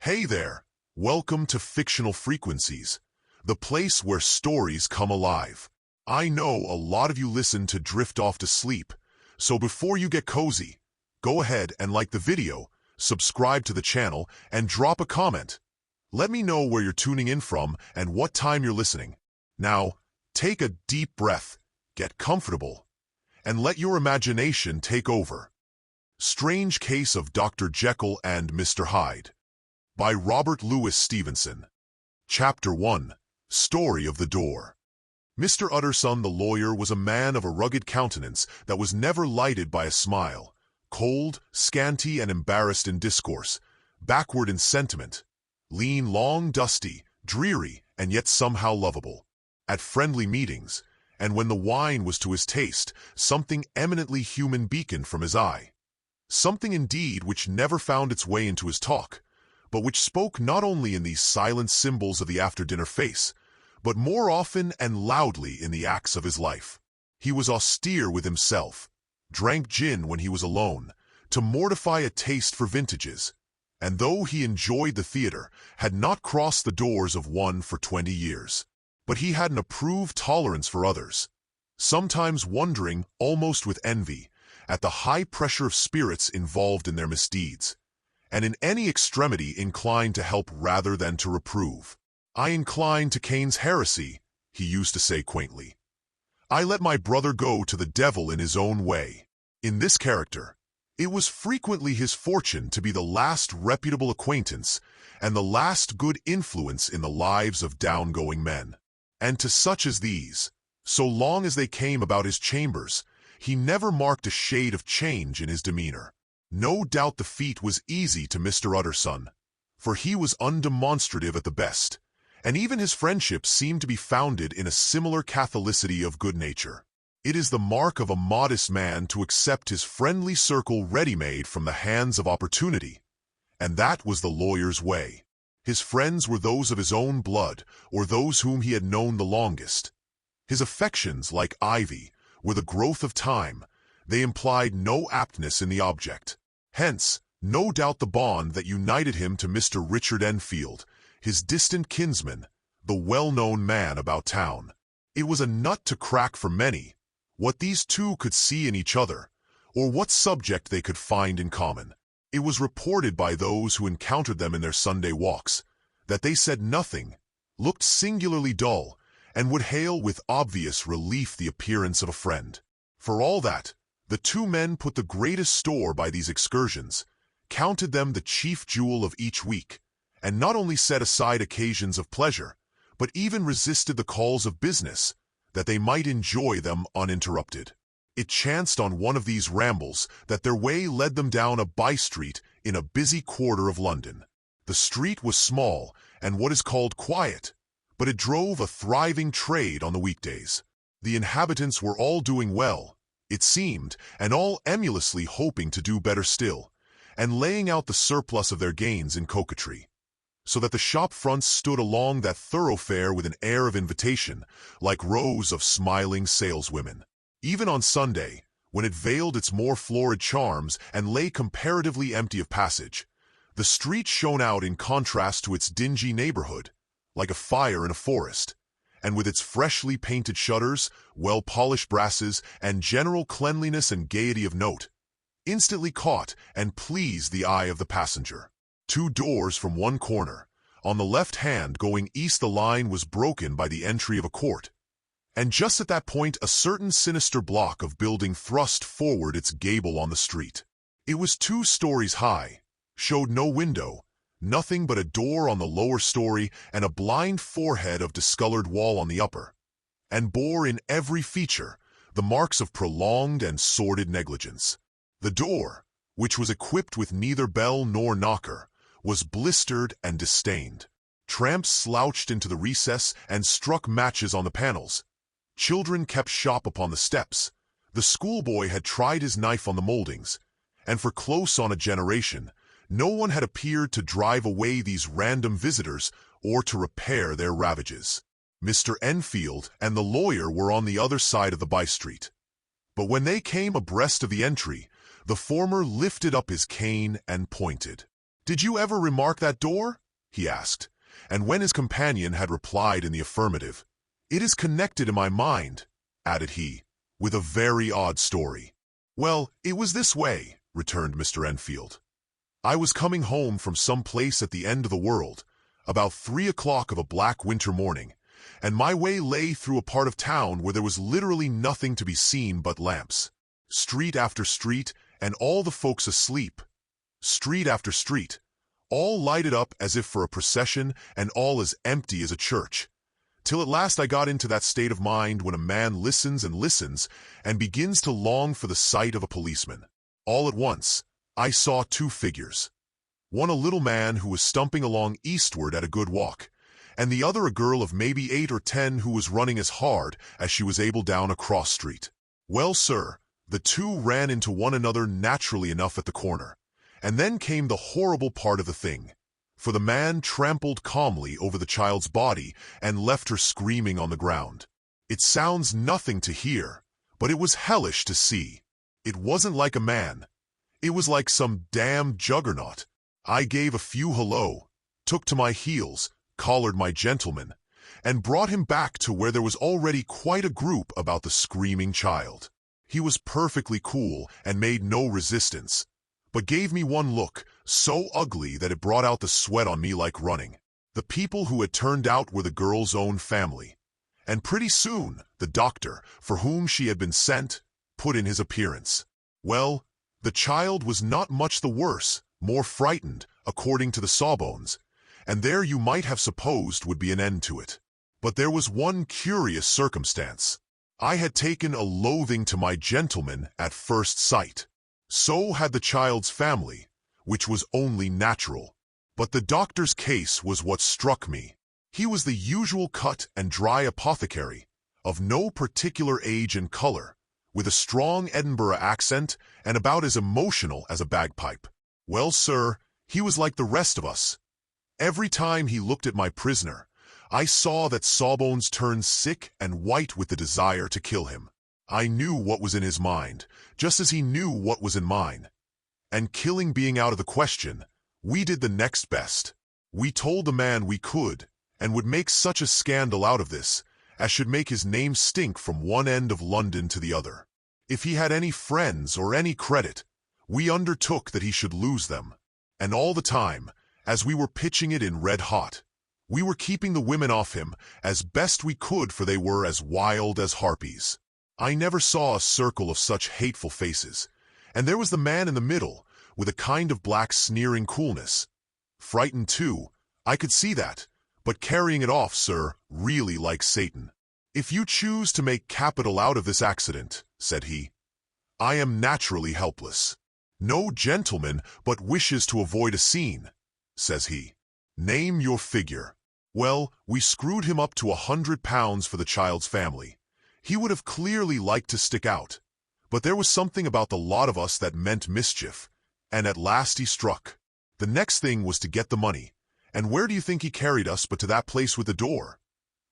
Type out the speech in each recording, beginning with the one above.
Hey there! Welcome to Fictional Frequencies, the place where stories come alive. I know a lot of you listen to drift off to sleep, so before you get cozy, go ahead and like the video, subscribe to the channel, and drop a comment. Let me know where you're tuning in from and what time you're listening. Now, take a deep breath, get comfortable, and let your imagination take over. Strange Case of Dr. Jekyll and Mr. Hyde by Robert Louis Stevenson. Chapter 1. Story of the Door. Mr. Utterson the lawyer was a man of a rugged countenance that was never lighted by a smile, cold, scanty, and embarrassed in discourse, backward in sentiment, lean, long, dusty, dreary, and yet somehow lovable. At friendly meetings, and when the wine was to his taste, something eminently human beaconed from his eye. Something indeed which never found its way into his talk, but which spoke not only in these silent symbols of the after-dinner face, but more often and loudly in the acts of his life. He was austere with himself, drank gin when he was alone, to mortify a taste for vintages, and though he enjoyed the theater, had not crossed the doors of one for 20 years. But he had an approved tolerance for others, sometimes wondering, almost with envy, at the high pressure of spirits involved in their misdeeds, and in any extremity inclined to help rather than to reprove. "I incline to Cain's heresy," he used to say quaintly. "I let my brother go to the devil in his own way." In this character, it was frequently his fortune to be the last reputable acquaintance and the last good influence in the lives of down-going men. And to such as these, so long as they came about his chambers, he never marked a shade of change in his demeanor. No doubt the feat was easy to Mr. Utterson, for he was undemonstrative at the best, and even his friendships seemed to be founded in a similar catholicity of good nature. It is the mark of a modest man to accept his friendly circle ready-made from the hands of opportunity, and that was the lawyer's way. His friends were those of his own blood, or those whom he had known the longest. His affections, like ivy, were the growth of time. They implied no aptness in the object. Hence, no doubt the bond that united him to Mr. Richard Enfield, his distant kinsman, the well-known man about town. It was a nut to crack for many, what these two could see in each other, or what subject they could find in common. It was reported by those who encountered them in their Sunday walks, that they said nothing, looked singularly dull, and would hail with obvious relief the appearance of a friend. For all that, the two men put the greatest store by these excursions, counted them the chief jewel of each week, and not only set aside occasions of pleasure, but even resisted the calls of business, that they might enjoy them uninterrupted. It chanced on one of these rambles that their way led them down a by-street in a busy quarter of London. The street was small and what is called quiet, but it drove a thriving trade on the weekdays. The inhabitants were all doing well, it seemed, and all emulously hoping to do better still, and laying out the surplus of their gains in coquetry, so that the shop fronts stood along that thoroughfare with an air of invitation, like rows of smiling saleswomen. Even on Sunday, when it veiled its more florid charms and lay comparatively empty of passage, the street shone out in contrast to its dingy neighborhood, like a fire in a forest, and with its freshly painted shutters, well-polished brasses, and general cleanliness and gaiety of note, instantly caught and pleased the eye of the passenger. 2 doors from one corner, on the left hand going east, the line was broken by the entry of a court, and just at that point a certain sinister block of building thrust forward its gable on the street. It was 2 stories high, showed no window, nothing but a door on the lower story and a blind forehead of discolored wall on the upper, and bore in every feature the marks of prolonged and sordid negligence. The door, which was equipped with neither bell nor knocker, was blistered and disdained. Tramps slouched into the recess and struck matches on the panels. Children kept shop upon the steps. The schoolboy had tried his knife on the moldings, and for close on a generation, no one had appeared to drive away these random visitors or to repair their ravages. Mr. Enfield and the lawyer were on the other side of the by-street, but when they came abreast of the entry, the former lifted up his cane and pointed. "Did you ever remark that door?" he asked, and when his companion had replied in the affirmative, "It is connected in my mind," added he, with a very odd story. "Well, it was this way," returned Mr. Enfield. "I was coming home from some place at the end of the world, about 3 o'clock of a black winter morning, and my way lay through a part of town where there was literally nothing to be seen but lamps. Street after street, and all the folks asleep. Street after street, all lighted up as if for a procession and all as empty as a church. Till at last I got into that state of mind when a man listens and listens and begins to long for the sight of a policeman. All at once, I saw 2 figures. One a little man who was stumping along eastward at a good walk, and the other a girl of maybe 8 or 10 who was running as hard as she was able down a cross street. Well, sir, the 2 ran into one another naturally enough at the corner. And then came the horrible part of the thing, for the man trampled calmly over the child's body and left her screaming on the ground. It sounds nothing to hear, but it was hellish to see. It wasn't like a man. It was like some damned juggernaut. I gave a few hello, took to my heels, collared my gentleman, and brought him back to where there was already quite a group about the screaming child. He was perfectly cool and made no resistance, but gave me one look, so ugly that it brought out the sweat on me like running. The people who had turned out were the girl's own family, and pretty soon the doctor, for whom she had been sent, put in his appearance. Well, the child was not much the worse, more frightened, according to the sawbones, and there you might have supposed would be an end to it. But there was one curious circumstance. I had taken a loathing to my gentleman at first sight. So had the child's family, which was only natural. But the doctor's case was what struck me. He was the usual cut and dry apothecary, of no particular age and color, with a strong Edinburgh accent and about as emotional as a bagpipe. Well, sir, he was like the rest of us. Every time he looked at my prisoner, I saw that Sawbones turned sick and white with the desire to kill him. I knew what was in his mind, just as he knew what was in mine. And killing being out of the question, we did the next best. We told the man we could, and would make such a scandal out of this, as should make his name stink from one end of London to the other. If he had any friends or any credit, we undertook that he should lose them. And all the time, as we were pitching it in red hot, we were keeping the women off him as best we could, for they were as wild as harpies. I never saw a circle of such hateful faces, and there was the man in the middle, with a kind of black sneering coolness. Frightened too, I could see that, but carrying it off, sir, really like Satan. "If you choose to make capital out of this accident," said he, "I am naturally helpless. No gentleman but wishes to avoid a scene," says he. "Name your figure." Well, we screwed him up to £100 for the child's family. He would have clearly liked to stick out, but there was something about the lot of us that meant mischief, and at last he struck. The next thing was to get the money, and where do you think he carried us but to that place with the door?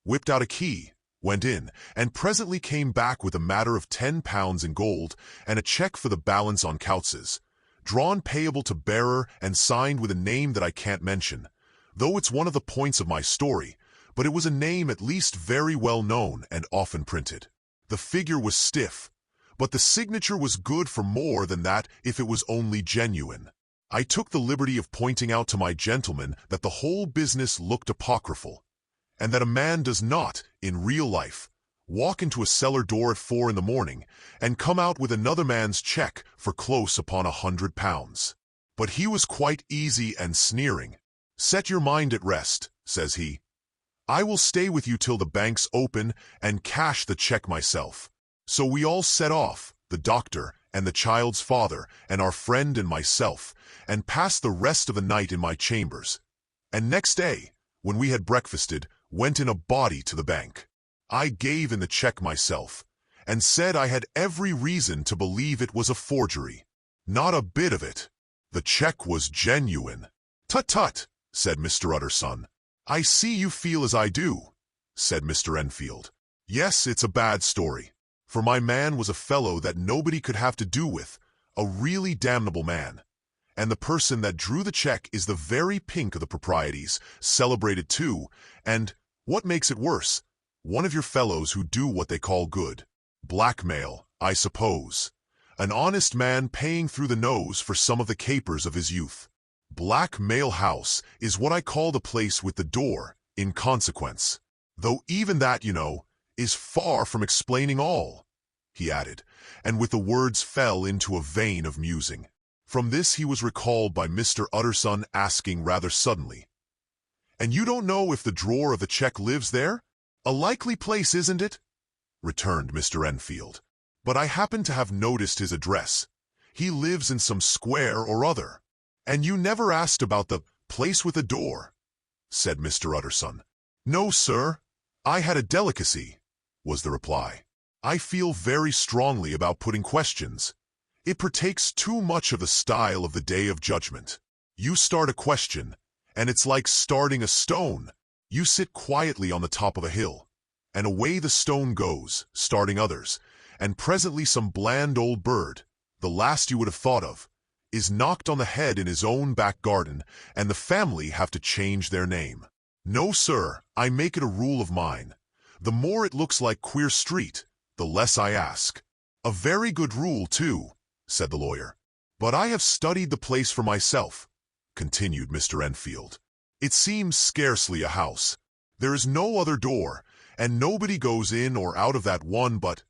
Whipped out a key, went in, and presently came back with a matter of £10 in gold and a cheque for the balance on Coutts's, drawn payable to bearer and signed with a name that I can't mention, though it's one of the points of my story, but it was a name at least very well known and often printed. The figure was stiff, but the signature was good for more than that if it was only genuine. I took the liberty of pointing out to my gentleman that the whole business looked apocryphal, and that a man does not, in real life, walk into a cellar door at 4 in the morning and come out with another man's cheque for close upon £100. But he was quite easy and sneering. "Set your mind at rest," says he. "I will stay with you till the banks open and cash the cheque myself." So we all set off, the doctor and the child's father and our friend and myself, and passed the rest of the night in my chambers. And next day, when we had breakfasted, went in a body to the bank. I gave in the cheque myself, and said I had every reason to believe it was a forgery. Not a bit of it. The cheque was genuine. "Tut tut," said Mr. Utterson. "I see you feel as I do," said Mr. Enfield. "Yes, it's a bad story, for my man was a fellow that nobody could have to do with, a really damnable man, And the person that drew the check is the very pink of the proprieties, celebrated too, and, what makes it worse, one of your fellows who do what they call good. Blackmail, I suppose. An honest man paying through the nose for some of the capers of his youth. Blackmail House is what I call the place with the door, in consequence. Though even that, you know, is far from explaining all, he added, and with the words fell into a vein of musing. From this he was recalled by Mr. Utterson asking rather suddenly, "And you don't know if the drawer of the check lives there? A likely place, isn't it?" returned Mr. Enfield. "But I happen to have noticed his address. He lives in some square or other." "And you never asked about the place with the door?" said Mr. Utterson. "No, sir. I had a delicacy," was the reply. "I feel very strongly about putting questions. It partakes too much of the style of the Day of Judgment. You start a question, and it's like starting a stone. You sit quietly on the top of a hill, and away the stone goes, starting others, and presently some bland old bird, the last you would have thought of, is knocked on the head in his own back garden, and the family have to change their name. No, sir, I make it a rule of mine. The more it looks like Queer Street, the less I ask." "A very good rule, too," said the lawyer. "But I have studied the place for myself," continued Mr. Enfield. "It seems scarcely a house. There is no other door, and nobody goes in or out of that one but,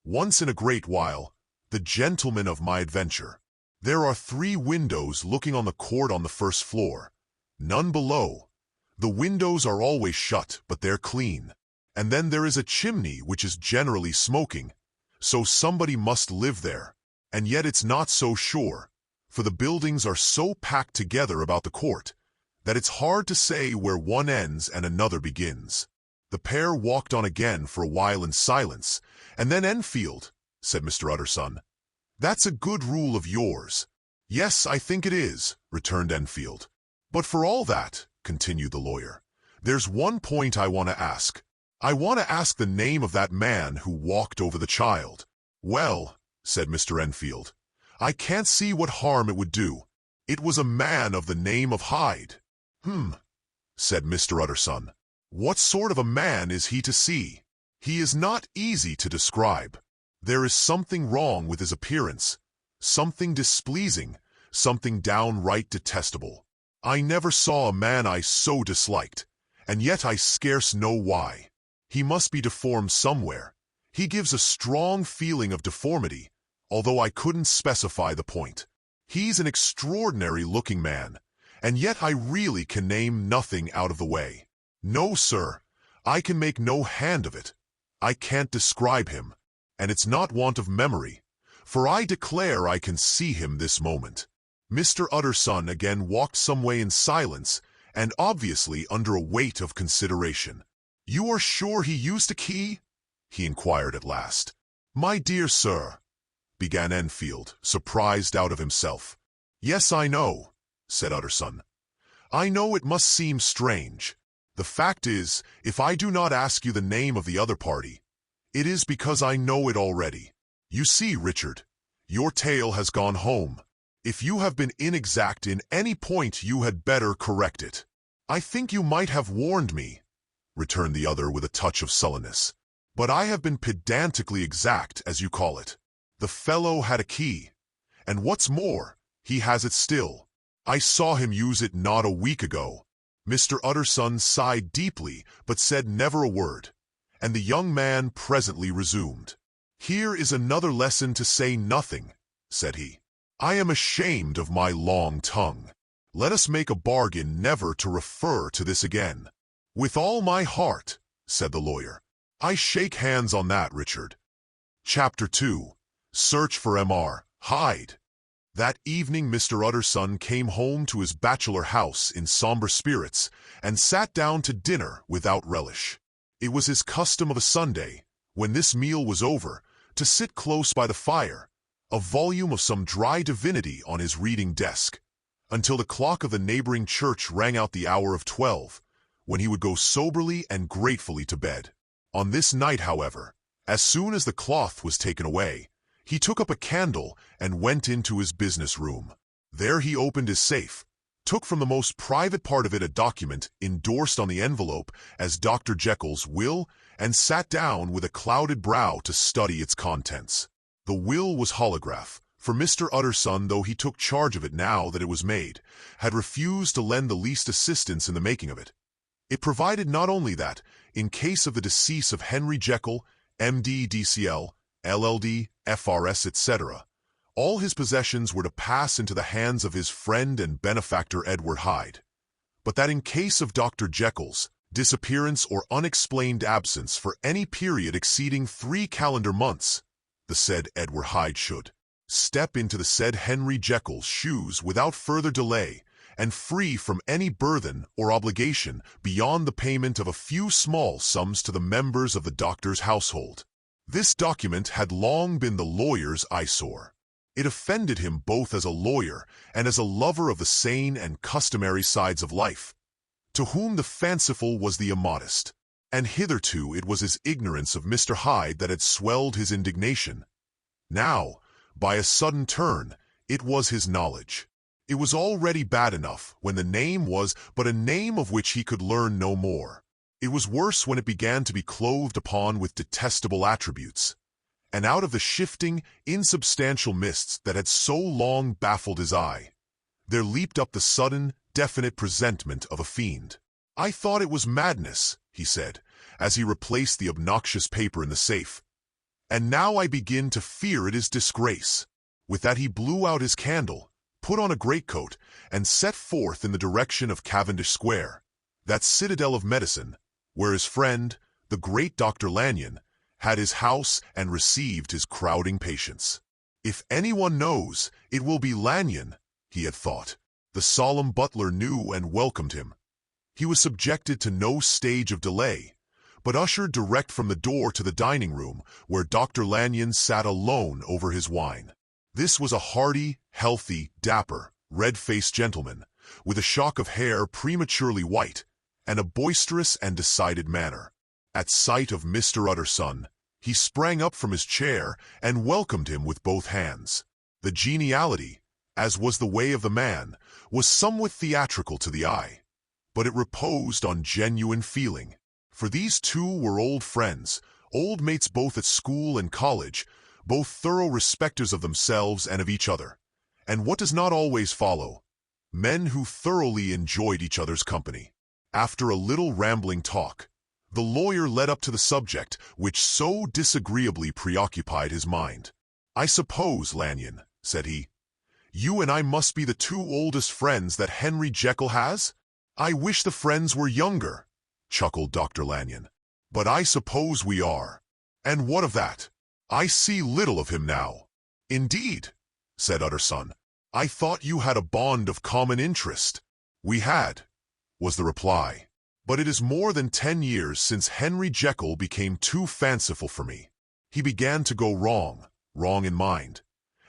once in a great while, the gentleman of my adventure. There are 3 windows looking on the court on the first floor, none below. The windows are always shut, but they're clean. And then there is a chimney which is generally smoking, so somebody must live there. And yet it's not so sure, for the buildings are so packed together about the court that it's hard to say where one ends and another begins." The pair walked on again for a while in silence, and then "Enfield," said Mr. Utterson, "that's a good rule of yours." "Yes, I think it is," returned Enfield. "But for all that," continued the lawyer, "there's one point I want to ask. I want to ask the name of that man who walked over the child." "Well," said Mr. Enfield, "I can't see what harm it would do. It was a man of the name of Hyde." Said Mr. Utterson. "What sort of a man is he to see?" "He is not easy to describe. There is something wrong with his appearance, something displeasing, something downright detestable. I never saw a man I so disliked, and yet I scarce know why. He must be deformed somewhere. He gives a strong feeling of deformity, although I couldn't specify the point. He's an extraordinary-looking man, and yet I really can name nothing out of the way. No, sir, I can make no hand of it. I can't describe him, and it's not want of memory, for I declare I can see him this moment." Mr. Utterson again walked some way in silence, and obviously under a weight of consideration. "You are sure he used a key?" he inquired at last. "My dear sir," began Enfield, surprised out of himself. "Yes, I know," said Utterson. "I know it must seem strange. The fact is, if I do not ask you the name of the other party, it is because I know it already. You see, Richard, your tale has gone home. If you have been inexact in any point, you had better correct it." "I think you might have warned me," returned the other with a touch of sullenness. "But I have been pedantically exact, as you call it. The fellow had a key, and what's more, he has it still. I saw him use it not a week ago." Mr. Utterson sighed deeply, but said never a word, and the young man presently resumed. "Here is another lesson to say nothing," said he. "I am ashamed of my long tongue. Let us make a bargain never to refer to this again." "With all my heart," said the lawyer. "I shake hands on that, Richard." Chapter 2. Search for Mr. Hyde. That evening Mr. Utterson came home to his bachelor house in somber spirits and sat down to dinner without relish. It was his custom of a Sunday, when this meal was over, to sit close by the fire, a volume of some dry divinity on his reading desk, until the clock of the neighboring church rang out the hour of 12, when he would go soberly and gratefully to bed. On this night, however, as soon as the cloth was taken away, he took up a candle and went into his business room. There he opened his safe, took from the most private part of it a document endorsed on the envelope as Dr. Jekyll's will, and sat down with a clouded brow to study its contents. The will was holograph, for Mr. Utterson, though he took charge of it now that it was made, had refused to lend the least assistance in the making of it. It provided not only that, in case of the decease of Henry Jekyll, M.D. D.C.L., LL.D., F.R.S., etc., all his possessions were to pass into the hands of his friend and benefactor Edward Hyde, but that in case of Dr. Jekyll's disappearance or unexplained absence for any period exceeding 3 calendar months, the said Edward Hyde should step into the said Henry Jekyll's shoes without further delay and free from any burthen or obligation beyond the payment of a few small sums to the members of the doctor's household. This document had long been the lawyer's eyesore. It offended him both as a lawyer and as a lover of the sane and customary sides of life, to whom the fanciful was the immodest, and hitherto it was his ignorance of Mr. Hyde that had swelled his indignation. Now, by a sudden turn, it was his knowledge. It was already bad enough when the name was but a name of which he could learn no more. It was worse when it began to be clothed upon with detestable attributes. And out of the shifting, insubstantial mists that had so long baffled his eye, there leaped up the sudden, definite presentment of a fiend. "I thought it was madness," he said, as he replaced the obnoxious paper in the safe. "And now I begin to fear it is disgrace." With that he blew out his candle, put on a greatcoat, and set forth in the direction of Cavendish Square, that citadel of medicine, where his friend, the great Dr. Lanyon, had his house and received his crowding patients. If anyone knows, it will be Lanyon, he had thought. The solemn butler knew and welcomed him. He was subjected to no stage of delay, but ushered direct from the door to the dining room, where Dr. Lanyon sat alone over his wine. This was a hearty, healthy, dapper, red-faced gentleman, with a shock of hair prematurely white, and a boisterous and decided manner. At sight of Mr. Utterson, he sprang up from his chair and welcomed him with both hands. The geniality, as was the way of the man, was somewhat theatrical to the eye, but it reposed on genuine feeling, for these two were old friends, old mates both at school and college, both thorough respecters of themselves and of each other, and what does not always follow, men who thoroughly enjoyed each other's company. After a little rambling talk, the lawyer led up to the subject which so disagreeably preoccupied his mind. "I suppose, Lanyon," said he, "you and I must be the two oldest friends that Henry Jekyll has?" "I wish the friends were younger," chuckled Dr. Lanyon. "But I suppose we are. And what of that? I see little of him now." "Indeed," said Utterson. "I thought you had a bond of common interest." "We had," was the reply. "But it is more than 10 years since Henry Jekyll became too fanciful for me. He began to go wrong in mind.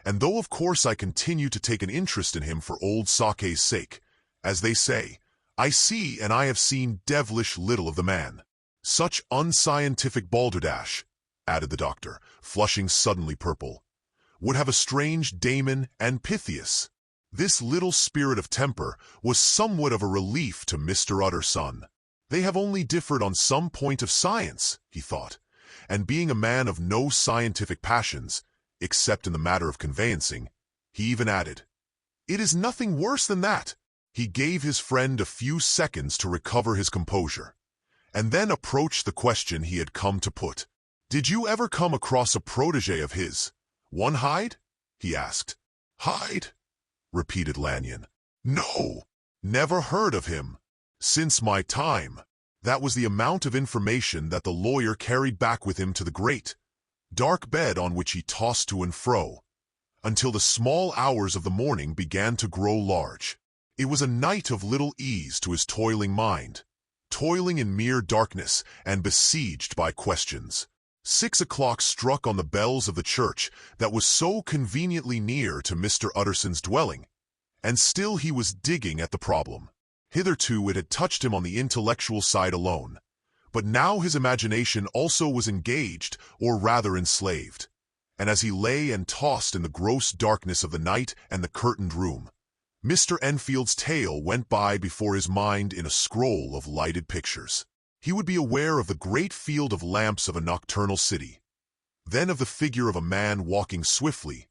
And though of course I continue to take an interest in him for old sake's sake, as they say, I see and I have seen devilish little of the man. Such unscientific balderdash," added the doctor, flushing suddenly purple, "would have a strange Damon and Pythias." This little spirit of temper was somewhat of a relief to Mr. Utterson. They have only differed on some point of science, he thought, and being a man of no scientific passions, except in the matter of conveyancing, he even added, "It is nothing worse than that." He gave his friend a few seconds to recover his composure, and then approached the question he had come to put. "Did you ever come across a protege of his, one Hyde?" he asked. "Hyde?" repeated Lanyon. "No, never heard of him. Since my time." That was the amount of information that the lawyer carried back with him to the great, dark bed on which he tossed to and fro, until the small hours of the morning began to grow large. It was a night of little ease to his toiling mind, toiling in mere darkness and besieged by questions. 6 o'clock struck on the bells of the church that was so conveniently near to Mr. Utterson's dwelling, and still he was digging at the problem. Hitherto it had touched him on the intellectual side alone, but now his imagination also was engaged, or rather enslaved, and as he lay and tossed in the gross darkness of the night and the curtained room, Mr. Enfield's tale went by before his mind in a scroll of lighted pictures. He would be aware of the great field of lamps of a nocturnal city, then of the figure of a man walking swiftly,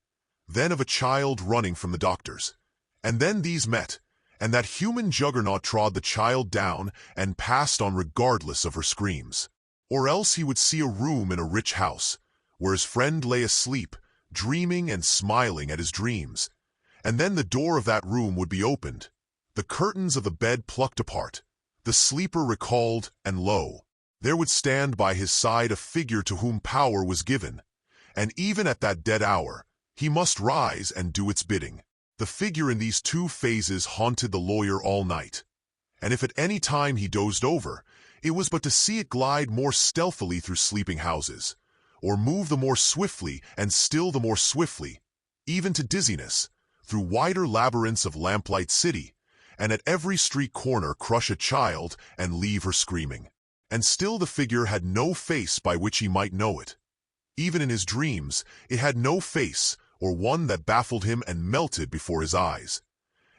then of a child running from the doctors. And then these met, and that human juggernaut trod the child down and passed on regardless of her screams. Or else he would see a room in a rich house, where his friend lay asleep, dreaming and smiling at his dreams. And then the door of that room would be opened, the curtains of the bed plucked apart, the sleeper recalled, and lo, there would stand by his side a figure to whom power was given, and even at that dead hour, he must rise and do its bidding. The figure in these two phases haunted the lawyer all night, and if at any time he dozed over, it was but to see it glide more stealthily through sleeping houses, or move the more swiftly and still the more swiftly, even to dizziness, through wider labyrinths of lamplight city, and at every street corner crush a child and leave her screaming. And still the figure had no face by which he might know it. Even in his dreams, it had no face, or one that baffled him and melted before his eyes.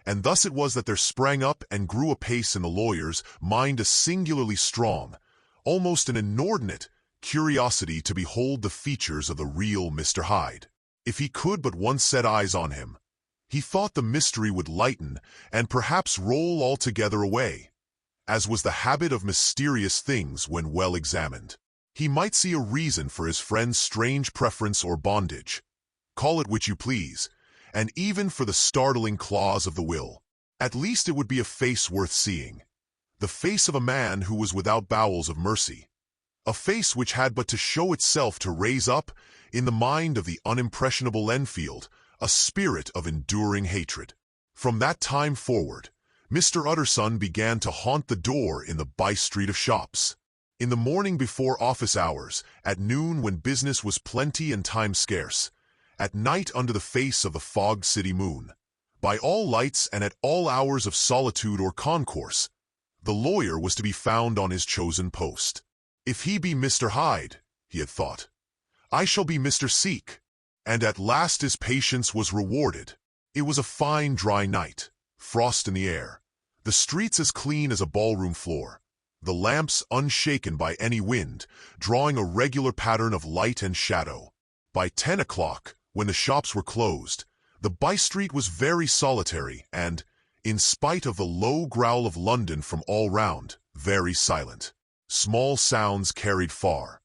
And thus it was that there sprang up and grew apace in the lawyer's mind a singularly strong, almost an inordinate, curiosity to behold the features of the real Mr. Hyde. If he could but once set eyes on him, he thought the mystery would lighten and perhaps roll altogether away, as was the habit of mysterious things when well examined. He might see a reason for his friend's strange preference or bondage, call it which you please, and even for the startling clause of the will. At least it would be a face worth seeing, the face of a man who was without bowels of mercy, a face which had but to show itself to raise up, in the mind of the unimpressionable Enfield, a spirit of enduring hatred. From that time forward, Mr. Utterson began to haunt the door in the by-street of shops. In the morning before office hours, at noon when business was plenty and time scarce, at night under the face of the fogged city moon, by all lights and at all hours of solitude or concourse, the lawyer was to be found on his chosen post. If he be Mr. Hyde, he had thought, I shall be Mr. Seek. And at last his patience was rewarded. It was a fine dry night, frost in the air, the streets as clean as a ballroom floor, the lamps unshaken by any wind, drawing a regular pattern of light and shadow. By 10 o'clock, when the shops were closed, the by-street was very solitary and, in spite of the low growl of London from all round, very silent. Small sounds carried far.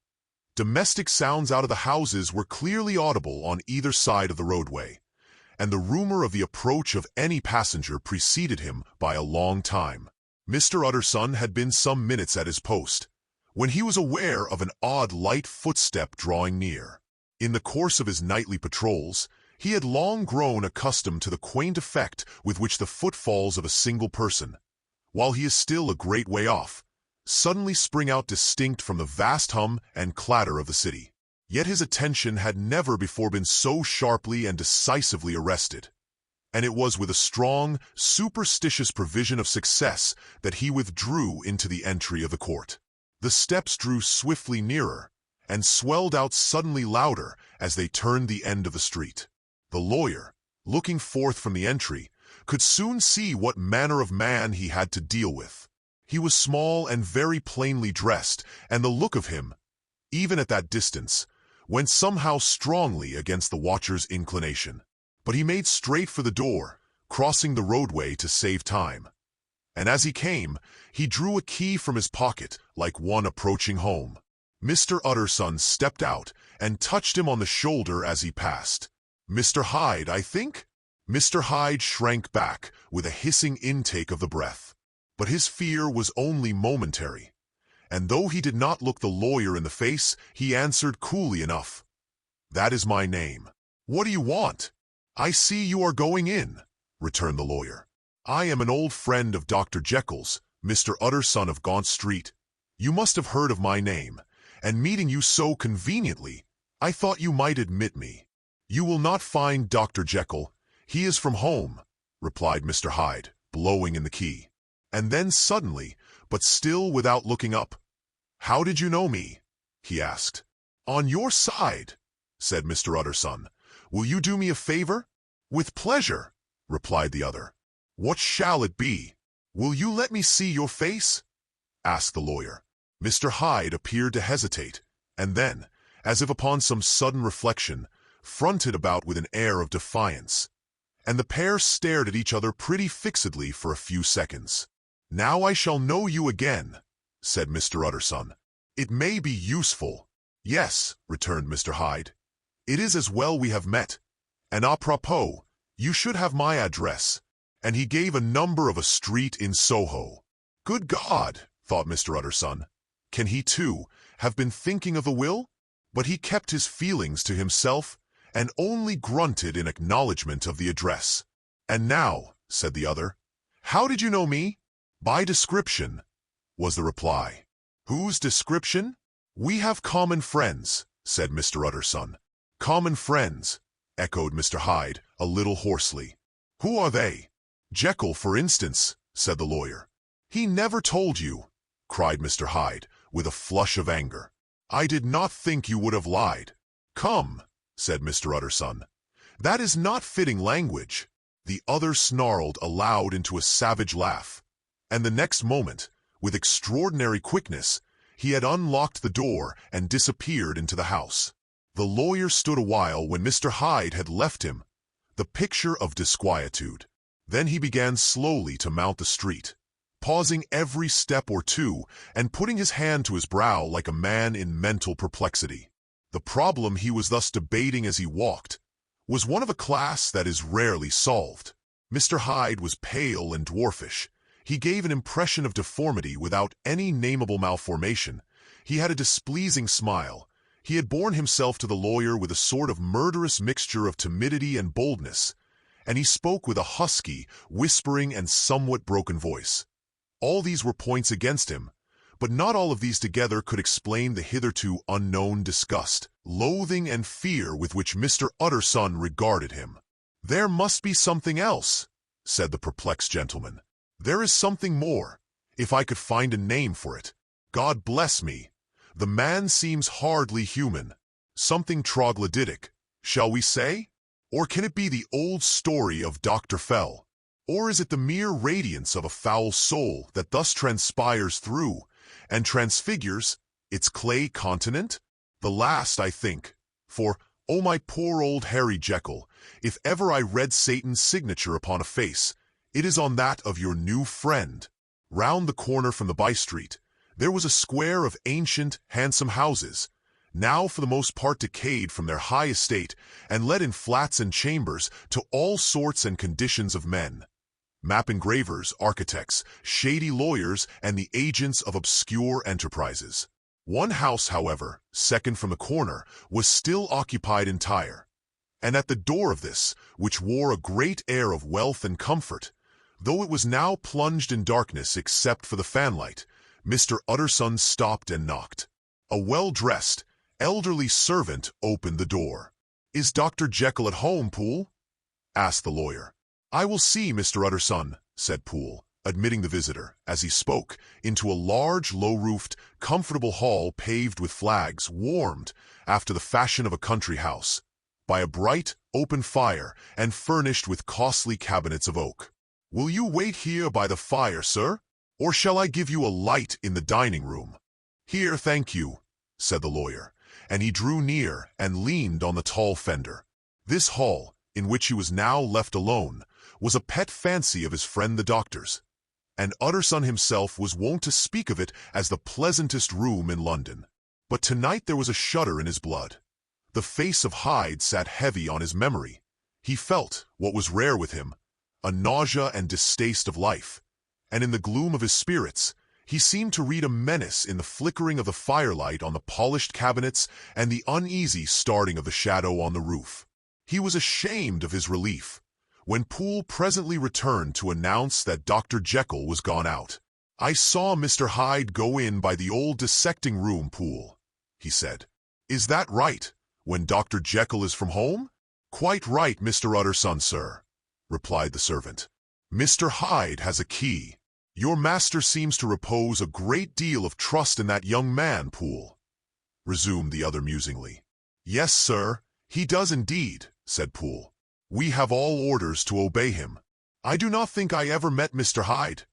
Domestic sounds out of the houses were clearly audible on either side of the roadway, and the rumor of the approach of any passenger preceded him by a long time. Mr. Utterson had been some minutes at his post, when he was aware of an odd light footstep drawing near. In the course of his nightly patrols, he had long grown accustomed to the quaint effect with which the footfalls of a single person, while he is still a great way off, suddenly spring out distinct from the vast hum and clatter of the city. Yet his attention had never before been so sharply and decisively arrested, and it was with a strong, superstitious prevision of success that he withdrew into the entry of the court. The steps drew swiftly nearer, and swelled out suddenly louder as they turned the end of the street. The lawyer, looking forth from the entry, could soon see what manner of man he had to deal with. He was small and very plainly dressed, and the look of him, even at that distance, went somehow strongly against the watcher's inclination. But he made straight for the door, crossing the roadway to save time. And as he came, he drew a key from his pocket like one approaching home. Mr. Utterson stepped out and touched him on the shoulder as he passed. "Mr. Hyde, I think?" Mr. Hyde shrank back with a hissing intake of the breath. But his fear was only momentary, and though he did not look the lawyer in the face, he answered coolly enough, "That is my name. What do you want?" "I see you are going in," returned the lawyer. "I am an old friend of Dr. Jekyll's, Mr. Utterson of Gaunt Street. You must have heard of my name, and meeting you so conveniently, I thought you might admit me." "You will not find Dr. Jekyll. He is from home," replied Mr. Hyde, blowing in the key. And then suddenly, but still without looking up, "How did you know me?" he asked. "On your side," said Mr. Utterson. "Will you do me a favor?" "With pleasure," replied the other. What shall it be? Will you let me see your face? Asked the lawyer. Mr. Hyde appeared to hesitate, and then, as if upon some sudden reflection, fronted about with an air of defiance. And the pair stared at each other pretty fixedly for a few seconds. Now I shall know you again, said Mr. Utterson. It may be useful. Yes, returned Mr. Hyde. It is as well we have met. And a propos, you should have my address. And he gave a number of a street in Soho. Good God, thought Mr. Utterson. Can he, too, have been thinking of the will? But he kept his feelings to himself, and only grunted in acknowledgment of the address. And now, said the other, how did you know me? By description, was the reply. Whose description? We have common friends, said Mr. Utterson. Common friends, echoed Mr. Hyde, a little hoarsely. Who are they? Jekyll, for instance, said the lawyer. He never told you, cried Mr. Hyde, with a flush of anger. I did not think you would have lied. Come, said Mr. Utterson. That is not fitting language. The other snarled aloud into a savage laugh, and the next moment, with extraordinary quickness, he had unlocked the door and disappeared into the house. The lawyer stood a while when Mr. Hyde had left him, the picture of disquietude. Then he began slowly to mount the street, pausing every step or two and putting his hand to his brow like a man in mental perplexity. The problem he was thus debating as he walked was one of a class that is rarely solved. Mr. Hyde was pale and dwarfish. He gave an impression of deformity without any nameable malformation. He had a displeasing smile. He had borne himself to the lawyer with a sort of murderous mixture of timidity and boldness, and he spoke with a husky, whispering and somewhat broken voice. All these were points against him, but not all of these together could explain the hitherto unknown disgust, loathing, and fear with which Mr. Utterson regarded him. There must be something else, said the perplexed gentleman. There is something more, if I could find a name for it. God bless me, the man seems hardly human. Something troglodytic, shall we say? Or can it be the old story of Dr. Fell? Or is it the mere radiance of a foul soul that thus transpires through and transfigures its clay continent? The last, I think, for, oh my poor old Harry Jekyll, if ever I read Satan's signature upon a face, it is on that of your new friend. Round the corner from the by-street, there was a square of ancient, handsome houses, now for the most part decayed from their high estate and let in flats and chambers to all sorts and conditions of men. Map engravers, architects, shady lawyers, and the agents of obscure enterprises. One house, however, second from the corner, was still occupied entire, and at the door of this, which wore a great air of wealth and comfort, though it was now plunged in darkness except for the fanlight, Mr. Utterson stopped and knocked. A well-dressed, elderly servant opened the door. "Is Dr. Jekyll at home, Poole?" asked the lawyer. "I will see Mr. Utterson," said Poole, admitting the visitor, as he spoke, into a large, low-roofed, comfortable hall paved with flags, warmed, after the fashion of a country house, by a bright, open fire and furnished with costly cabinets of oak. "Will you wait here by the fire, sir? Or shall I give you a light in the dining-room?" "Here, thank you," said the lawyer, and he drew near and leaned on the tall fender. This hall, in which he was now left alone, was a pet fancy of his friend the doctor's, and Utterson himself was wont to speak of it as the pleasantest room in London. But tonight there was a shudder in his blood. The face of Hyde sat heavy on his memory. He felt, what was rare with him, a nausea and distaste of life, and in the gloom of his spirits, he seemed to read a menace in the flickering of the firelight on the polished cabinets and the uneasy starting of the shadow on the roof. He was ashamed of his relief when Poole presently returned to announce that Dr. Jekyll was gone out. "I saw Mr. Hyde go in by the old dissecting room, Poole," he said. "Is that right, when Dr. Jekyll is from home?" "Quite right, Mr. Utterson, sir," replied the servant. "Mr. Hyde has a key. Your master seems to repose a great deal of trust in that young man, Poole," resumed the other musingly. "Yes, sir, he does indeed," said Poole. "We have all orders to obey him." I do not think I ever met Mr. Hyde,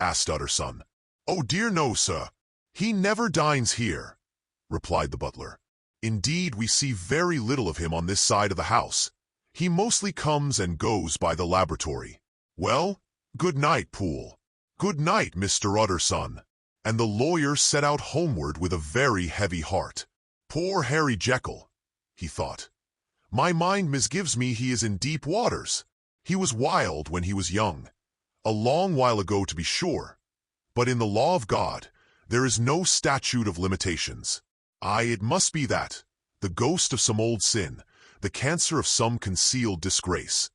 asked Utterson. Oh dear no, sir. He never dines here, replied the butler. Indeed, we see very little of him on this side of the house. He mostly comes and goes by the laboratory. Well, good night, Poole. Good night, Mr. Utterson. And the lawyer set out homeward with a very heavy heart. Poor Harry Jekyll, he thought. My mind misgives me he is in deep waters. He was wild when he was young. A long while ago, to be sure. But in the law of God, there is no statute of limitations. Aye, it must be that, the ghost of some old sin, the cancer of some concealed disgrace.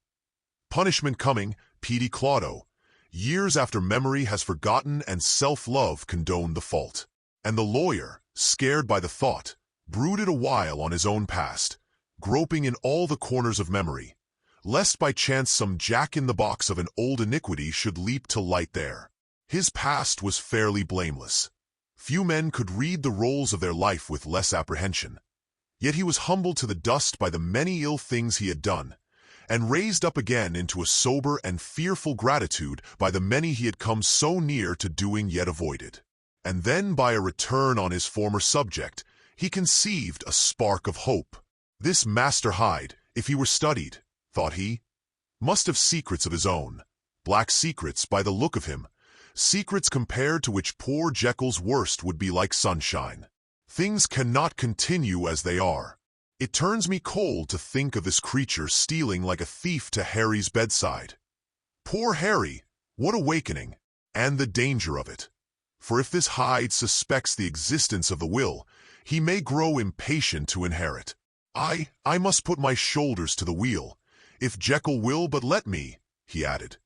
Punishment coming, P.D. Claudo, years after memory has forgotten and self-love condoned the fault. And the lawyer, scared by the thought, brooded a while on his own past, groping in all the corners of memory, lest by chance some jack-in-the-box of an old iniquity should leap to light there. His past was fairly blameless. Few men could read the rolls of their life with less apprehension. Yet he was humbled to the dust by the many ill things he had done, and raised up again into a sober and fearful gratitude by the many he had come so near to doing yet avoided. And then by a return on his former subject, he conceived a spark of hope. This Master Hyde, if he were studied, thought he, must have secrets of his own, black secrets by the look of him, secrets compared to which poor Jekyll's worst would be like sunshine. Things cannot continue as they are. It turns me cold to think of this creature stealing like a thief to Harry's bedside. Poor Harry, what awakening, and the danger of it. For if this Hyde suspects the existence of the will, he may grow impatient to inherit. I must put my shoulders to the wheel, if Jekyll will but let me, he added.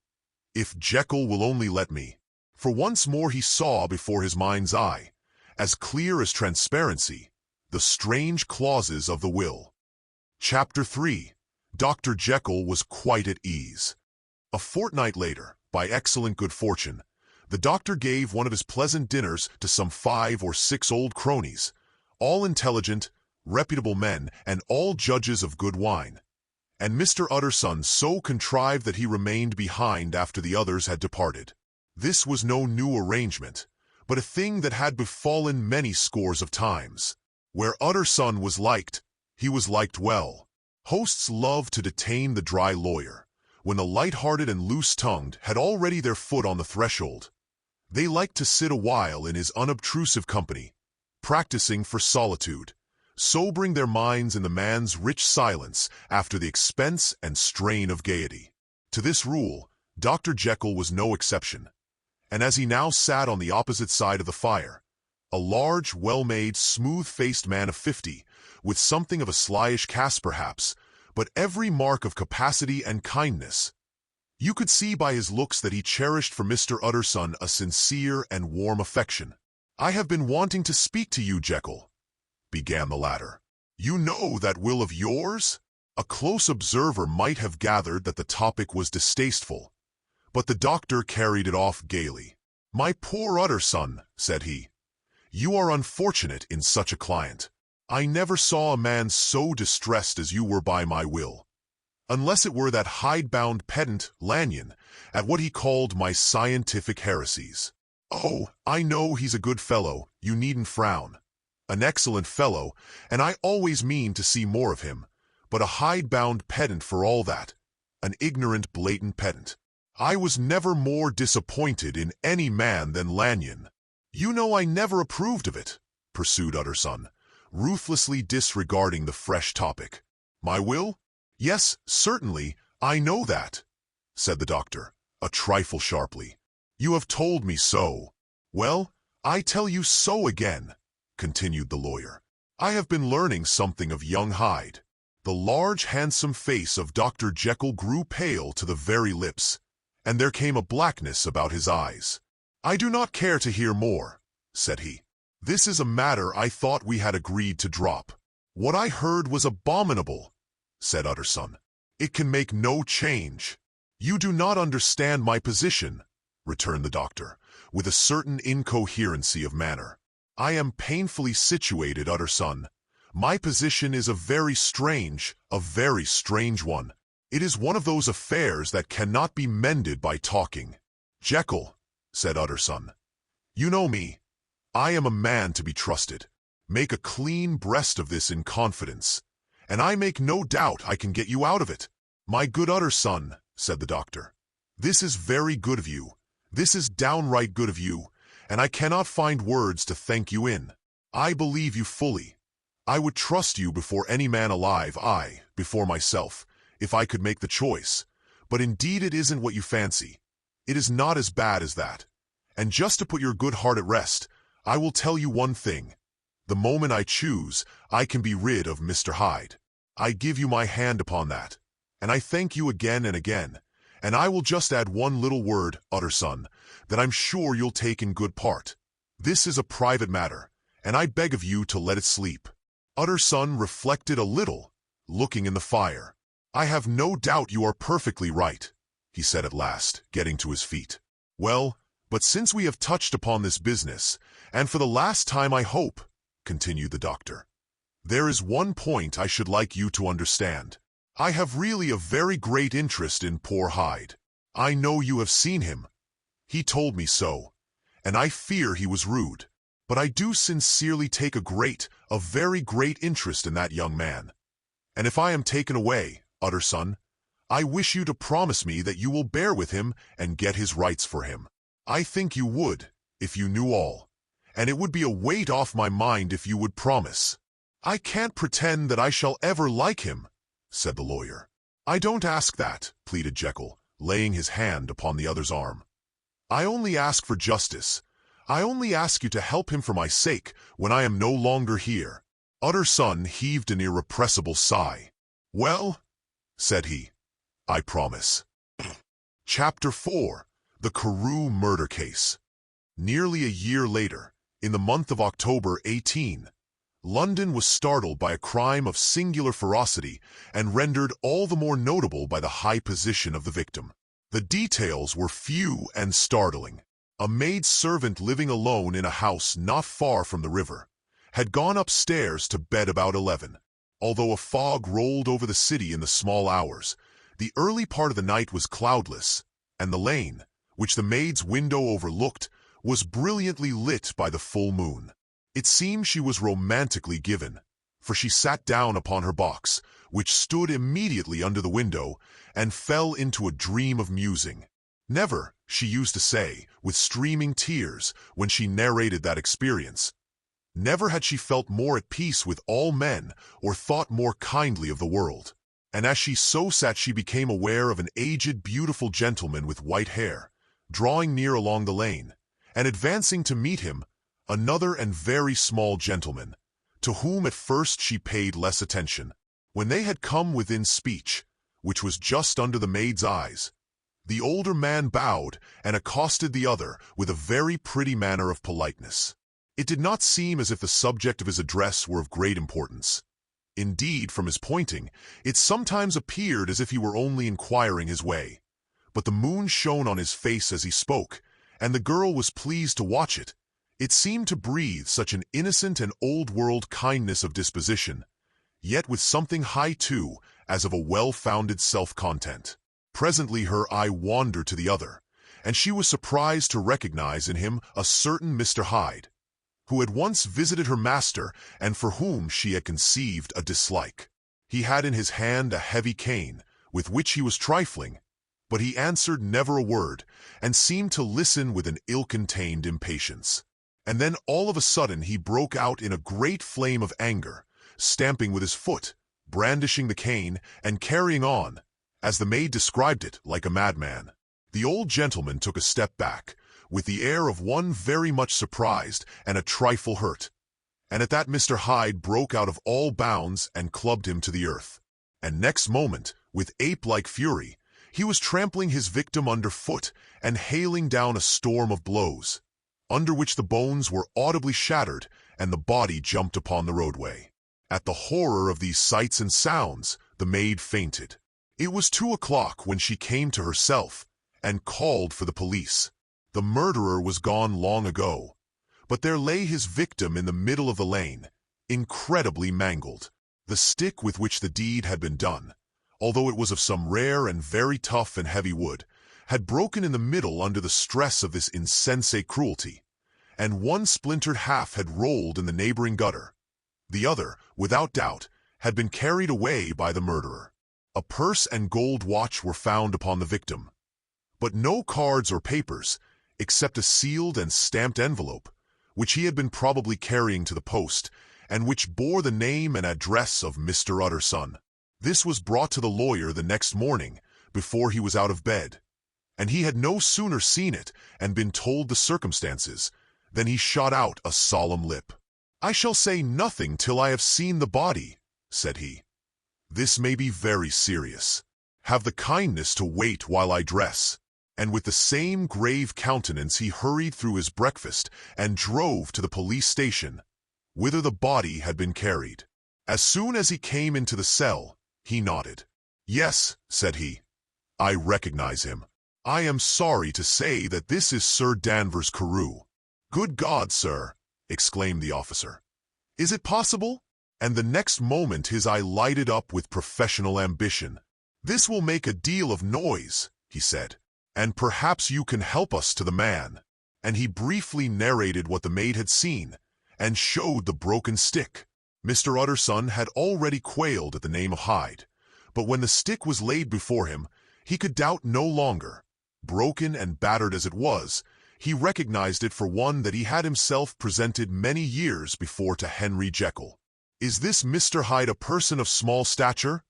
If Jekyll will only let me. For once more he saw before his mind's eye, as clear as transparency, the strange clauses of the will. Chapter 3. Dr. Jekyll was quite at ease. A fortnight later, by excellent good fortune, the doctor gave one of his pleasant dinners to some 5 or 6 old cronies, all intelligent, reputable men, and all judges of good wine. And Mr. Utterson so contrived that he remained behind after the others had departed. This was no new arrangement, but a thing that had befallen many scores of times. Where Utterson was liked, he was liked well. Hosts loved to detain the dry lawyer, when the light-hearted and loose-tongued had already their foot on the threshold. They liked to sit a while in his unobtrusive company, practicing for solitude, sobering their minds in the man's rich silence after the expense and strain of gaiety. To this rule, Dr. Jekyll was no exception, and as he now sat on the opposite side of the fire, a large, well-made, smooth-faced man of 50, with something of a slyish cast perhaps, but every mark of capacity and kindness, you could see by his looks that he cherished for Mr. Utterson a sincere and warm affection. "I have been wanting to speak to you, Jekyll," began the latter. "You know that will of yours?" A close observer might have gathered that the topic was distasteful, but the doctor carried it off gaily. "My poor Utterson," said he, "you are unfortunate in such a client. I never saw a man so distressed as you were by my will, unless it were that hide-bound pedant, Lanyon, at what he called my scientific heresies. Oh, I know he's a good fellow, you needn't frown. An excellent fellow, and I always mean to see more of him, but a hide-bound pedant for all that, an ignorant, blatant pedant. I was never more disappointed in any man than Lanyon. You know I never approved of it," pursued Utterson, ruthlessly disregarding the fresh topic. "My will? Yes, certainly, I know that," said the doctor, a trifle sharply. "You have told me so." "Well, I tell you so again," continued the lawyer. "I have been learning something of young Hyde." The large, handsome face of Dr. Jekyll grew pale to the very lips, and there came a blackness about his eyes. "I do not care to hear more," said he. "This is a matter I thought we had agreed to drop." "What I heard was abominable," said Utterson. "It can make no change." "You do not understand my position," returned the doctor, with a certain incoherency of manner. "I am painfully situated, Utterson. My position is a very strange one. It is one of those affairs that cannot be mended by talking. Jekyll, said Utterson, you know me. I am a man to be trusted. Make a clean breast of this in confidence, and I make no doubt I can get you out of it. My good Utterson, said the doctor, this is very good of you. This is downright good of you, and I cannot find words to thank you in. I believe you fully. I would trust you before any man alive, I, before myself, if I could make the choice. But indeed it isn't what you fancy. It is not as bad as that. And just to put your good heart at rest, I will tell you one thing. The moment I choose, I can be rid of Mr. Hyde. I give you my hand upon that. And I thank you again and again. And I will just add one little word, Utterson, that I'm sure you'll take in good part. This is a private matter, and I beg of you to let it sleep. Utterson reflected a little, looking in the fire. I have no doubt you are perfectly right, he said at last, getting to his feet. Well, but since we have touched upon this business, and for the last time I hope, continued the doctor, there is one point I should like you to understand. I have really a very great interest in poor Hyde. I know you have seen him. He told me so, and I fear he was rude. But I do sincerely take a very great interest in that young man. And if I am taken away, Utterson, I wish you to promise me that you will bear with him and get his rights for him. I think you would, if you knew all, and it would be a weight off my mind if you would promise. I can't pretend that I shall ever like him, said the lawyer. I don't ask that, pleaded Jekyll, laying his hand upon the other's arm. I only ask for justice. I only ask you to help him for my sake when I am no longer here. Utterson heaved an irrepressible sigh. Well, said he, I promise. Chapter 4. The Carew Murder Case. Nearly a year later, in the month of October 18, London was startled by a crime of singular ferocity and rendered all the more notable by the high position of the victim. The details were few and startling. A maid-servant living alone in a house not far from the river had gone upstairs to bed about 11. Although a fog rolled over the city in the small hours, the early part of the night was cloudless, and the lane, which the maid's window overlooked, was brilliantly lit by the full moon. It seemed she was romantically given, for she sat down upon her box, which stood immediately under the window, and fell into a dream of musing. Never, she used to say, with streaming tears, when she narrated that experience, never had she felt more at peace with all men or thought more kindly of the world. And as she so sat, she became aware of an aged, beautiful gentleman with white hair, drawing near along the lane, and advancing to meet him, another and very small gentleman, to whom at first she paid less attention. When they had come within speech, which was just under the maid's eyes, the older man bowed and accosted the other with a very pretty manner of politeness. It did not seem as if the subject of his address were of great importance. Indeed, from his pointing, it sometimes appeared as if he were only inquiring his way. But the moon shone on his face as he spoke, and the girl was pleased to watch it. It seemed to breathe such an innocent and old-world kindness of disposition, yet with something high too, as of a well-founded self-content. Presently her eye wandered to the other, and she was surprised to recognize in him a certain Mr. Hyde, who had once visited her master and for whom she had conceived a dislike. He had in his hand a heavy cane, with which he was trifling, but he answered never a word, and seemed to listen with an ill-contained impatience. And then all of a sudden he broke out in a great flame of anger, stamping with his foot, brandishing the cane, and carrying on, as the maid described it, like a madman. The old gentleman took a step back, with the air of one very much surprised and a trifle hurt, and at that Mr. Hyde broke out of all bounds and clubbed him to the earth. And next moment, with ape-like fury, he was trampling his victim underfoot and hailing down a storm of blows, under which the bones were audibly shattered and the body jumped upon the roadway. At the horror of these sights and sounds, the maid fainted. It was 2 o'clock when she came to herself and called for the police. The murderer was gone long ago, but there lay his victim in the middle of the lane, incredibly mangled. The stick with which the deed had been done, although it was of some rare and very tough and heavy wood, had broken in the middle under the stress of this insensate cruelty, and one splintered half had rolled in the neighboring gutter. The other, without doubt, had been carried away by the murderer. A purse and gold watch were found upon the victim, but no cards or papers, except a sealed and stamped envelope, which he had been probably carrying to the post, and which bore the name and address of Mr. Utterson. This was brought to the lawyer the next morning, before he was out of bed, and he had no sooner seen it and been told the circumstances, than he shot out a solemn lip. "I shall say nothing till I have seen the body," said he. "This may be very serious. Have the kindness to wait while I dress." And with the same grave countenance he hurried through his breakfast and drove to the police station, whither the body had been carried. As soon as he came into the cell, he nodded. "Yes," said he, "I recognize him. I am sorry to say that this is Sir Danvers Carew." "Good God, sir!" exclaimed the officer. "Is it possible?" And the next moment his eye lighted up with professional ambition. "This will make a deal of noise," he said, "and perhaps you can help us to the man." And he briefly narrated what the maid had seen, and showed the broken stick. Mr. Utterson had already quailed at the name of Hyde, but when the stick was laid before him, he could doubt no longer. Broken and battered as it was, he recognized it for one that he had himself presented many years before to Henry Jekyll. "Is this Mr. Hyde a person of small stature?"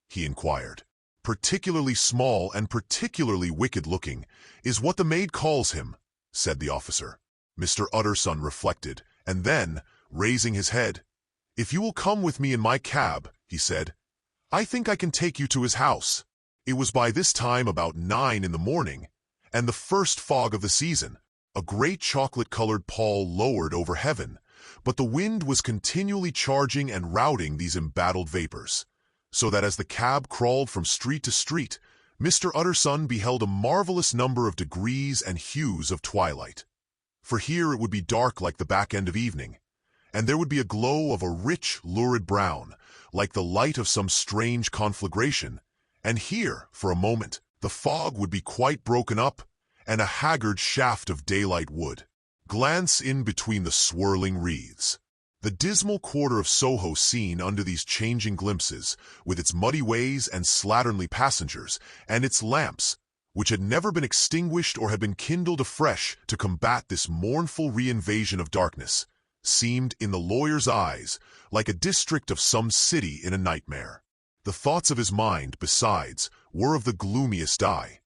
he inquired. "Particularly small and particularly wicked-looking is what the maid calls him," said the officer. Mr. Utterson reflected, and then, raising his head, "If you will come with me in my cab," he said, "I think I can take you to his house." It was by this time about 9 in the morning, and the first fog of the season. A great chocolate-colored pall lowered over heaven, but the wind was continually charging and routing these embattled vapors, so that as the cab crawled from street to street, Mr. Utterson beheld a marvelous number of degrees and hues of twilight. For here it would be dark like the back end of evening, and there would be a glow of a rich, lurid brown, like the light of some strange conflagration, and here, for a moment, the fog would be quite broken up, and a haggard shaft of daylight would glance in between the swirling wreaths. The dismal quarter of Soho seen under these changing glimpses, with its muddy ways and slatternly passengers, and its lamps, which had never been extinguished or had been kindled afresh to combat this mournful reinvasion of darkness, seemed, in the lawyer's eyes, like a district of some city in a nightmare. The thoughts of his mind, besides, were of the gloomiest dye,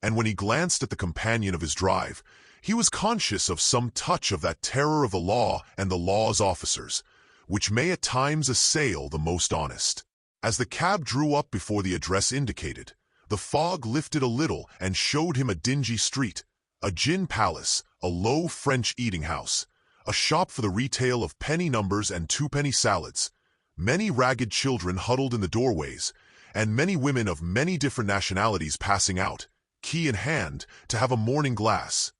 and when he glanced at the companion of his drive, he was conscious of some touch of that terror of the law and the law's officers, which may at times assail the most honest. As the cab drew up before the address indicated, the fog lifted a little and showed him a dingy street, a gin palace, a low French eating-house, a shop for the retail of penny numbers and twopenny salads, many ragged children huddled in the doorways, and many women of many different nationalities passing out, key in hand, to have a morning glass.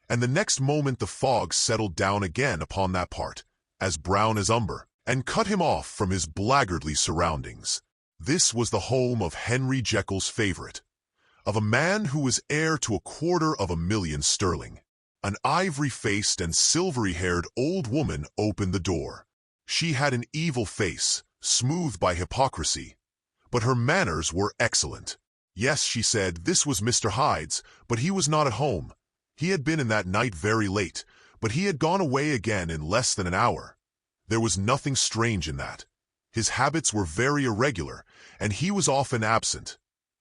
And the next moment the fog settled down again upon that part, as brown as umber, and cut him off from his blackguardly surroundings. This was the home of Henry Jekyll's favorite, of a man who was heir to 250,000 sterling. An ivory-faced and silvery-haired old woman opened the door. She had an evil face, smoothed by hypocrisy, but her manners were excellent. Yes, she said, this was Mr. Hyde's, but he was not at home. He had been in that night very late, but he had gone away again in less than an hour. There was nothing strange in that. His habits were very irregular, and he was often absent.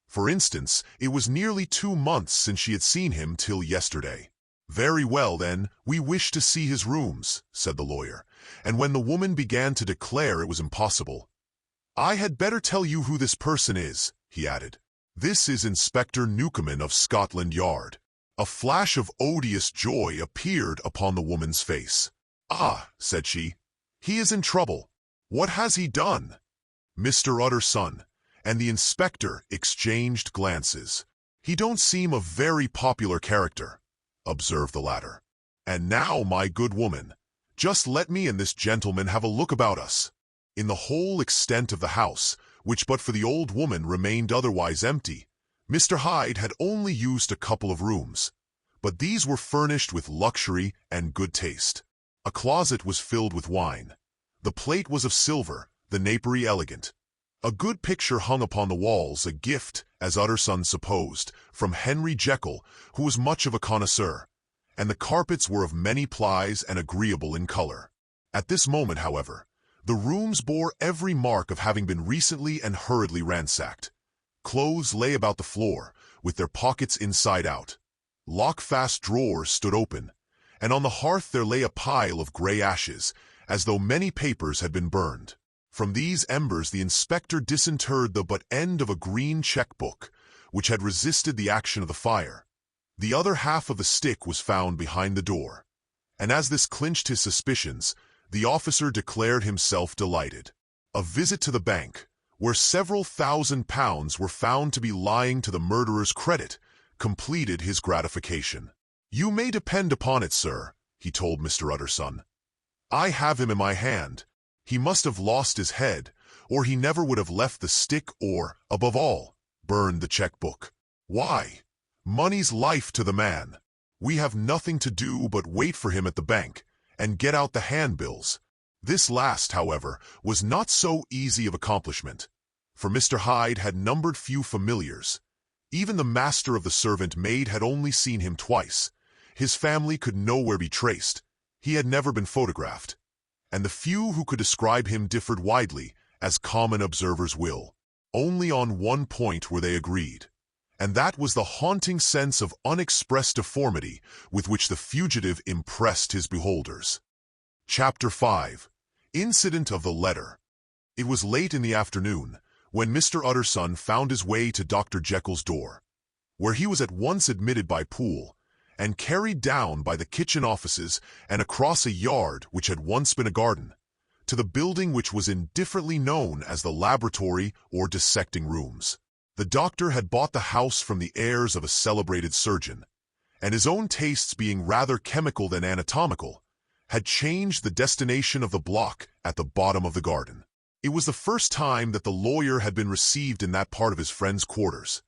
For instance, it was nearly 2 months since she had seen him till yesterday. "Very well, then, we wish to see his rooms," said the lawyer, and when the woman began to declare it was impossible, "I had better tell you who this person is," he added. "This is Inspector Newcomen of Scotland Yard." A flash of odious joy appeared upon the woman's face. "Ah," said she, "he is in trouble. What has he done?" Mr. Utterson and the inspector exchanged glances. "He don't seem a very popular character," observed the latter. "And now, my good woman, just let me and this gentleman have a look about us." In the whole extent of the house, which but for the old woman remained otherwise empty. Mr. Hyde had only used a couple of rooms, but these were furnished with luxury and good taste. A closet was filled with wine. The plate was of silver, the napery elegant. A good picture hung upon the walls, a gift, as Utterson supposed, from Henry Jekyll, who was much of a connoisseur, and the carpets were of many plies and agreeable in color. At this moment, however, the rooms bore every mark of having been recently and hurriedly ransacked. Clothes lay about the floor, with their pockets inside out. Lock-fast drawers stood open, and on the hearth there lay a pile of gray ashes, as though many papers had been burned. From these embers the inspector disinterred the butt end of a green checkbook, which had resisted the action of the fire. The other half of the stick was found behind the door, and as this clinched his suspicions, the officer declared himself delighted. A visit to the bank, where several £1,000s were found to be lying to the murderer's credit, completed his gratification. "You may depend upon it, sir," he told Mr. Utterson. "I have him in my hand. He must have lost his head, or he never would have left the stick or, above all, burned the checkbook. Why, money's life to the man. We have nothing to do but wait for him at the bank and get out the handbills." This last, however, was not so easy of accomplishment, for Mr. Hyde had numbered few familiars. Even the master of the servant maid had only seen him twice. His family could nowhere be traced. He had never been photographed, and the few who could describe him differed widely, as common observers will. Only on one point were they agreed, and that was the haunting sense of unexpressed deformity with which the fugitive impressed his beholders. Chapter 5. Incident of the Letter. It was late in the afternoon when Mr. Utterson found his way to Dr. Jekyll's door, where he was at once admitted by Poole and carried down by the kitchen offices and across a yard which had once been a garden, to the building which was indifferently known as the laboratory or dissecting rooms. The doctor had bought the house from the heirs of a celebrated surgeon, and his own tastes being rather chemical than anatomical, had changed the destination of the block at the bottom of the garden. It was the first time that the lawyer had been received in that part of his friend's quarters,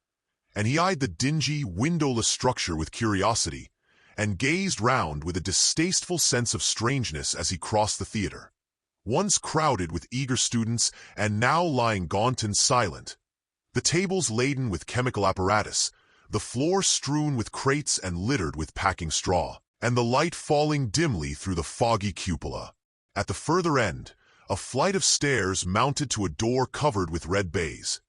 and he eyed the dingy, windowless structure with curiosity, and gazed round with a distasteful sense of strangeness as he crossed the theater, once crowded with eager students and now lying gaunt and silent, the tables laden with chemical apparatus, the floor strewn with crates and littered with packing straw, and the light falling dimly through the foggy cupola. At the further end, a flight of stairs mounted to a door covered with red baize,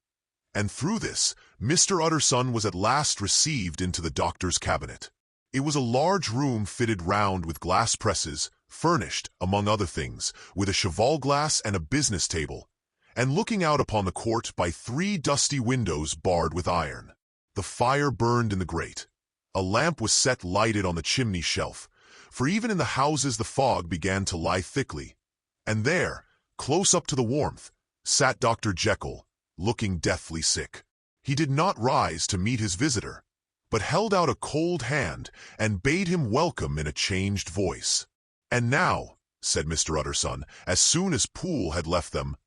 and through this, Mr. Utterson was at last received into the doctor's cabinet. It was a large room fitted round with glass presses, furnished, among other things, with a cheval-glass and a business table, and looking out upon the court by 3 dusty windows barred with iron. The fire burned in the grate. A lamp was set lighted on the chimney shelf, for even in the houses the fog began to lie thickly, and there, close up to the warmth, sat Dr. Jekyll, looking deathly sick. He did not rise to meet his visitor, but held out a cold hand and bade him welcome in a changed voice. "And now," said Mr. Utterson, as soon as Poole had left them,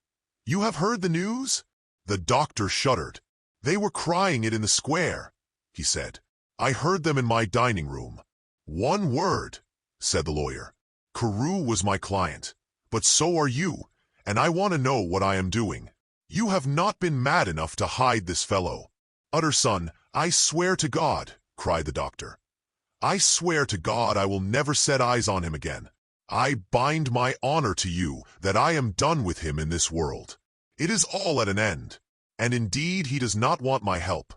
"you have heard the news?" The doctor shuddered. "They were crying it in the square," he said. "I heard them in my dining room." "One word," said the lawyer. "Carew was my client, but so are you, and I want to know what I am doing. You have not been mad enough to hide this fellow." "Utterson, I swear to God," cried the doctor. "I swear to God I will never set eyes on him again. I bind my honor to you that I am done with him in this world. It is all at an end, and indeed he does not want my help.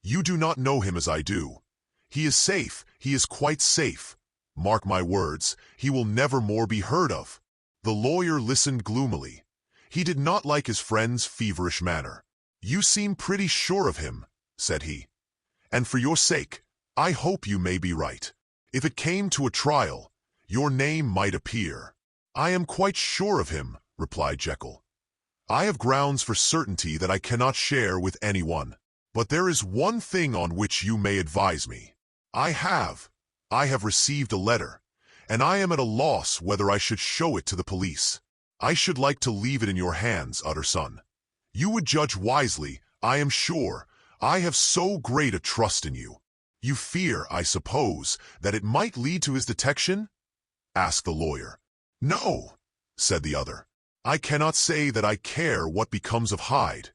You do not know him as I do. He is safe, he is quite safe. Mark my words, he will never more be heard of." The lawyer listened gloomily. He did not like his friend's feverish manner. "You seem pretty sure of him," said he, "and for your sake, I hope you may be right. If it came to a trial, your name might appear." "I am quite sure of him," replied Jekyll. "I have grounds for certainty that I cannot share with anyone. But there is one thing on which you may advise me. I have received a letter, and I am at a loss whether I should show it to the police. I should like to leave it in your hands, Utterson. You would judge wisely, I am sure. I have so great a trust in you. You fear, I suppose, that it might lead to his detection? Asked the lawyer. No, said the other. I cannot say that I care what becomes of Hyde.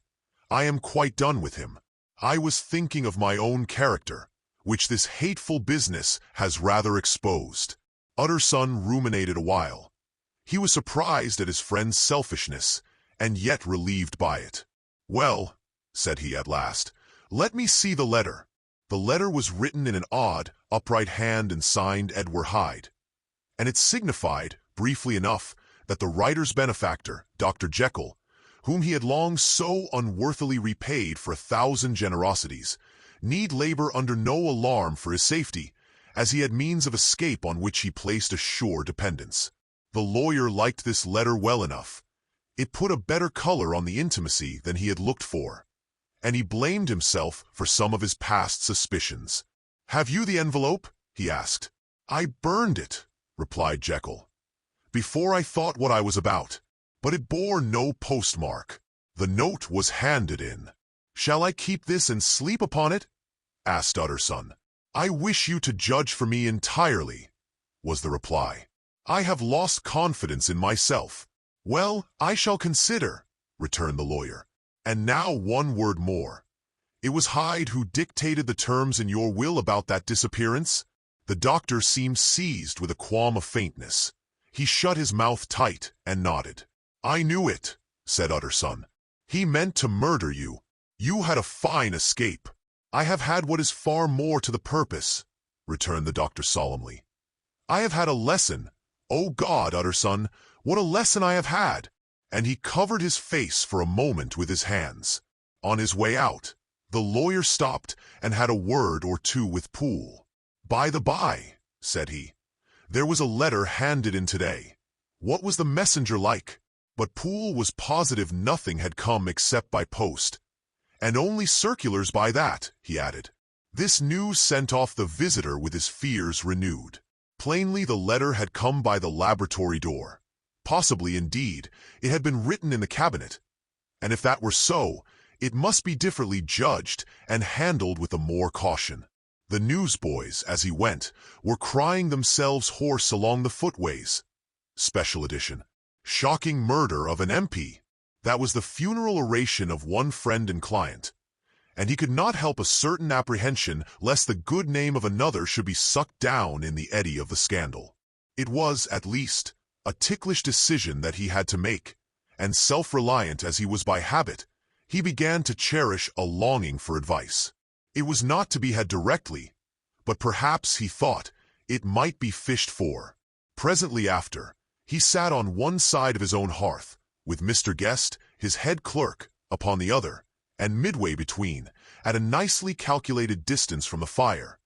I am quite done with him. I was thinking of my own character, which this hateful business has rather exposed. Utterson ruminated a while. He was surprised at his friend's selfishness, and yet relieved by it. Well, said he at last, let me see the letter. The letter was written in an odd, upright hand and signed Edward Hyde, and it signified, briefly enough, that the writer's benefactor, Dr. Jekyll, whom he had long so unworthily repaid for 1,000 generosities, need labor under no alarm for his safety, as he had means of escape on which he placed a sure dependence. The lawyer liked this letter well enough. It put a better color on the intimacy than he had looked for, and he blamed himself for some of his past suspicions. "Have you the envelope?" he asked. "I burned it," replied Jekyll, "before I thought what I was about, but it bore no postmark. The note was handed in." "Shall I keep this and sleep upon it?" asked Utterson. "I wish you to judge for me entirely," was the reply. "I have lost confidence in myself." "Well, I shall consider," returned the lawyer. "And now one word more. It was Hyde who dictated the terms in your will about that disappearance?" The doctor seemed seized with a qualm of faintness. He shut his mouth tight and nodded. "I knew it," said Utterson. "He meant to murder you. You had a fine escape." "I have had what is far more to the purpose," returned the doctor solemnly. "I have had a lesson. O God, Utterson, what a lesson I have had!" And he covered his face for a moment with his hands. On his way out, the lawyer stopped and had a word or two with Poole. "By the by," said he, "there was a letter handed in today. What was the messenger like?" But Poole was positive nothing had come except by post, and only circulars by that, he added. This news sent off the visitor with his fears renewed. Plainly the letter had come by the laboratory door. Possibly, indeed, it had been written in the cabinet, and if that were so, it must be differently judged and handled with more caution. The newsboys, as he went, were crying themselves hoarse along the footways. Special edition. Shocking murder of an MP. That was the funeral oration of one friend and client, and he could not help a certain apprehension lest the good name of another should be sucked down in the eddy of the scandal. It was, at least, a ticklish decision that he had to make, and self-reliant as he was by habit, he began to cherish a longing for advice. It was not to be had directly, but perhaps, he thought, it might be fished for. Presently after, he sat on one side of his own hearth, with Mr. Guest, his head clerk, upon the other, and midway between, at a nicely calculated distance from the fire,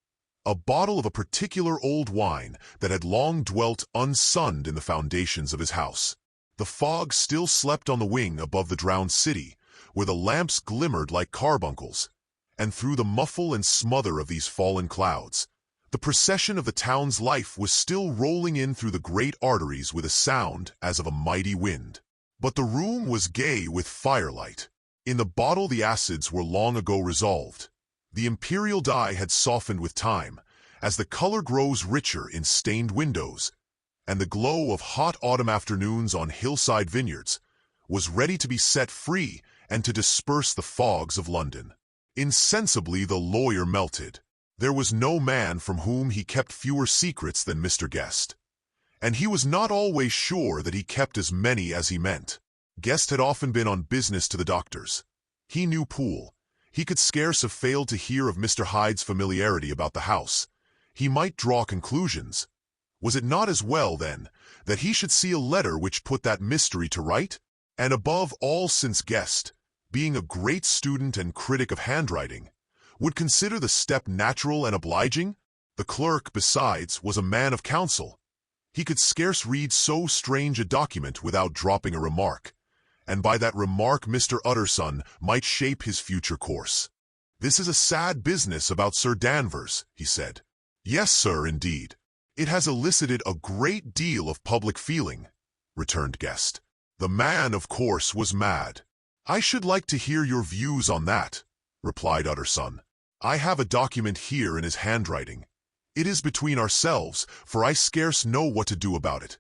a bottle of a particular old wine that had long dwelt unsunned in the foundations of his house. The fog still slept on the wing above the drowned city, where the lamps glimmered like carbuncles, and through the muffle and smother of these fallen clouds, the procession of the town's life was still rolling in through the great arteries with a sound as of a mighty wind. But the room was gay with firelight. In the bottle the acids were long ago resolved. The imperial dye had softened with time, as the color grows richer in stained windows, and the glow of hot autumn afternoons on hillside vineyards was ready to be set free and to disperse the fogs of London. Insensibly the lawyer melted. There was no man from whom he kept fewer secrets than Mr. Guest, and he was not always sure that he kept as many as he meant. Guest had often been on business to the doctor's. He knew Poole. He could scarce have failed to hear of Mr. Hyde's familiarity about the house. He might draw conclusions. Was it not as well, then, that he should see a letter which put that mystery to right? And above all, since Guest, being a great student and critic of handwriting, would consider the step natural and obliging? The clerk, besides, was a man of counsel. He could scarce read so strange a document without dropping a remark, and by that remark Mr. Utterson might shape his future course. "This is a sad business about Sir Danvers," he said. "Yes, sir, indeed. It has elicited a great deal of public feeling," returned Guest. "The man, of course, was mad. "I should like to hear your views on that," replied Utterson. "I have a document here in his handwriting. It is between ourselves, for I scarce know what to do about it.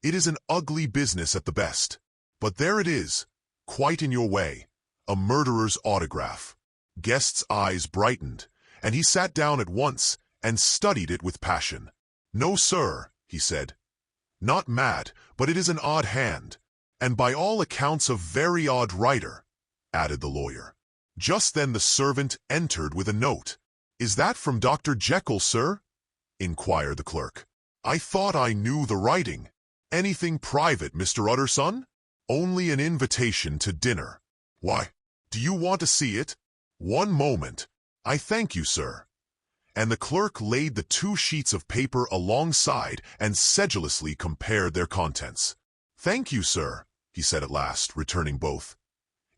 It is an ugly business at the best. But there it is, quite in your way, a murderer's autograph." Guest's eyes brightened, and he sat down at once and studied it with passion. "No, sir," he said. "Not mad, but it is an odd hand, and by all accounts a very odd writer," added the lawyer. Just then the servant entered with a note. "Is that from Dr. Jekyll, sir?" inquired the clerk. "I thought I knew the writing. Anything private, Mr. Utterson?" "Only an invitation to dinner." "Why, do you want to see it?" "One moment. I thank you, sir." And the clerk laid the 2 sheets of paper alongside and sedulously compared their contents. "Thank you, sir," he said at last, returning both.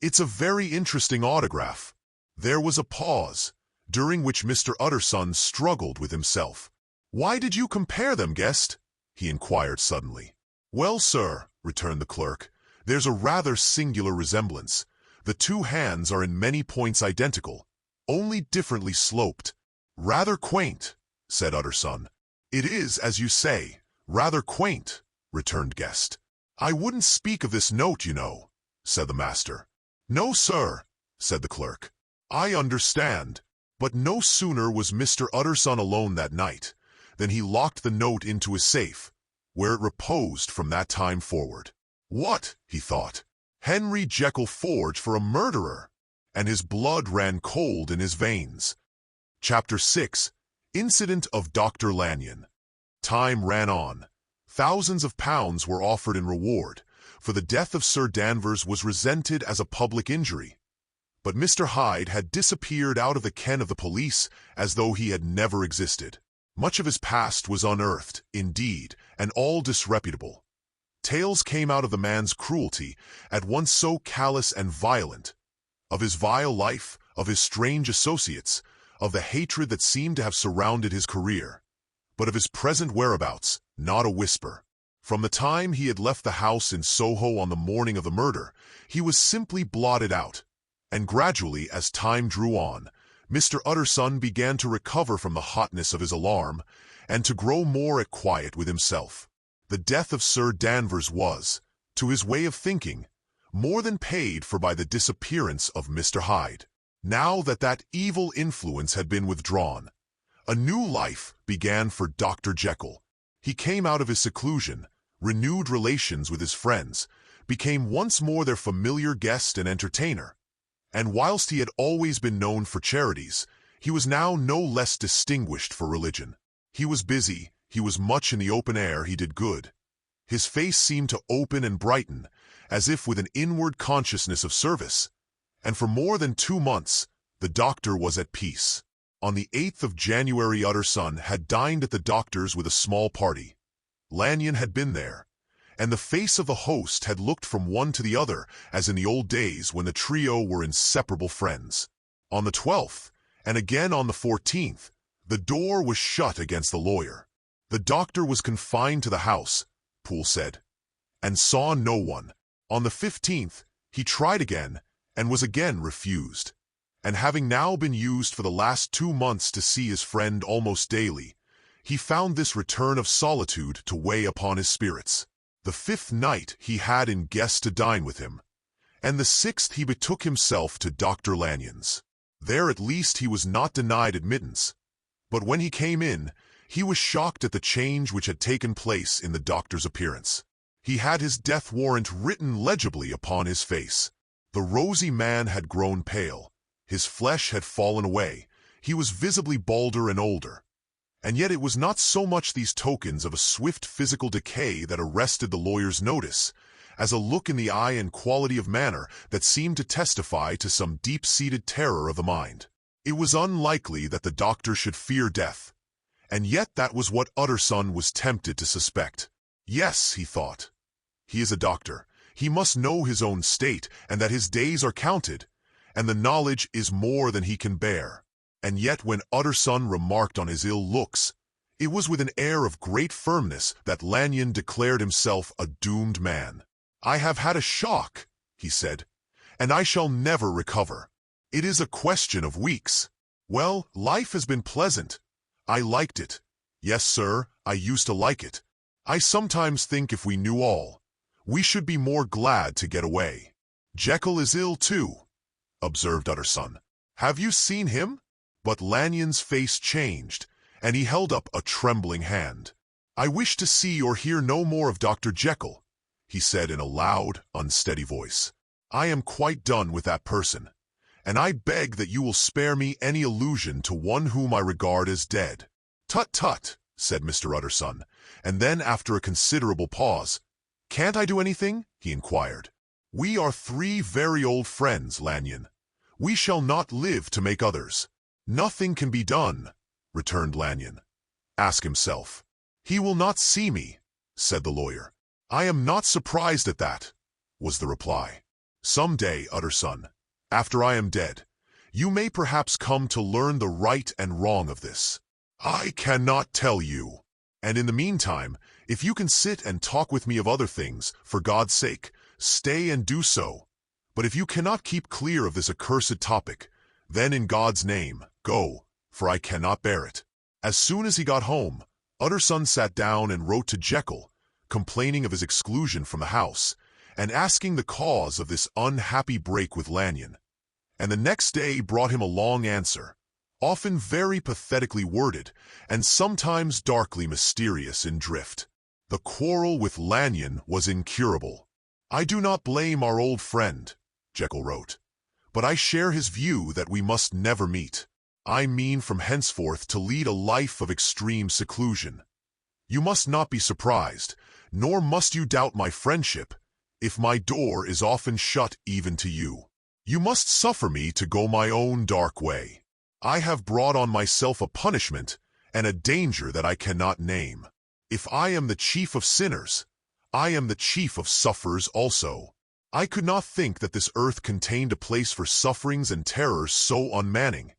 "It's a very interesting autograph." There was a pause, during which Mr. Utterson struggled with himself. "Why did you compare them, Guest?" he inquired suddenly. "Well, sir," returned the clerk, "there's a rather singular resemblance. The 2 hands are in many points identical, only differently sloped." "Rather quaint," said Utterson. "It is, as you say, rather quaint," returned Guest. "I wouldn't speak of this note, you know," said the master. "No, sir," said the clerk. "I understand." But no sooner was Mr. Utterson alone that night than he locked the note into his safe, where it reposed from that time forward. "What?" he thought. "Henry Jekyll forged for a murderer!" And his blood ran cold in his veins. Chapter 6. Incident of Dr. Lanyon. Time ran on. Thousands of pounds were offered in reward, for the death of Sir Danvers was resented as a public injury. But Mr. Hyde had disappeared out of the ken of the police as though he had never existed. Much of his past was unearthed, indeed, and all disreputable. Tales came out of the man's cruelty, at once so callous and violent, of his vile life, of his strange associates, of the hatred that seemed to have surrounded his career. But of his present whereabouts, not a whisper. From the time he had left the house in Soho on the morning of the murder, he was simply blotted out. And gradually, as time drew on, Mr. Utterson began to recover from the hotness of his alarm, and to grow more at quiet with himself. The death of Sir Danvers was, to his way of thinking, more than paid for by the disappearance of Mr. Hyde. Now that that evil influence had been withdrawn, a new life began for Dr. Jekyll. He came out of his seclusion, renewed relations with his friends, became once more their familiar guest and entertainer. And whilst he had always been known for charities, he was now no less distinguished for religion. He was busy, he was much in the open air, he did good. His face seemed to open and brighten, as if with an inward consciousness of service. And for more than 2 months, the doctor was at peace. On the 8th of January, Utterson had dined at the doctor's with a small party. Lanyon had been there, and the face of the host had looked from one to the other as in the old days when the trio were inseparable friends. On the 12th, and again on the 14th, the door was shut against the lawyer. The doctor was confined to the house, Poole said, and saw no one. On the 15th, he tried again, and was again refused. And having now been used for the last 2 months to see his friend almost daily, he found this return of solitude to weigh upon his spirits. The 5th night he had in guests to dine with him, and the 6th he betook himself to Dr. Lanyon's. There at least he was not denied admittance, but when he came in, he was shocked at the change which had taken place in the doctor's appearance. He had his death warrant written legibly upon his face. The rosy man had grown pale, his flesh had fallen away, he was visibly balder and older. And yet it was not so much these tokens of a swift physical decay that arrested the lawyer's notice, as a look in the eye and quality of manner that seemed to testify to some deep-seated terror of the mind. It was unlikely that the doctor should fear death, and yet that was what Utterson was tempted to suspect. Yes, he thought, he is a doctor. He must know his own state, and that his days are counted, and the knowledge is more than he can bear. And yet when Utterson remarked on his ill looks, it was with an air of great firmness that Lanyon declared himself a doomed man. "I have had a shock," he said, and I shall never recover. It is a question of weeks. Well, life has been pleasant. I liked it. Yes, sir, I used to like it. I sometimes think if we knew all, we should be more glad to get away. Jekyll is ill too, observed Utterson. Have you seen him? But Lanyon's face changed, and he held up a trembling hand. I wish to see or hear no more of Dr. Jekyll, he said in a loud, unsteady voice. I am quite done with that person, and I beg that you will spare me any allusion to one whom I regard as dead. Tut tut, said Mr. Utterson, and then after a considerable pause, Can't I do anything? He inquired. We are three very old friends, Lanyon. We shall not live to make others. Nothing can be done, returned Lanyon. Ask himself. He will not see me, said the lawyer. I am not surprised at that, was the reply. Some day, Utterson, after I am dead, you may perhaps come to learn the right and wrong of this. I cannot tell you. And in the meantime, if you can sit and talk with me of other things, for God's sake, stay and do so. But if you cannot keep clear of this accursed topic, then in God's name, go, for I cannot bear it. As soon as he got home, Utterson sat down and wrote to Jekyll, complaining of his exclusion from the house, and asking the cause of this unhappy break with Lanyon. And the next day brought him a long answer, often very pathetically worded, and sometimes darkly mysterious in drift. The quarrel with Lanyon was incurable. I do not blame our old friend, Jekyll wrote, but I share his view that we must never meet. I mean from henceforth to lead a life of extreme seclusion. You must not be surprised, nor must you doubt my friendship, if my door is often shut even to you. You must suffer me to go my own dark way. I have brought on myself a punishment and a danger that I cannot name. If I am the chief of sinners, I am the chief of sufferers also. I could not think that this earth contained a place for sufferings and terrors so unmanning.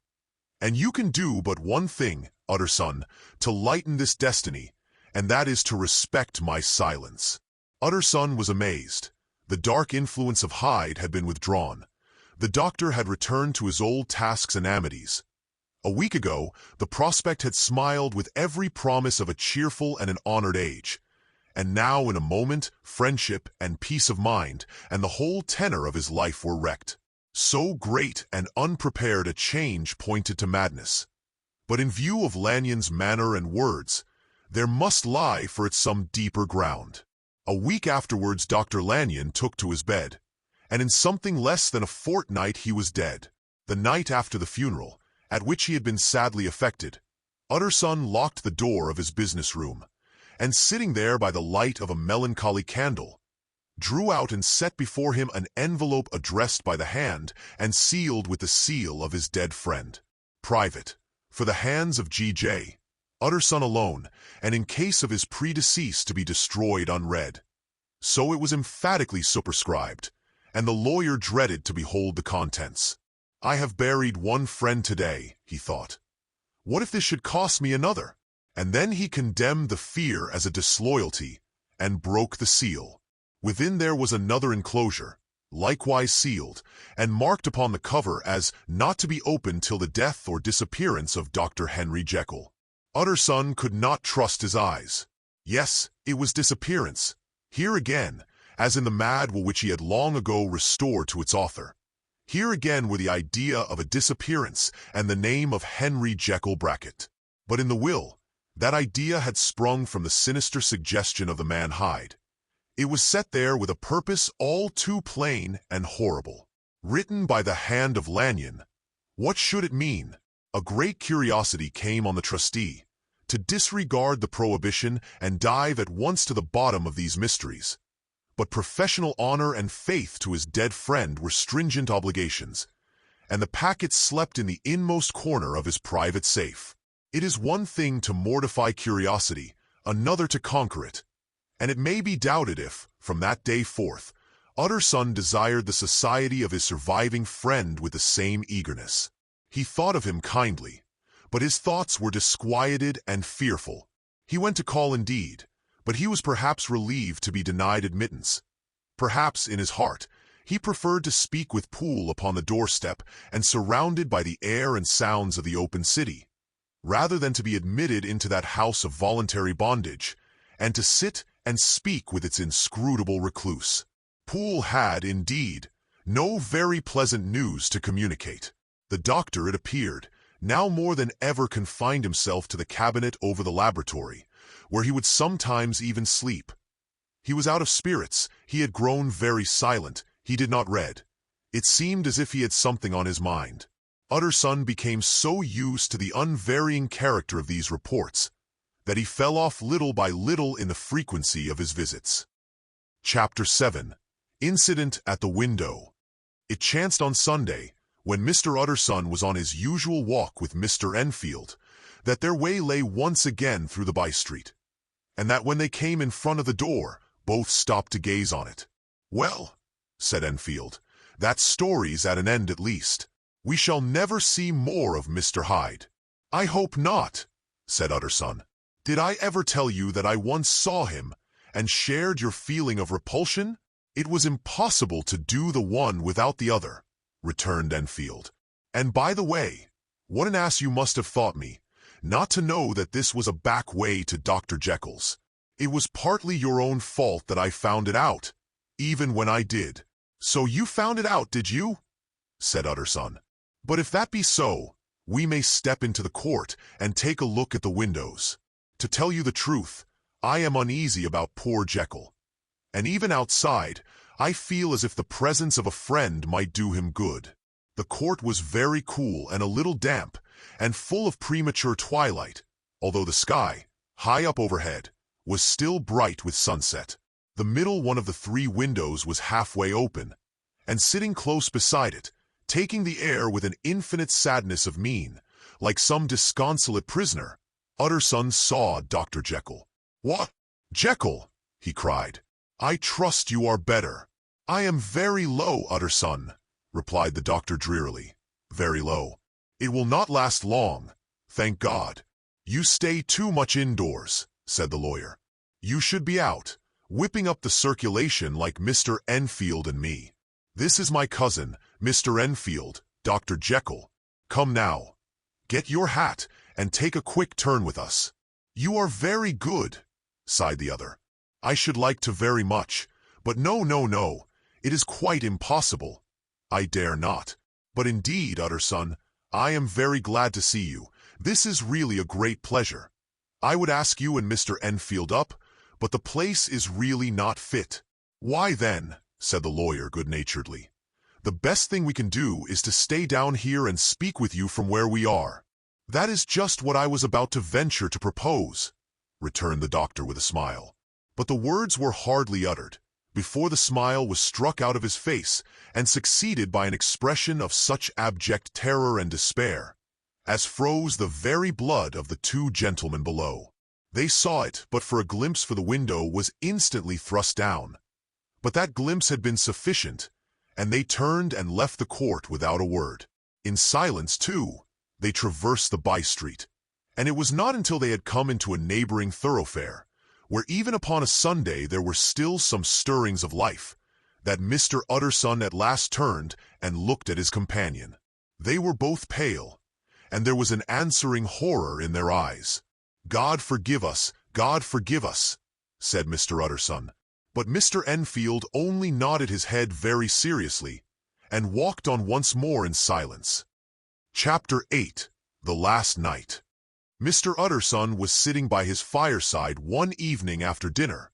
And you can do but one thing, Utterson, to lighten this destiny, and that is to respect my silence. Utterson was amazed. The dark influence of Hyde had been withdrawn. The doctor had returned to his old tasks and amities. A week ago, the prospect had smiled with every promise of a cheerful and an honored age. And now, in a moment, friendship and peace of mind and the whole tenor of his life were wrecked. So great and unprepared a change pointed to madness. But in view of Lanyon's manner and words, there must lie for it some deeper ground. A week afterwards Dr. Lanyon took to his bed, and in something less than a fortnight he was dead. The night after the funeral, at which he had been sadly affected, Utterson locked the door of his business room, and sitting there by the light of a melancholy candle, drew out and set before him an envelope addressed by the hand and sealed with the seal of his dead friend. Private, for the hands of G.J. Utterson alone, and in case of his predecease to be destroyed unread. So it was emphatically superscribed, and the lawyer dreaded to behold the contents. I have buried one friend today, he thought. What if this should cost me another? And then he condemned the fear as a disloyalty, and broke the seal. Within there was another enclosure, likewise sealed, and marked upon the cover as not to be opened till the death or disappearance of Dr. Henry Jekyll. Utterson could not trust his eyes. Yes, it was disappearance. Here again, as in the mad will which he had long ago restored to its author. Here again were the idea of a disappearance and the name of Henry Jekyll Brackett. But in the will, that idea had sprung from the sinister suggestion of the man Hyde. It was set there with a purpose all too plain and horrible. Written by the hand of Lanyon. What should it mean? A great curiosity came on the trustee, to disregard the prohibition and dive at once to the bottom of these mysteries. But professional honor and faith to his dead friend were stringent obligations, and the packet slept in the inmost corner of his private safe. It is one thing to mortify curiosity, another to conquer it. And it may be doubted if, from that day forth, Utterson desired the society of his surviving friend with the same eagerness. He thought of him kindly, but his thoughts were disquieted and fearful. He went to call indeed, but he was perhaps relieved to be denied admittance. Perhaps, in his heart, He preferred to speak with Poole upon the doorstep and surrounded by the air and sounds of the open city, rather than to be admitted into that house of voluntary bondage, and to sit and speak with its inscrutable recluse. Poole had, indeed, no very pleasant news to communicate. The doctor, it appeared, now more than ever confined himself to the cabinet over the laboratory, where he would sometimes even sleep. He was out of spirits, he had grown very silent, he did not read. It seemed as if he had something on his mind. Utterson became so used to the unvarying character of these reports that he fell off little by little in the frequency of his visits. Chapter 7. Incident at the Window. It chanced on Sunday, when Mr. Utterson was on his usual walk with Mr. Enfield, that their way lay once again through the by-street, and that when they came in front of the door, both stopped to gaze on it. "Well," said Enfield, "that story's at an end at least. We shall never see more of Mr. Hyde." "I hope not," said Utterson. "Did I ever tell you that I once saw him and shared your feeling of repulsion?" "It was impossible to do the one without the other," returned Enfield. "And by the way, what an ass you must have thought me, not to know that this was a back way to Dr. Jekyll's. It was partly your own fault that I found it out, even when I did." "So you found it out, did you?" said Utterson. "But if that be so, we may step into the court and take a look at the windows. To tell you the truth, I am uneasy about poor Jekyll, and even outside, I feel as if the presence of a friend might do him good." The court was very cool and a little damp, and full of premature twilight, although the sky, high up overhead, was still bright with sunset. The middle one of the three windows was halfway open, and sitting close beside it, taking the air with an infinite sadness of mien, like some disconsolate prisoner, Utterson saw Dr. Jekyll. "What, Jekyll?" he cried. "I trust you are better." "I am very low, Utterson," replied the doctor drearily. "Very low. It will not last long, thank God." "You stay too much indoors," said the lawyer. "You should be out, whipping up the circulation like Mr. Enfield and me. This is my cousin, Mr. Enfield, Dr. Jekyll. Come now, get your hat and take a quick turn with us." "You are very good," sighed the other. "I should like to very much, but no, it is quite impossible. I dare not. But indeed, Utterson, I am very glad to see you. This is really a great pleasure. I would ask you and Mr. Enfield up, but the place is really not fit." "Why then," said the lawyer good-naturedly, "the best thing we can do is to stay down here and speak with you from where we are." "That is just what I was about to venture to propose," returned the doctor with a smile. But the words were hardly uttered, before the smile was struck out of his face and succeeded by an expression of such abject terror and despair as froze the very blood of the two gentlemen below. They saw it, but for a glimpse, for the window was instantly thrust down. But that glimpse had been sufficient, and they turned and left the court without a word. In silence, too, they traversed the by-street, and it was not until they had come into a neighboring thoroughfare, where even upon a Sunday there were still some stirrings of life, that Mr. Utterson at last turned and looked at his companion. They were both pale, and there was an answering horror in their eyes. God forgive us," said Mr. Utterson. But Mr. Enfield only nodded his head very seriously, and walked on once more in silence. Chapter 8. The Last Night. Mr. Utterson was sitting by his fireside one evening after dinner,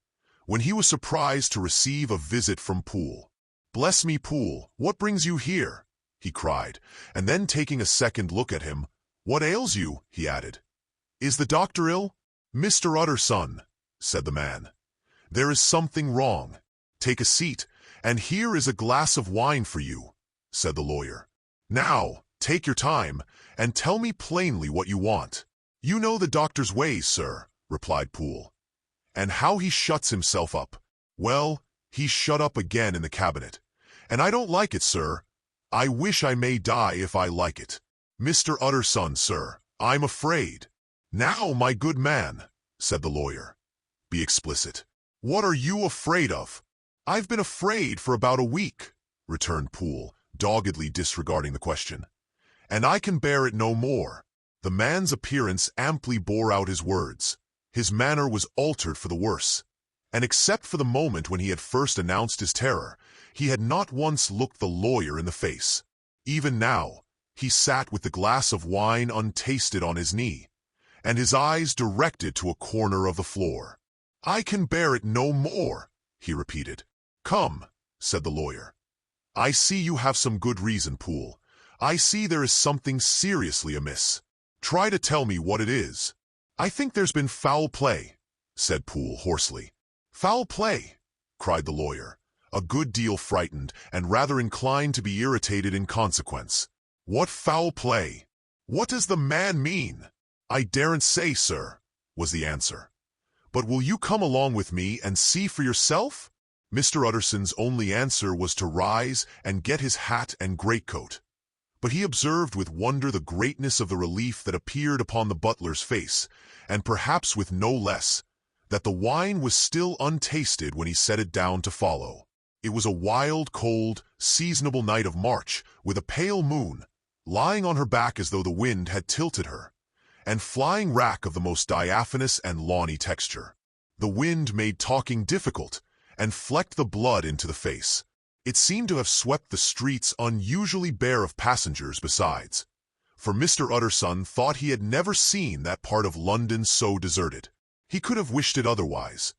when he was surprised to receive a visit from Poole. "Bless me, Poole, what brings you here?" he cried, and then taking a second look at him, "What ails you?" he added. "Is the doctor ill?" "Mr. Utterson," said the man, "there is something wrong. Take a seat, and here is a glass of wine for you," said the lawyer. "Now, take your time, and tell me plainly what you want." "You know the doctor's ways, sir," replied Poole, "and how he shuts himself up. Well, he's shut up again in the cabinet, and I don't like it, sir. I wish I may die if I like it. Mr. Utterson, sir, I'm afraid." "Now, my good man," said the lawyer, "be explicit. What are you afraid of?" "I've been afraid for about a week," returned Poole, doggedly disregarding the question. "And I can bear it no more." The man's appearance amply bore out his words. His manner was altered for the worse, and except for the moment when he had first announced his terror, he had not once looked the lawyer in the face. Even now, he sat with the glass of wine untasted on his knee, and his eyes directed to a corner of the floor. "I can bear it no more," he repeated. "Come," said the lawyer. "I see you have some good reason, Poole. I see there is something seriously amiss. Try to tell me what it is." "I think there's been foul play," said Poole hoarsely. "Foul play?" cried the lawyer, a good deal frightened and rather inclined to be irritated in consequence. "What foul play? What does the man mean?" "I daren't say, sir," was the answer. "But will you come along with me and see for yourself?" Mr. Utterson's only answer was to rise and get his hat and greatcoat. But he observed with wonder the greatness of the relief that appeared upon the butler's face, and perhaps with no less, that the wine was still untasted when he set it down to follow. It was a wild, cold, seasonable night of March, with a pale moon, lying on her back as though the wind had tilted her, and flying rack of the most diaphanous and lawny texture. The wind made talking difficult, and flecked the blood into the face. It seemed to have swept the streets unusually bare of passengers besides, for Mr. Utterson thought he had never seen that part of London so deserted. He could have wished it otherwise.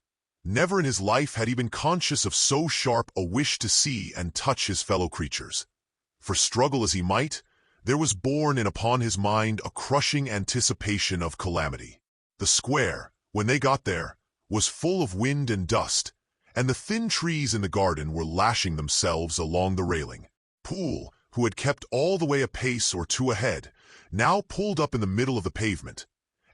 Never in his life had he been conscious of so sharp a wish to see and touch his fellow creatures. For struggle as he might, there was borne in upon his mind a crushing anticipation of calamity. The square, when they got there, was full of wind and dust, and the thin trees in the garden were lashing themselves along the railing. Poole, who had kept all the way a pace or two ahead, now pulled up in the middle of the pavement,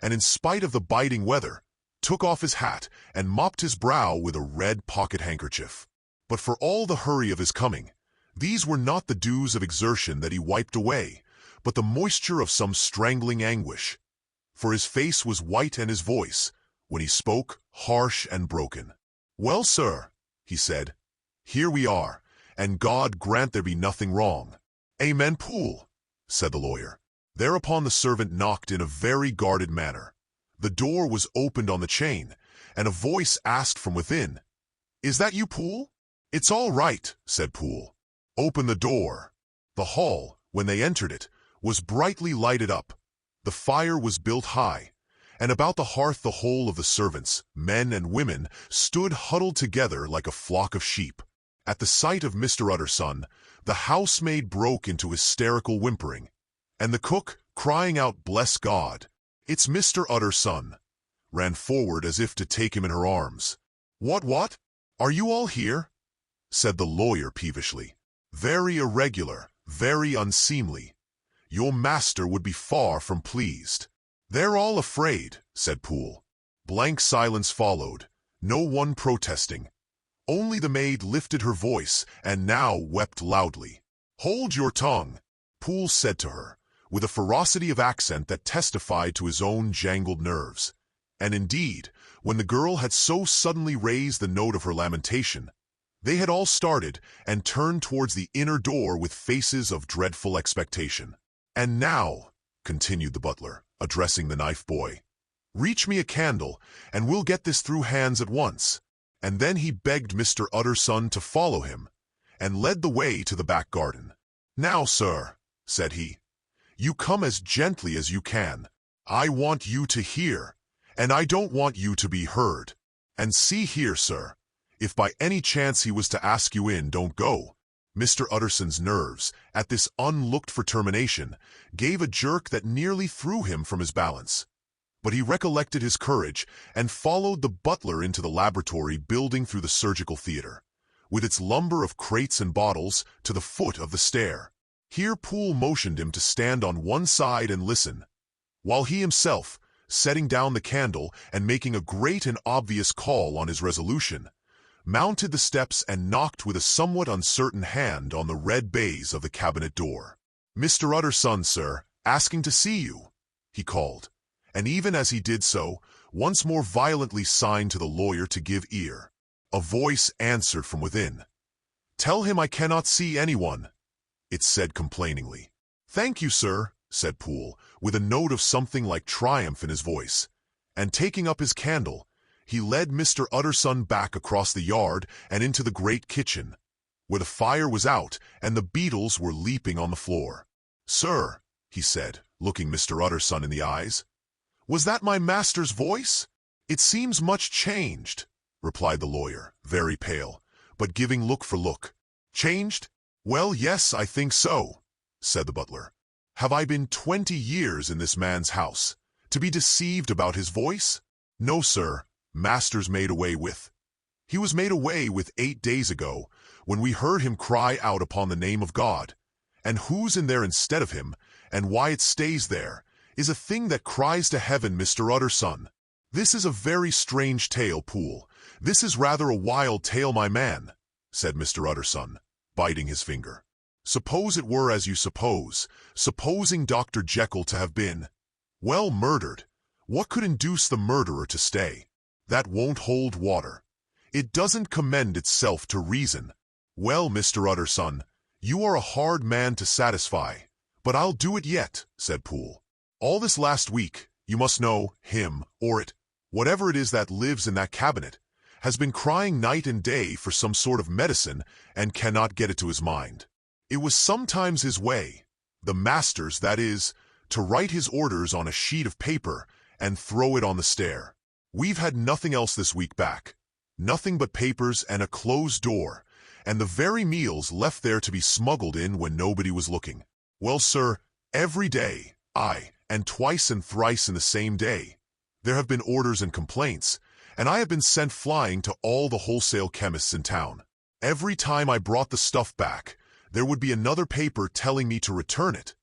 and in spite of the biting weather, took off his hat and mopped his brow with a red pocket-handkerchief. But for all the hurry of his coming, these were not the dews of exertion that he wiped away, but the moisture of some strangling anguish. For his face was white and his voice, when he spoke, harsh and broken. "Well, sir," he said, "here we are, and God grant there be nothing wrong." "Amen, Poole," said the lawyer. Thereupon the servant knocked in a very guarded manner. The door was opened on the chain, and a voice asked from within, "Is that you, Poole?" "It's all right," said Poole. "Open the door." The hall, when they entered it, was brightly lighted up. The fire was built high, and about the hearth the whole of the servants, men and women, stood huddled together like a flock of sheep. At the sight of Mr. Utterson, the housemaid broke into hysterical whimpering, and the cook, crying out, "Bless God, it's Mr. Utterson," ran forward as if to take him in her arms. What? Are you all here?" said the lawyer peevishly. "Very irregular, very unseemly. Your master would be far from pleased." "They're all afraid," said Poole. Blank silence followed, no one protesting. Only the maid lifted her voice and now wept loudly. "Hold your tongue," Poole said to her, with a ferocity of accent that testified to his own jangled nerves. And indeed, when the girl had so suddenly raised the note of her lamentation, they had all started and turned towards the inner door with faces of dreadful expectation. "And now," continued the butler, addressing the knife boy, "reach me a candle, and we'll get this through hands at once." And then he begged Mr. Utterson to follow him, and led the way to the back garden. "Now, sir," said he, "you come as gently as you can. I want you to hear, and I don't want you to be heard. And see here, sir, if by any chance he was to ask you in, don't go." Mr. Utterson's nerves, at this unlooked-for termination, gave a jerk that nearly threw him from his balance. But he recollected his courage and followed the butler into the laboratory building through the surgical theater, with its lumber of crates and bottles, to the foot of the stair. Here Poole motioned him to stand on one side and listen, while he himself, setting down the candle and making a great and obvious call on his resolution, mounted the steps and knocked with a somewhat uncertain hand on the red baize of the cabinet door. "Mr. Utterson, sir, asking to see you," he called, and even as he did so, once more violently signed to the lawyer to give ear. A voice answered from within, "Tell him I cannot see anyone," it said complainingly. "Thank you, sir," said Poole, with a note of something like triumph in his voice. And taking up his candle, he led Mr. Utterson back across the yard and into the great kitchen, where the fire was out and the beetles were leaping on the floor. "Sir," he said, looking Mr. Utterson in the eyes, "was that my master's voice?" "It seems much changed," replied the lawyer, very pale, but giving look for look. "Changed? Well, yes, I think so," said the butler. "Have I been 20 years in this man's house, to be deceived about his voice? No, sir, master's made away with. He was made away with 8 days ago, when we heard him cry out upon the name of God. And who's in there instead of him, and why it stays there, is a thing that cries to heaven, Mr. Utterson. This is a very strange tale, Poole. This is rather a wild tale, my man," said Mr. Utterson, biting his finger. "Suppose it were as you suppose, supposing Dr. Jekyll to have been, well, murdered. What could induce the murderer to stay? That won't hold water. It doesn't commend itself to reason. Well, Mr. Utterson, you are a hard man to satisfy, but I'll do it yet," said Poole. "All this last week, you must know, him, or it, whatever it is that lives in that cabinet, has been crying night and day for some sort of medicine and cannot get it to his mind. It was sometimes his way, the master's that is, to write his orders on a sheet of paper and throw it on the stair. We've had nothing else this week back, nothing but papers and a closed door, and the very meals left there to be smuggled in when nobody was looking. Well, sir, every day, aye, and twice and thrice in the same day, there have been orders and complaints, and I have been sent flying to all the wholesale chemists in town. Every time I brought the stuff back, there would be another paper telling me to return it,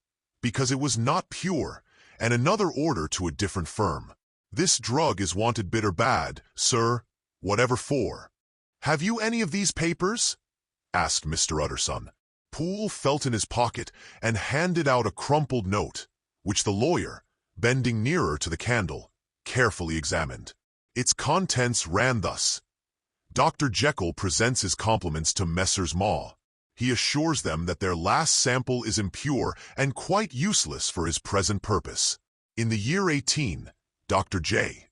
because it was not pure, and another order to a different firm. This drug is wanted bitter bad, sir, whatever for." "Have you any of these papers?" asked Mr. Utterson. Poole felt in his pocket and handed out a crumpled note, which the lawyer, bending nearer to the candle, carefully examined. Its contents ran thus: "Dr. Jekyll presents his compliments to Messrs. Maw. He assures them that their last sample is impure and quite useless for his present purpose. In the year 18, Dr. J.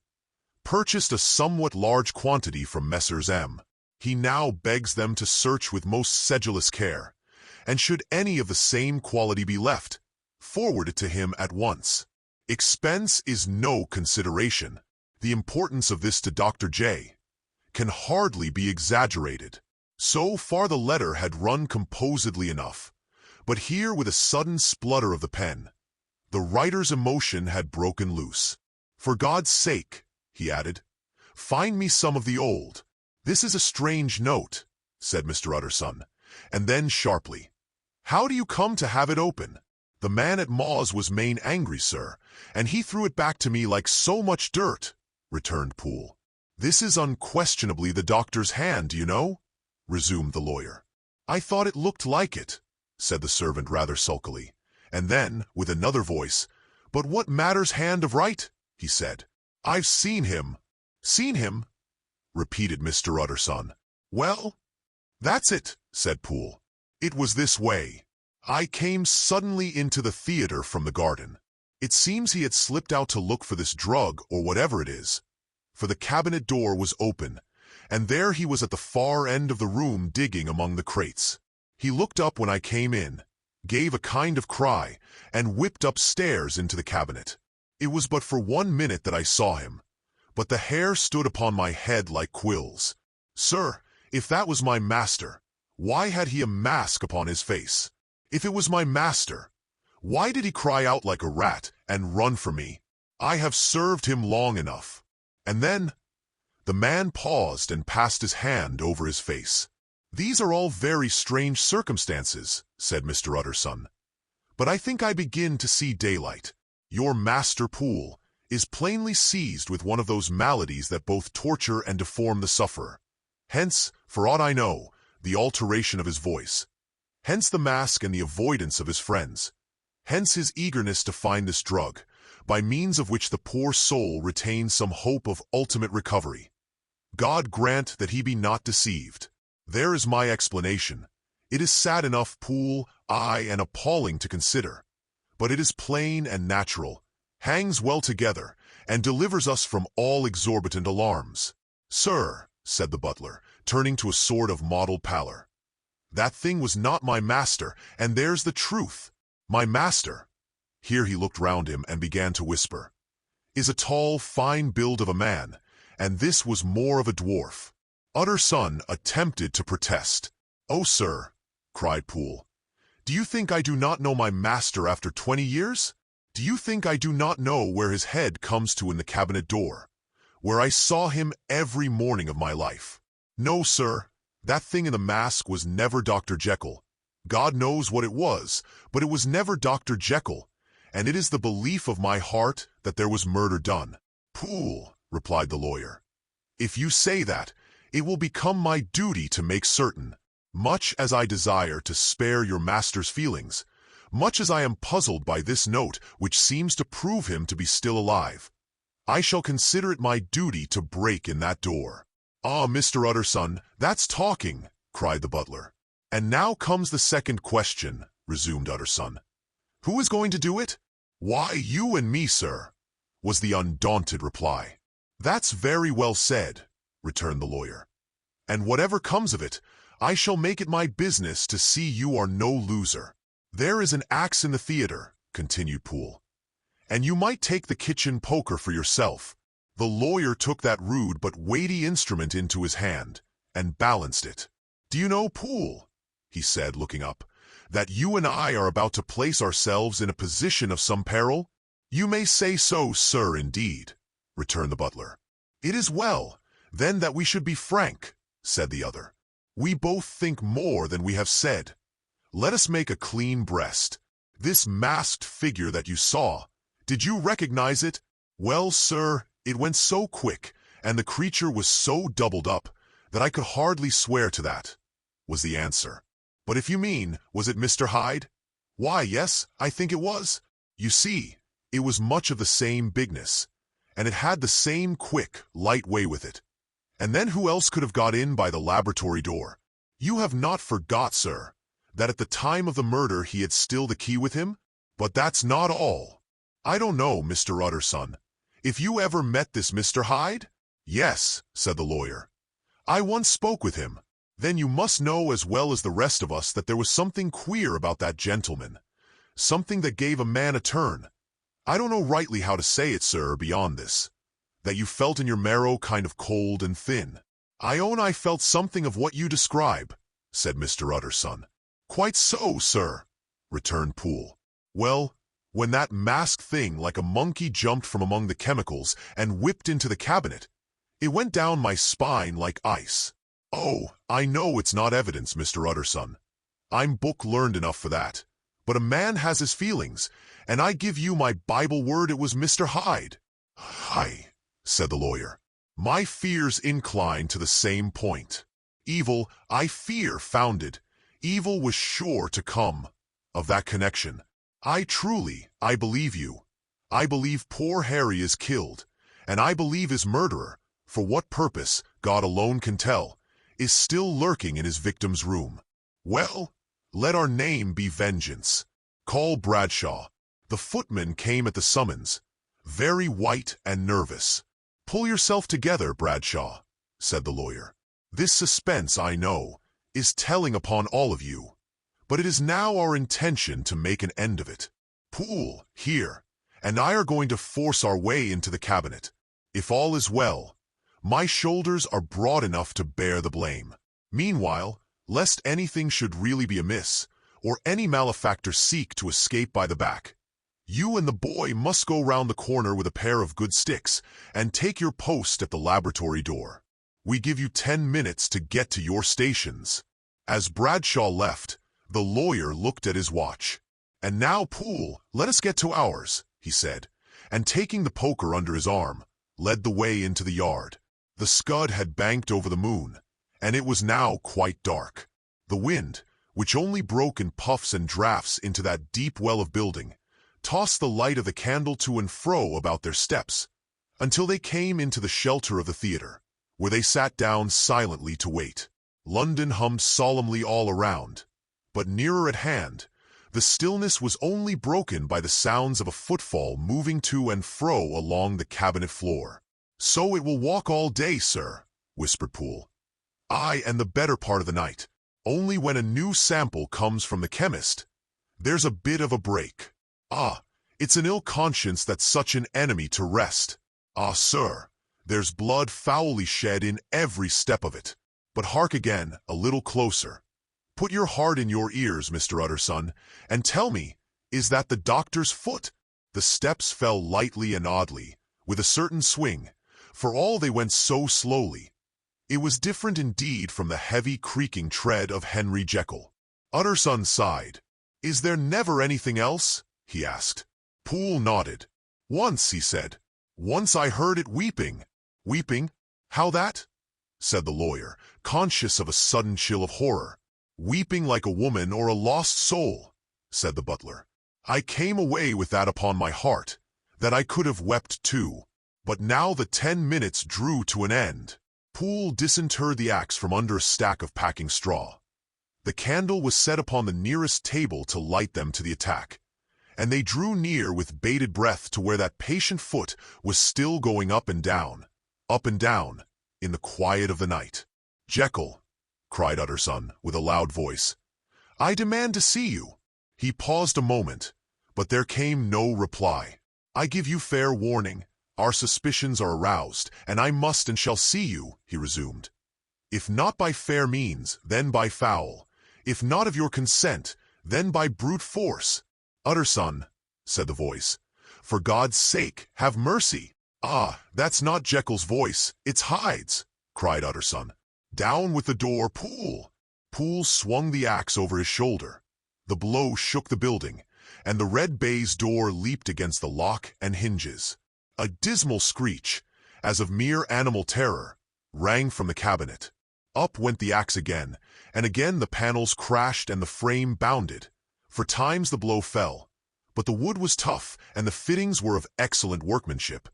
purchased a somewhat large quantity from Messrs. M. He now begs them to search with most sedulous care, and should any of the same quality be left, forward it to him at once. Expense is no consideration. The importance of this to Dr. J. can hardly be exaggerated." So far the letter had run composedly enough, but here, with a sudden splutter of the pen, the writer's emotion had broken loose. "For God's sake," he added, "find me some of the old." "This is a strange note," said Mr. Utterson, and then sharply, "How do you come to have it open?" "The man at Maw's was main angry, sir, and he threw it back to me like so much dirt," returned Poole. "This is unquestionably the doctor's hand, you know," resumed the lawyer. "I thought it looked like it," said the servant rather sulkily, and then, with another voice, "But what matters hand of right?" he said. "I've seen him." "Seen him?" repeated Mr. Utterson. "Well, that's it," said Poole. "It was this way. I came suddenly into the theater from the garden. It seems he had slipped out to look for this drug or whatever it is, for the cabinet door was open, and there he was at the far end of the room digging among the crates. He looked up when I came in, gave a kind of cry, and whipped upstairs into the cabinet. It was but for 1 minute that I saw him, but the hair stood upon my head like quills. Sir, if that was my master, why had he a mask upon his face? If it was my master, why did he cry out like a rat and run from me? I have served him long enough." And then the man paused and passed his hand over his face. "These are all very strange circumstances," said Mr. Utterson, "but I think I begin to see daylight. Your master, Poole, is plainly seized with one of those maladies that both torture and deform the sufferer. Hence, for aught I know, the alteration of his voice. Hence the mask and the avoidance of his friends. Hence his eagerness to find this drug, by means of which the poor soul retains some hope of ultimate recovery. God grant that he be not deceived. There is my explanation. It is sad enough, Poole, and appalling to consider. But it is plain and natural, hangs well together, and delivers us from all exorbitant alarms. Sir, said the butler, turning to a sort of mottled pallor, that thing was not my master, and there's the truth. My master, here he looked round him and began to whisper, is a tall, fine build of a man, and this was more of a dwarf. Utterson attempted to protest. Oh, sir, cried Poole, do you think I do not know my master after 20 years? Do you think I do not know where his head comes to in the cabinet door, where I saw him every morning of my life? No, sir, that thing in the mask was never Dr. Jekyll. God knows what it was, but it was never Dr. Jekyll, and it is the belief of my heart that there was murder done. Poole, replied the lawyer, if you say that, it will become my duty to make certain. Much as I desire to spare your master's feelings, much as I am puzzled by this note which seems to prove him to be still alive, I shall consider it my duty to break in that door. Ah, Mr. Utterson, that's talking, cried the butler. And now comes the second question, resumed Utterson. Who is going to do it? Why, you and me, sir, was the undaunted reply. That's very well said, returned the lawyer. And whatever comes of it, I shall make it my business to see you are no loser. There is an axe in the theater, continued Poole, and you might take the kitchen poker for yourself. The lawyer took that rude but weighty instrument into his hand and balanced it. Do you know, Poole, he said, looking up, that you and I are about to place ourselves in a position of some peril? You may say so, sir, indeed, returned the butler. It is well, then, that we should be frank, said the other. We both think more than we have said. Let us make a clean breast. This masked figure that you saw, did you recognize it? Well, sir, it went so quick, and the creature was so doubled up, that I could hardly swear to that, was the answer. But if you mean, was it Mr. Hyde? Why, yes, I think it was. You see, it was much of the same bigness, and it had the same quick, light way with it. And then who else could have got in by the laboratory door? You have not forgot, sir, that at the time of the murder he had still the key with him? But that's not all. I don't know, Mr. Utterson, if you ever met this Mr. Hyde? Yes, said the lawyer. I once spoke with him. Then you must know as well as the rest of us that there was something queer about that gentleman, something that gave a man a turn. I don't know rightly how to say it, sir, beyond this, that you felt in your marrow kind of cold and thin. I own I felt something of what you describe, said Mr. Utterson. Quite so, sir, returned Poole. Well, when that masked thing like a monkey jumped from among the chemicals and whipped into the cabinet, it went down my spine like ice. Oh, I know it's not evidence, Mr. Utterson. I'm book-learned enough for that. But a man has his feelings, and I give you my Bible word it was Mr. Hyde. Aye, said the lawyer. My fears incline to the same point. Evil, I fear, founded. Evil was sure to come of that connection. I believe you. I believe poor Harry is killed, and I believe his murderer, for what purpose, God alone can tell, is still lurking in his victim's room. Well, let our name be vengeance. Call Bradshaw. The footman came at the summons, very white and nervous. Pull yourself together, Bradshaw, said the lawyer. This suspense, I know, is telling upon all of you, but it is now our intention to make an end of it. Poole, here, and I are going to force our way into the cabinet. If all is well, my shoulders are broad enough to bear the blame. Meanwhile, lest anything should really be amiss, or any malefactor seek to escape by the back, you and the boy must go round the corner with a pair of good sticks and take your post at the laboratory door. We give you 10 minutes to get to your stations. As Bradshaw left, the lawyer looked at his watch. And now, Poole, let us get to ours, he said, and taking the poker under his arm, led the way into the yard. The scud had banked over the moon, and it was now quite dark. The wind, which only broke in puffs and drafts into that deep well of building, tossed the light of the candle to and fro about their steps, until they came into the shelter of the theater, where they sat down silently to wait. London hummed solemnly all around, but nearer at hand, the stillness was only broken by the sounds of a footfall moving to and fro along the cabinet floor. "So it will walk all day, sir," whispered Poole. "Aye, and the better part of the night. Only when a new sample comes from the chemist, there's a bit of a break. Ah, it's an ill conscience that's such an enemy to rest. Ah, sir, there's blood foully shed in every step of it. But hark again, a little closer. Put your heart in your ears, Mr. Utterson, and tell me, is that the doctor's foot?" The steps fell lightly and oddly, with a certain swing, for all they went so slowly. It was different indeed from the heavy creaking tread of Henry Jekyll. Utterson sighed. "Is there never anything else?" he asked. Poole nodded. "Once," he said. "Once I heard it weeping." "Weeping? How that?" said the lawyer, conscious of a sudden chill of horror. "Weeping like a woman or a lost soul," said the butler. "I came away with that upon my heart, that I could have wept too. But now the 10 minutes drew to an end." Poole disinterred the axe from under a stack of packing straw. The candle was set upon the nearest table to light them to the attack, and they drew near with bated breath to where that patient foot was still going up and down, in the quiet of the night. "Jekyll," cried Utterson with a loud voice, "I demand to see you." He paused a moment, but there came no reply. "I give you fair warning. Our suspicions are aroused, and I must and shall see you," he resumed. "If not by fair means, then by foul. If not of your consent, then by brute force." "Utterson," said the voice, "for God's sake, have mercy." "Ah, that's not Jekyll's voice, it's Hyde's," cried Utterson. "Down with the door, Poole." Poole swung the axe over his shoulder. The blow shook the building, and the red baize door leaped against the lock and hinges. A dismal screech, as of mere animal terror, rang from the cabinet. Up went the axe again, and again the panels crashed and the frame bounded. For times the blow fell, but the wood was tough and the fittings were of excellent workmanship,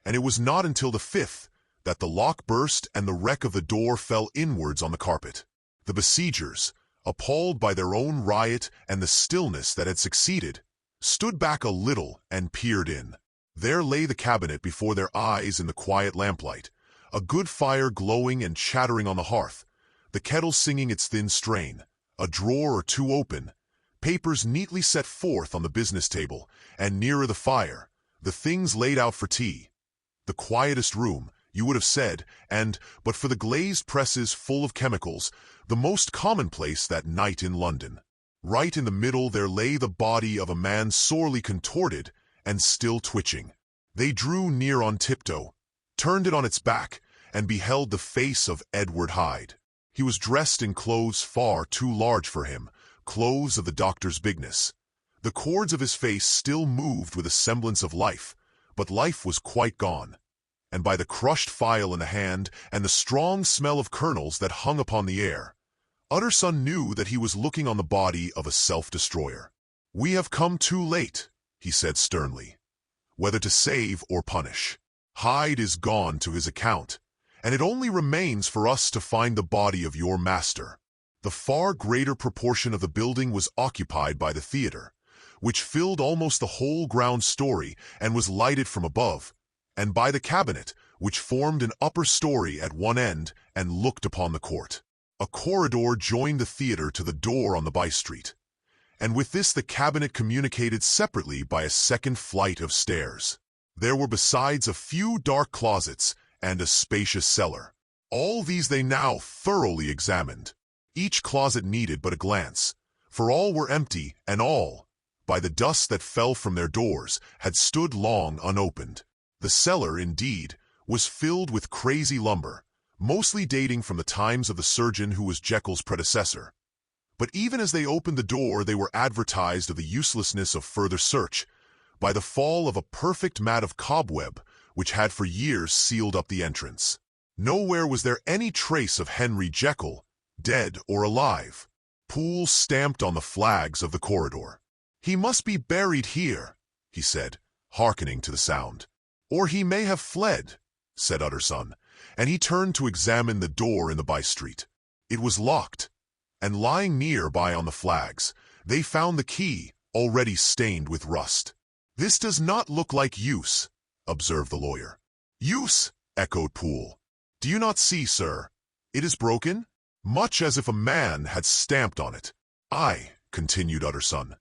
and it was not until the fifth that the lock burst and the wreck of the door fell inwards on the carpet. The besiegers, appalled by their own riot and the stillness that had succeeded, stood back a little and peered in. There lay the cabinet before their eyes in the quiet lamplight, a good fire glowing and chattering on the hearth, the kettle singing its thin strain, a drawer or two open, papers neatly set forth on the business table, and nearer the fire, the things laid out for tea. The quietest room, you would have said, and, but for the glazed presses full of chemicals, the most commonplace that night in London. Right in the middle there lay the body of a man sorely contorted and still twitching. They drew near on tiptoe, turned it on its back, and beheld the face of Edward Hyde. He was dressed in clothes far too large for him, clothes of the doctor's bigness. The cords of his face still moved with a semblance of life, but life was quite gone. And by the crushed phial in the hand and the strong smell of kernels that hung upon the air, Utterson knew that he was looking on the body of a self-destroyer. "We have come too late," he said sternly, "whether to save or punish. Hyde is gone to his account, and it only remains for us to find the body of your master." The far greater proportion of the building was occupied by the theater, which filled almost the whole ground story and was lighted from above, and by the cabinet, which formed an upper story at one end and looked upon the court. A corridor joined the theater to the door on the by-street, and with this the cabinet communicated separately by a second flight of stairs. There were besides a few dark closets and a spacious cellar. All these they now thoroughly examined. Each closet needed but a glance, for all were empty, and all, by the dust that fell from their doors, had stood long unopened. The cellar, indeed, was filled with crazy lumber, mostly dating from the times of the surgeon who was Jekyll's predecessor. But even as they opened the door they were advertised of the uselessness of further search by the fall of a perfect mat of cobweb which had for years sealed up the entrance. Nowhere was there any trace of Henry Jekyll, dead or alive. Poole stamped on the flags of the corridor. "He must be buried here," he said, hearkening to the sound. "Or he may have fled," said Utterson, and he turned to examine the door in the by-street. It was locked, and lying nearby on the flags, they found the key, already stained with rust. "This does not look like use," observed the lawyer. "Use?" echoed Poole. "Do you not see, sir? It is broken, much as if a man had stamped on it." "Aye," continued Utterson,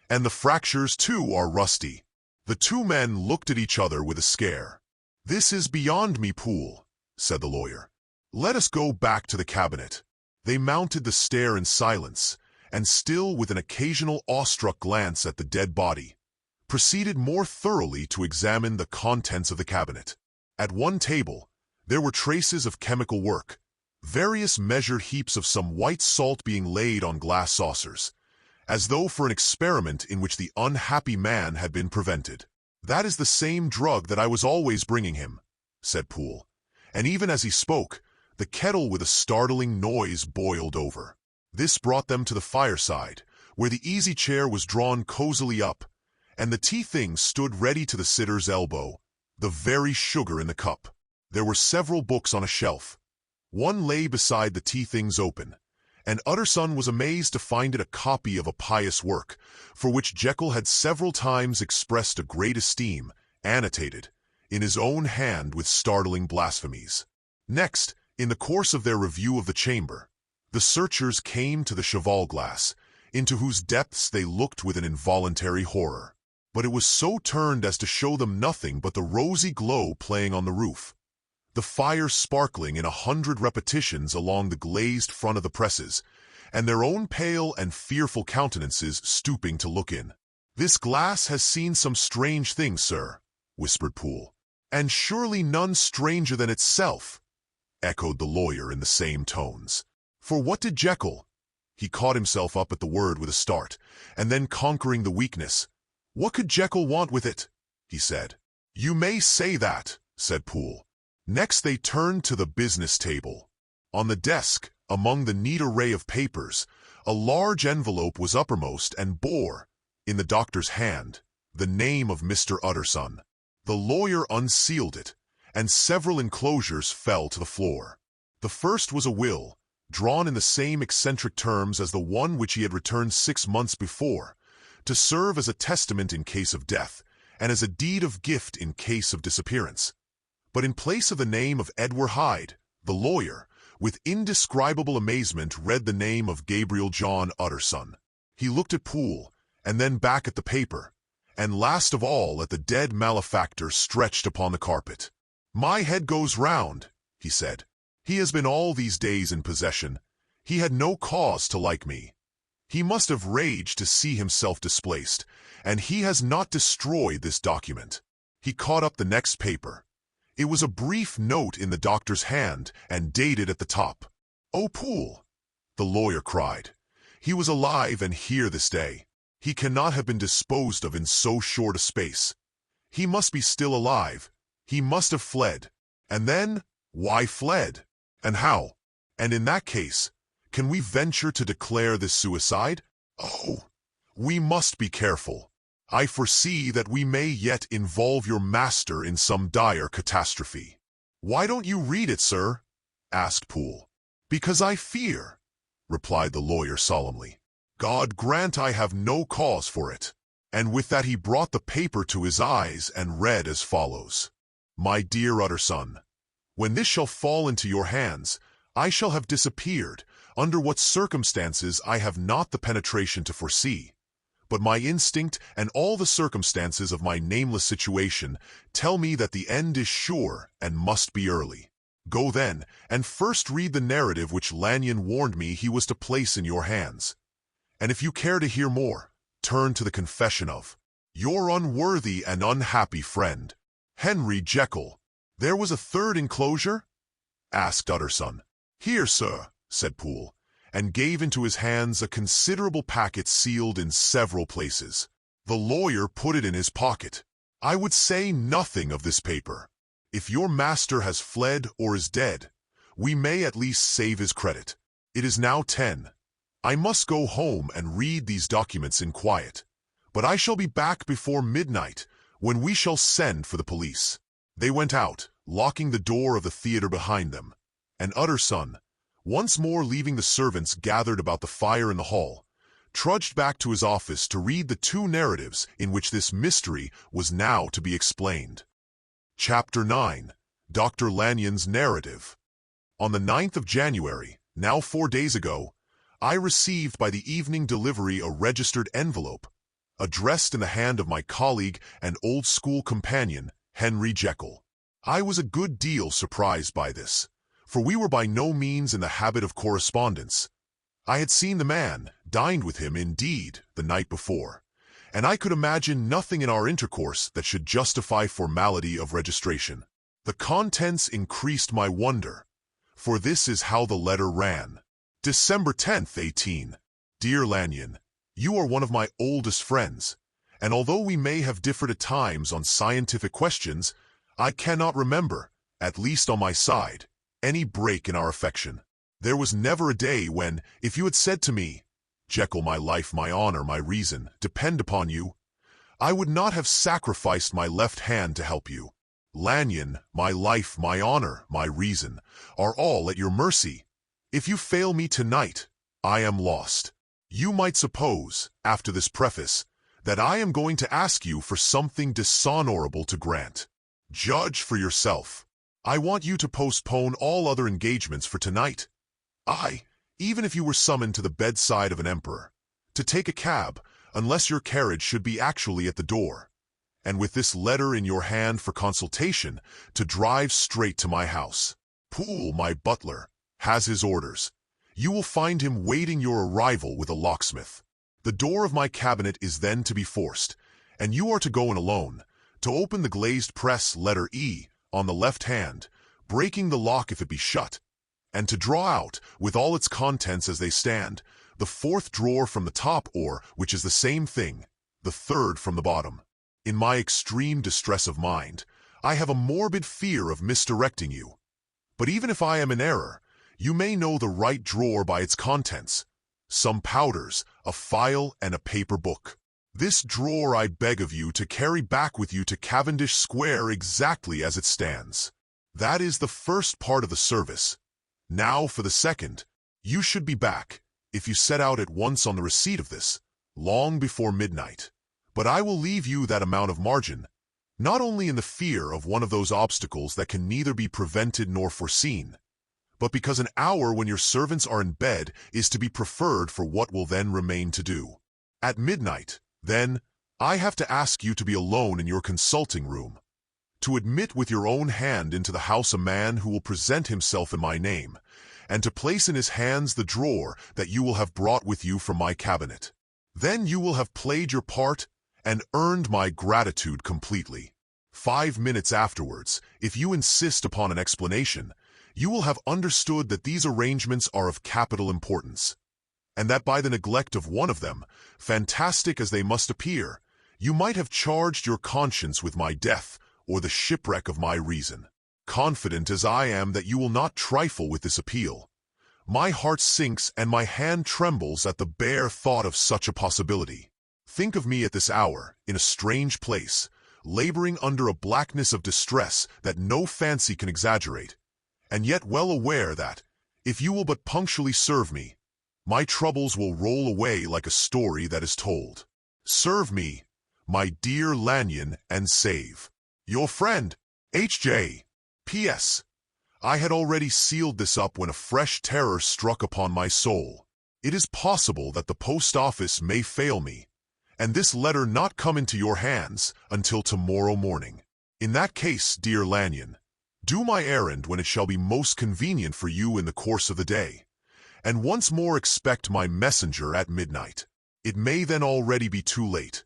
"and the fractures, too, are rusty." The two men looked at each other with a scare. "This is beyond me, Poole," said the lawyer. "Let us go back to the cabinet." They mounted the stair in silence, and still with an occasional awestruck glance at the dead body, proceeded more thoroughly to examine the contents of the cabinet. At one table, there were traces of chemical work, various measured heaps of some white salt being laid on glass saucers, as though for an experiment in which the unhappy man had been prevented. "That is the same drug that I was always bringing him," said Poole, and even as he spoke, the kettle with a startling noise boiled over. This brought them to the fireside, where the easy chair was drawn cozily up, and the tea things stood ready to the sitter's elbow, the very sugar in the cup. There were several books on a shelf. One lay beside the tea things open, and Utterson was amazed to find it a copy of a pious work, for which Jekyll had several times expressed a great esteem, annotated, in his own hand with startling blasphemies. Next, in the course of their review of the chamber, the searchers came to the cheval glass, into whose depths they looked with an involuntary horror. But it was so turned as to show them nothing but the rosy glow playing on the roof, the fire sparkling in 100 repetitions along the glazed front of the presses, and their own pale and fearful countenances stooping to look in. "This glass has seen some strange things, sir," whispered Poole. "And surely none stranger than itself," echoed the lawyer in the same tones. "For what did Jekyll—" He caught himself up at the word with a start, and then conquering the weakness, "What could Jekyll want with it?" he said. "You may say that," said Poole. Next they turned to the business table. On the desk, among the neat array of papers, a large envelope was uppermost and bore, in the doctor's hand, the name of Mr. Utterson. The lawyer unsealed it, and several enclosures fell to the floor. The first was a will, drawn in the same eccentric terms as the one which he had returned 6 months before, to serve as a testament in case of death, and as a deed of gift in case of disappearance. But in place of the name of Edward Hyde, the lawyer, with indescribable amazement, read the name of Gabriel John Utterson. He looked at Poole, and then back at the paper, and last of all at the dead malefactor stretched upon the carpet. "My head goes round," he said. "He has been all these days in possession. He had no cause to like me. He must have raged to see himself displaced, and he has not destroyed this document." He caught up the next paper. It was a brief note in the doctor's hand and dated at the top. "Oh, Poole," the lawyer cried. "He was alive and here this day. He cannot have been disposed of in so short a space. He must be still alive. He must have fled. And then, why fled? And how? And in that case, can we venture to declare this suicide? Oh, we must be careful. I foresee that we may yet involve your master in some dire catastrophe." "Why don't you read it, sir?" asked Poole. "Because I fear," replied the lawyer solemnly. "God grant I have no cause for it." And with that he brought the paper to his eyes and read as follows. "My dear Utterson, when this shall fall into your hands, I shall have disappeared, under what circumstances I have not the penetration to foresee. But my instinct and all the circumstances of my nameless situation tell me that the end is sure and must be early. Go then, and first read the narrative which Lanyon warned me he was to place in your hands. And if you care to hear more, turn to the confession of your unworthy and unhappy friend, Henry Jekyll." "There was a third enclosure?" asked Utterson. "Here, sir," said Poole, and gave into his hands a considerable packet sealed in several places. The lawyer put it in his pocket. "I would say nothing of this paper. If your master has fled or is dead, we may at least save his credit. It is now 10. I must go home and read these documents in quiet, but I shall be back before midnight, when we shall send for the police." They went out, locking the door of the theater behind them, and Utterson, Once more leaving the servants gathered about the fire in the hall, trudged back to his office to read the two narratives in which this mystery was now to be explained. Chapter 9. Dr. Lanyon's Narrative. On the 9th of January, now 4 days ago, I received by the evening delivery a registered envelope, addressed in the hand of my colleague and old-school companion, Henry Jekyll. I was a good deal surprised by this, for we were by no means in the habit of correspondence. I had seen the man, dined with him, indeed, the night before, and I could imagine nothing in our intercourse that should justify formality of registration. The contents increased my wonder, for this is how the letter ran. December 10th, 18. Dear Lanyon, you are one of my oldest friends, and although we may have differed at times on scientific questions, I cannot remember, at least on my side, any break in our affection. There was never a day when, if you had said to me, Jekyll, my life, my honor, my reason, depend upon you, I would not have sacrificed my left hand to help you. Lanyon, my life, my honor, my reason, are all at your mercy. If you fail me tonight, I am lost. You might suppose, after this preface, that I am going to ask you for something dishonorable to grant. Judge for yourself. I want you to postpone all other engagements for tonight. Even if you were summoned to the bedside of an emperor, to take a cab, unless your carriage should be actually at the door, and with this letter in your hand for consultation, to drive straight to my house. Poole, my butler, has his orders. You will find him waiting your arrival with a locksmith. The door of my cabinet is then to be forced, and you are to go in alone, to open the glazed press letter E on the left hand, breaking the lock if it be shut, and to draw out, with all its contents as they stand, the fourth drawer from the top or, which is the same thing, the third from the bottom. In my extreme distress of mind, I have a morbid fear of misdirecting you. But even if I am in error, you may know the right drawer by its contents, some powders, a file, and a paper book. This drawer I beg of you to carry back with you to Cavendish Square exactly as it stands. That is the first part of the service. Now for the second. You should be back, if you set out at once on the receipt of this, long before midnight. But I will leave you that amount of margin, not only in the fear of one of those obstacles that can neither be prevented nor foreseen, but because an hour when your servants are in bed is to be preferred for what will then remain to do. At midnight, then, I have to ask you to be alone in your consulting room, to admit with your own hand into the house a man who will present himself in my name, and to place in his hands the drawer that you will have brought with you from my cabinet. Then you will have played your part and earned my gratitude completely. 5 minutes afterwards, if you insist upon an explanation, you will have understood that these arrangements are of capital importance, and that by the neglect of one of them, fantastic as they must appear, you might have charged your conscience with my death or the shipwreck of my reason. Confident as I am that you will not trifle with this appeal, my heart sinks and my hand trembles at the bare thought of such a possibility. Think of me at this hour, in a strange place, laboring under a blackness of distress that no fancy can exaggerate, and yet well aware that, if you will but punctually serve me, my troubles will roll away like a story that is told. Serve me, my dear Lanyon, and save. Your friend, H.J. P.S. I had already sealed this up when a fresh terror struck upon my soul. It is possible that the post office may fail me, and this letter not come into your hands until tomorrow morning. In that case, dear Lanyon, do my errand when it shall be most convenient for you in the course of the day, and once more expect my messenger at midnight. It may then already be too late,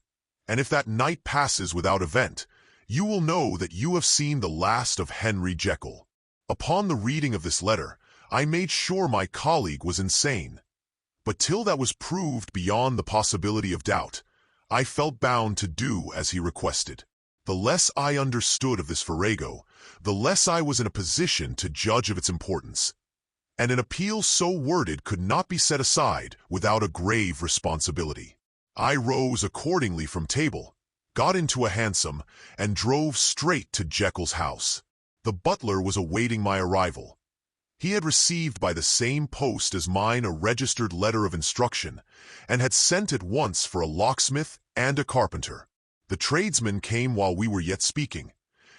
and if that night passes without event, you will know that you have seen the last of Henry Jekyll. Upon the reading of this letter, I made sure my colleague was insane, but till that was proved beyond the possibility of doubt, I felt bound to do as he requested. The less I understood of this farrago, the less I was in a position to judge of its importance, and an appeal so worded could not be set aside without a grave responsibility. I rose accordingly from table, got into a hansom, and drove straight to Jekyll's house. The butler was awaiting my arrival, He had received by the same post as mine a registered letter of instruction, and had sent at once for a locksmith and a carpenter. The tradesmen came while we were yet speaking,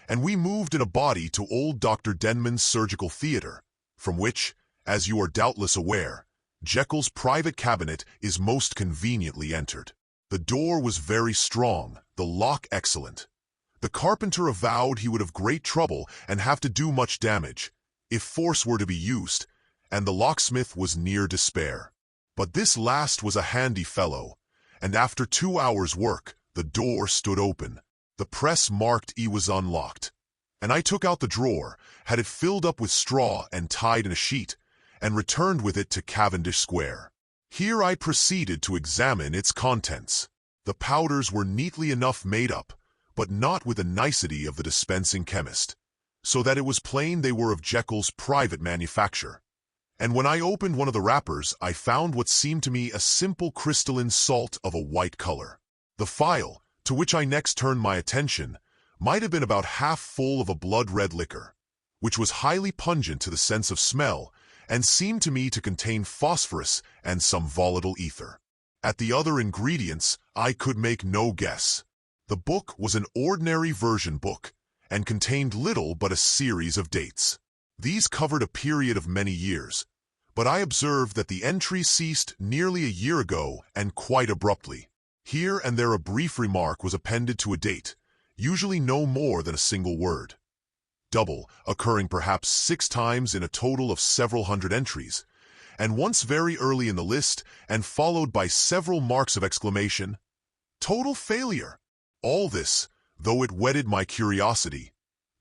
and we moved in a body to old Dr. Denman's surgical theatre, from which, as you are doubtless aware, Jekyll's private cabinet is most conveniently entered. The door was very strong, the lock excellent. The carpenter avowed he would have great trouble and have to do much damage, if force were to be used, and the locksmith was near despair. But this last was a handy fellow, and after 2 hours' work, the door stood open. The press marked E was unlocked, and I took out the drawer, had it filled up with straw and tied in a sheet, and returned with it to Cavendish Square. Here I proceeded to examine its contents. The powders were neatly enough made up, but not with the nicety of the dispensing chemist, so that it was plain they were of Jekyll's private manufacture. And when I opened one of the wrappers, I found what seemed to me a simple crystalline salt of a white color. The phial, to which I next turned my attention, might have been about half full of a blood-red liquor, which was highly pungent to the sense of smell, and seemed to me to contain phosphorus and some volatile ether. At the other ingredients, I could make no guess. The book was an ordinary version book, and contained little but a series of dates. These covered a period of many years, but I observed that the entries ceased nearly a year ago and quite abruptly. Here and there a brief remark was appended to a date, usually no more than a single word. Double, occurring perhaps 6 times in a total of several hundred entries, and once very early in the list and followed by several marks of exclamation. Total failure! All this, though it whetted my curiosity,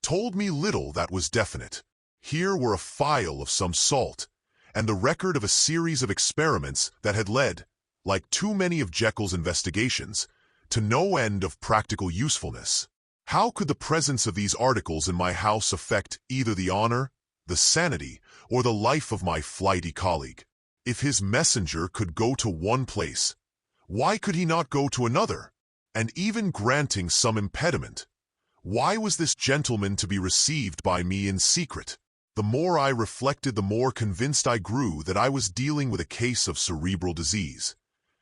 told me little that was definite. Here were a phial of some salt, and the record of a series of experiments that had led, like too many of Jekyll's investigations, to no end of practical usefulness. How could the presence of these articles in my house affect either the honor, the sanity, or the life of my flighty colleague? If his messenger could go to one place, why could he not go to another? And even granting some impediment, why was this gentleman to be received by me in secret? The more I reflected, the more convinced I grew that I was dealing with a case of cerebral disease.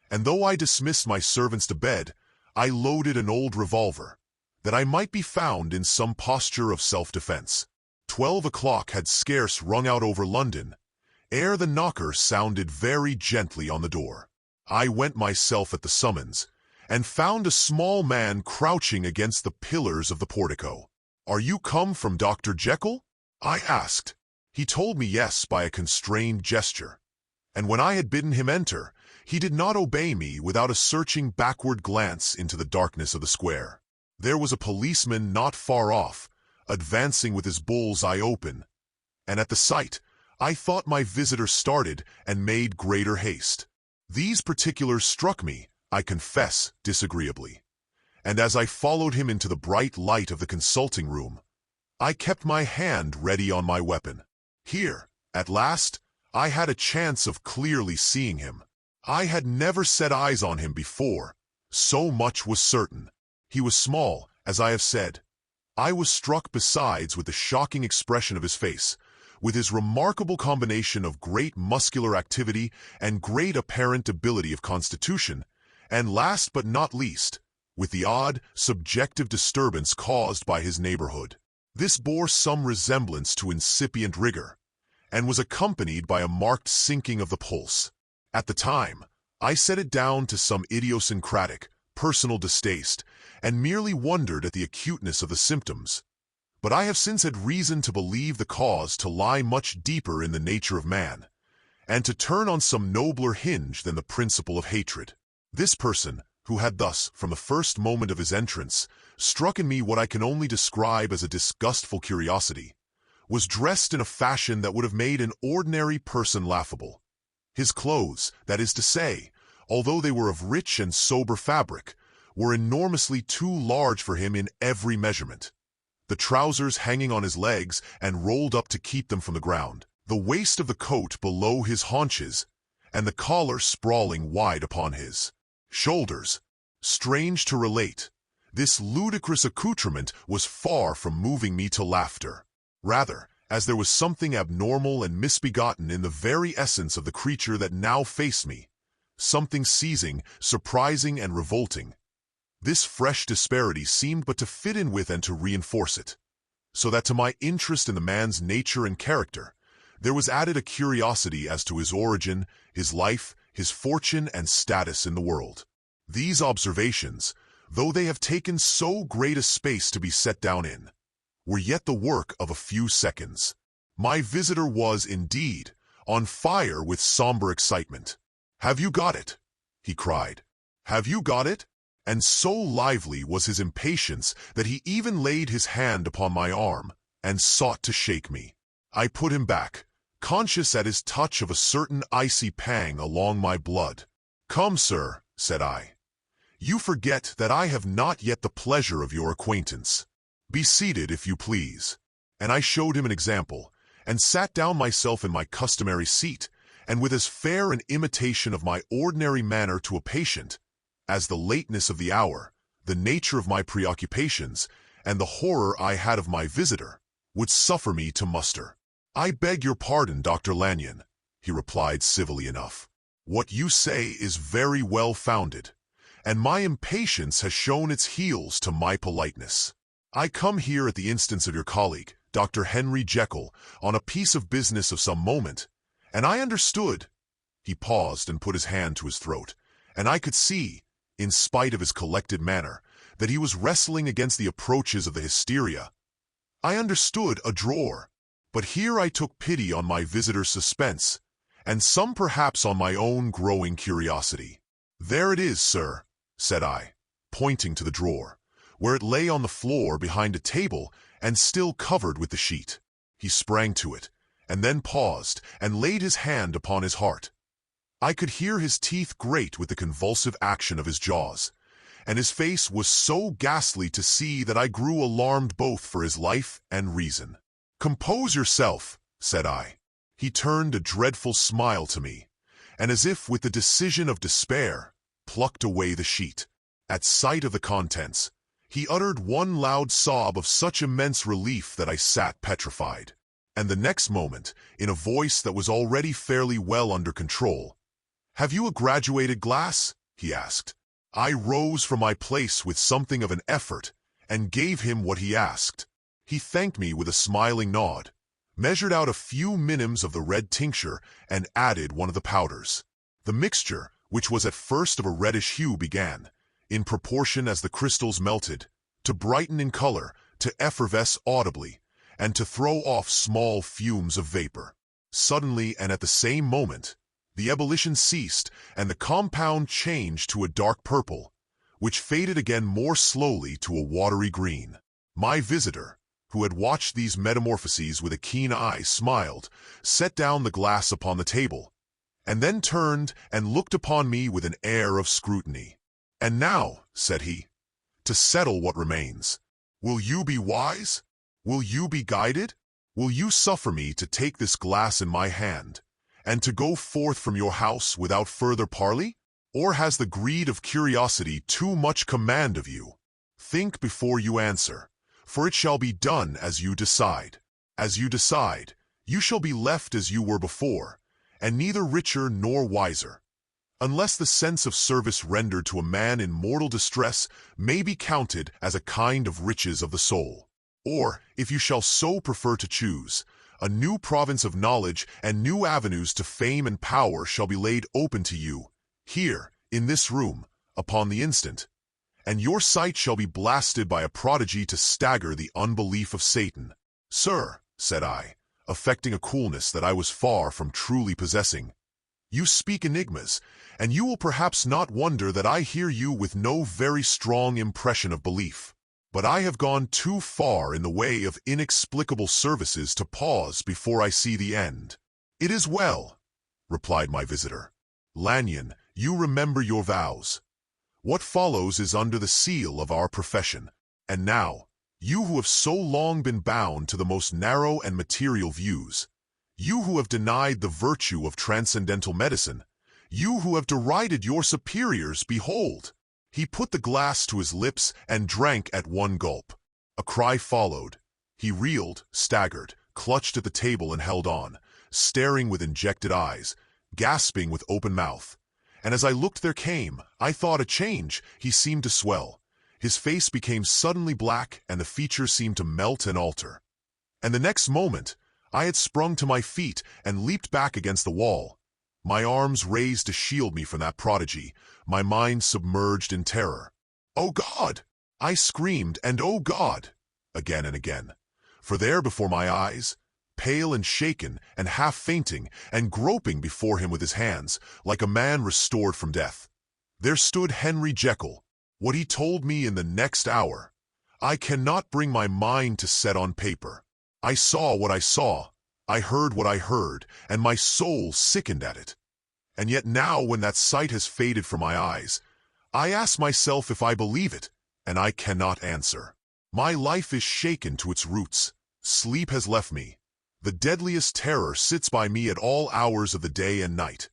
And though I dismissed my servants to bed, I loaded an old revolver, that I might be found in some posture of self-defense. 12 o'clock had scarce rung out over London, ere the knocker sounded very gently on the door. I went myself at the summons, and found a small man crouching against the pillars of the portico. "Are you come from Dr. Jekyll?" I asked. He told me yes by a constrained gesture, and when I had bidden him enter, he did not obey me without a searching backward glance into the darkness of the square. There was a policeman not far off, advancing with his bull's eye open, and at the sight, I thought my visitor started and made greater haste. These particulars struck me, I confess, disagreeably, and as I followed him into the bright light of the consulting room, I kept my hand ready on my weapon. Here, at last, I had a chance of clearly seeing him. I had never set eyes on him before, so much was certain. He was small, as I have said. I was struck besides with the shocking expression of his face, with his remarkable combination of great muscular activity and great apparent ability of constitution, and last but not least, with the odd, subjective disturbance caused by his neighborhood. This bore some resemblance to incipient rigor, and was accompanied by a marked sinking of the pulse. At the time, I set it down to some idiosyncratic, personal distaste, and merely wondered at the acuteness of the symptoms. But I have since had reason to believe the cause to lie much deeper in the nature of man, and to turn on some nobler hinge than the principle of hatred. This person, who had thus, from the first moment of his entrance, struck in me what I can only describe as a disgustful curiosity, was dressed in a fashion that would have made an ordinary person laughable. His clothes, that is to say, although they were of rich and sober fabric, were enormously too large for him in every measurement. The trousers hanging on his legs and rolled up to keep them from the ground, the waist of the coat below his haunches, and the collar sprawling wide upon his shoulders. Strange to relate, this ludicrous accoutrement was far from moving me to laughter. Rather, as there was something abnormal and misbegotten in the very essence of the creature that now faced me, something seizing, surprising, and revolting. This fresh disparity seemed but to fit in with and to reinforce it, so that to my interest in the man's nature and character, there was added a curiosity as to his origin, his life, his fortune, and status in the world. These observations, though they have taken so great a space to be set down in, were yet the work of a few seconds. My visitor was, indeed, on fire with somber excitement. "Have you got it?" he cried. "Have you got it?" And so lively was his impatience that he even laid his hand upon my arm and sought to shake me. I put him back, conscious at his touch of a certain icy pang along my blood. "Come, sir," said I. "You forget that I have not yet the pleasure of your acquaintance. Be seated, if you please." And I showed him an example, and sat down myself in my customary seat, and with as fair an imitation of my ordinary manner to a patient, as the lateness of the hour, the nature of my preoccupations, and the horror I had of my visitor, would suffer me to muster. "I beg your pardon, Dr. Lanyon," he replied civilly enough. "What you say is very well founded, and my impatience has shown its heels to my politeness. I come here at the instance of your colleague, Dr. Henry Jekyll, on a piece of business of some moment, and I understood—" He paused and put his hand to his throat, and I could see, in spite of his collected manner, that he was wrestling against the approaches of the hysteria. I understood a drawer, but here I took pity on my visitor's suspense, and some perhaps on my own growing curiosity. "There it is, sir," said I, pointing to the drawer, where it lay on the floor behind a table and still covered with the sheet. He sprang to it, and then paused and laid his hand upon his heart. I could hear his teeth grate with the convulsive action of his jaws, and his face was so ghastly to see that I grew alarmed both for his life and reason. "Compose yourself," said I. He turned a dreadful smile to me, and as if with the decision of despair, plucked away the sheet. At sight of the contents, he uttered one loud sob of such immense relief that I sat petrified. And the next moment, in a voice that was already fairly well under control, "Have you a graduated glass?" he asked. I rose from my place with something of an effort and gave him what he asked. He thanked me with a smiling nod, measured out a few minims of the red tincture, and added one of the powders. The mixture, which was at first of a reddish hue, began, in proportion as the crystals melted, to brighten in color, to effervesce audibly, and to throw off small fumes of vapor. Suddenly and at the same moment, the ebullition ceased, and the compound changed to a dark purple, which faded again more slowly to a watery green. My visitor, who had watched these metamorphoses with a keen eye, smiled, set down the glass upon the table, and then turned and looked upon me with an air of scrutiny. "And now," said he, "to settle what remains. Will you be wise? Will you be guided? Will you suffer me to take this glass in my hand, and to go forth from your house without further parley? Or has the greed of curiosity too much command of you? Think before you answer, for it shall be done as you decide. As you decide, you shall be left as you were before, and neither richer nor wiser, unless the sense of service rendered to a man in mortal distress may be counted as a kind of riches of the soul. Or, if you shall so prefer to choose, a new province of knowledge and new avenues to fame and power shall be laid open to you, here, in this room, upon the instant, and your sight shall be blasted by a prodigy to stagger the unbelief of Satan." "Sir," said I, affecting a coolness that I was far from truly possessing, "you speak enigmas, and you will perhaps not wonder that I hear you with no very strong impression of belief. But I have gone too far in the way of inexplicable services to pause before I see the end." "It is well," replied my visitor. "Lanyon, you remember your vows. What follows is under the seal of our profession. And now, you who have so long been bound to the most narrow and material views, you who have denied the virtue of transcendental medicine, you who have derided your superiors, behold!" He put the glass to his lips and drank at one gulp. A cry followed. He reeled, staggered, clutched at the table and held on, staring with injected eyes, gasping with open mouth. And as I looked there came, I thought, a change. He seemed to swell. His face became suddenly black and the features seemed to melt and alter. And the next moment, I had sprung to my feet and leaped back against the wall, my arms raised to shield me from that prodigy, my mind submerged in terror. "Oh God!" I screamed, and "Oh God!" again and again. For there before my eyes, pale and shaken and half fainting and groping before him with his hands, like a man restored from death, there stood Henry Jekyll. What he told me in the next hour, I cannot bring my mind to set on paper. I saw what I saw, I heard what I heard, and my soul sickened at it. And yet now, when that sight has faded from my eyes, I ask myself if I believe it, and I cannot answer. My life is shaken to its roots. Sleep has left me. The deadliest terror sits by me at all hours of the day and night.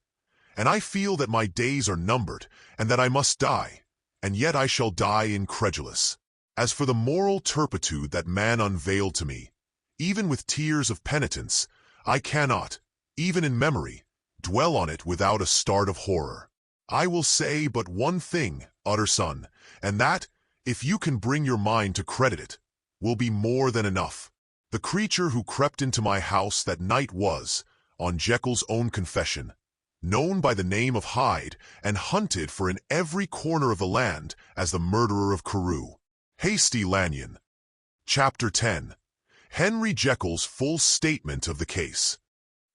And I feel that my days are numbered, and that I must die, and yet I shall die incredulous. As for the moral turpitude that man unveiled to me, even with tears of penitence, I cannot, even in memory, dwell on it without a start of horror. I will say but one thing, utter son, and that, if you can bring your mind to credit it, will be more than enough. The creature who crept into my house that night was, on Jekyll's own confession, known by the name of Hyde and hunted for in every corner of the land as the murderer of Carew. Hasty Lanyon. Chapter 10. Henry Jekyll's full statement of the case.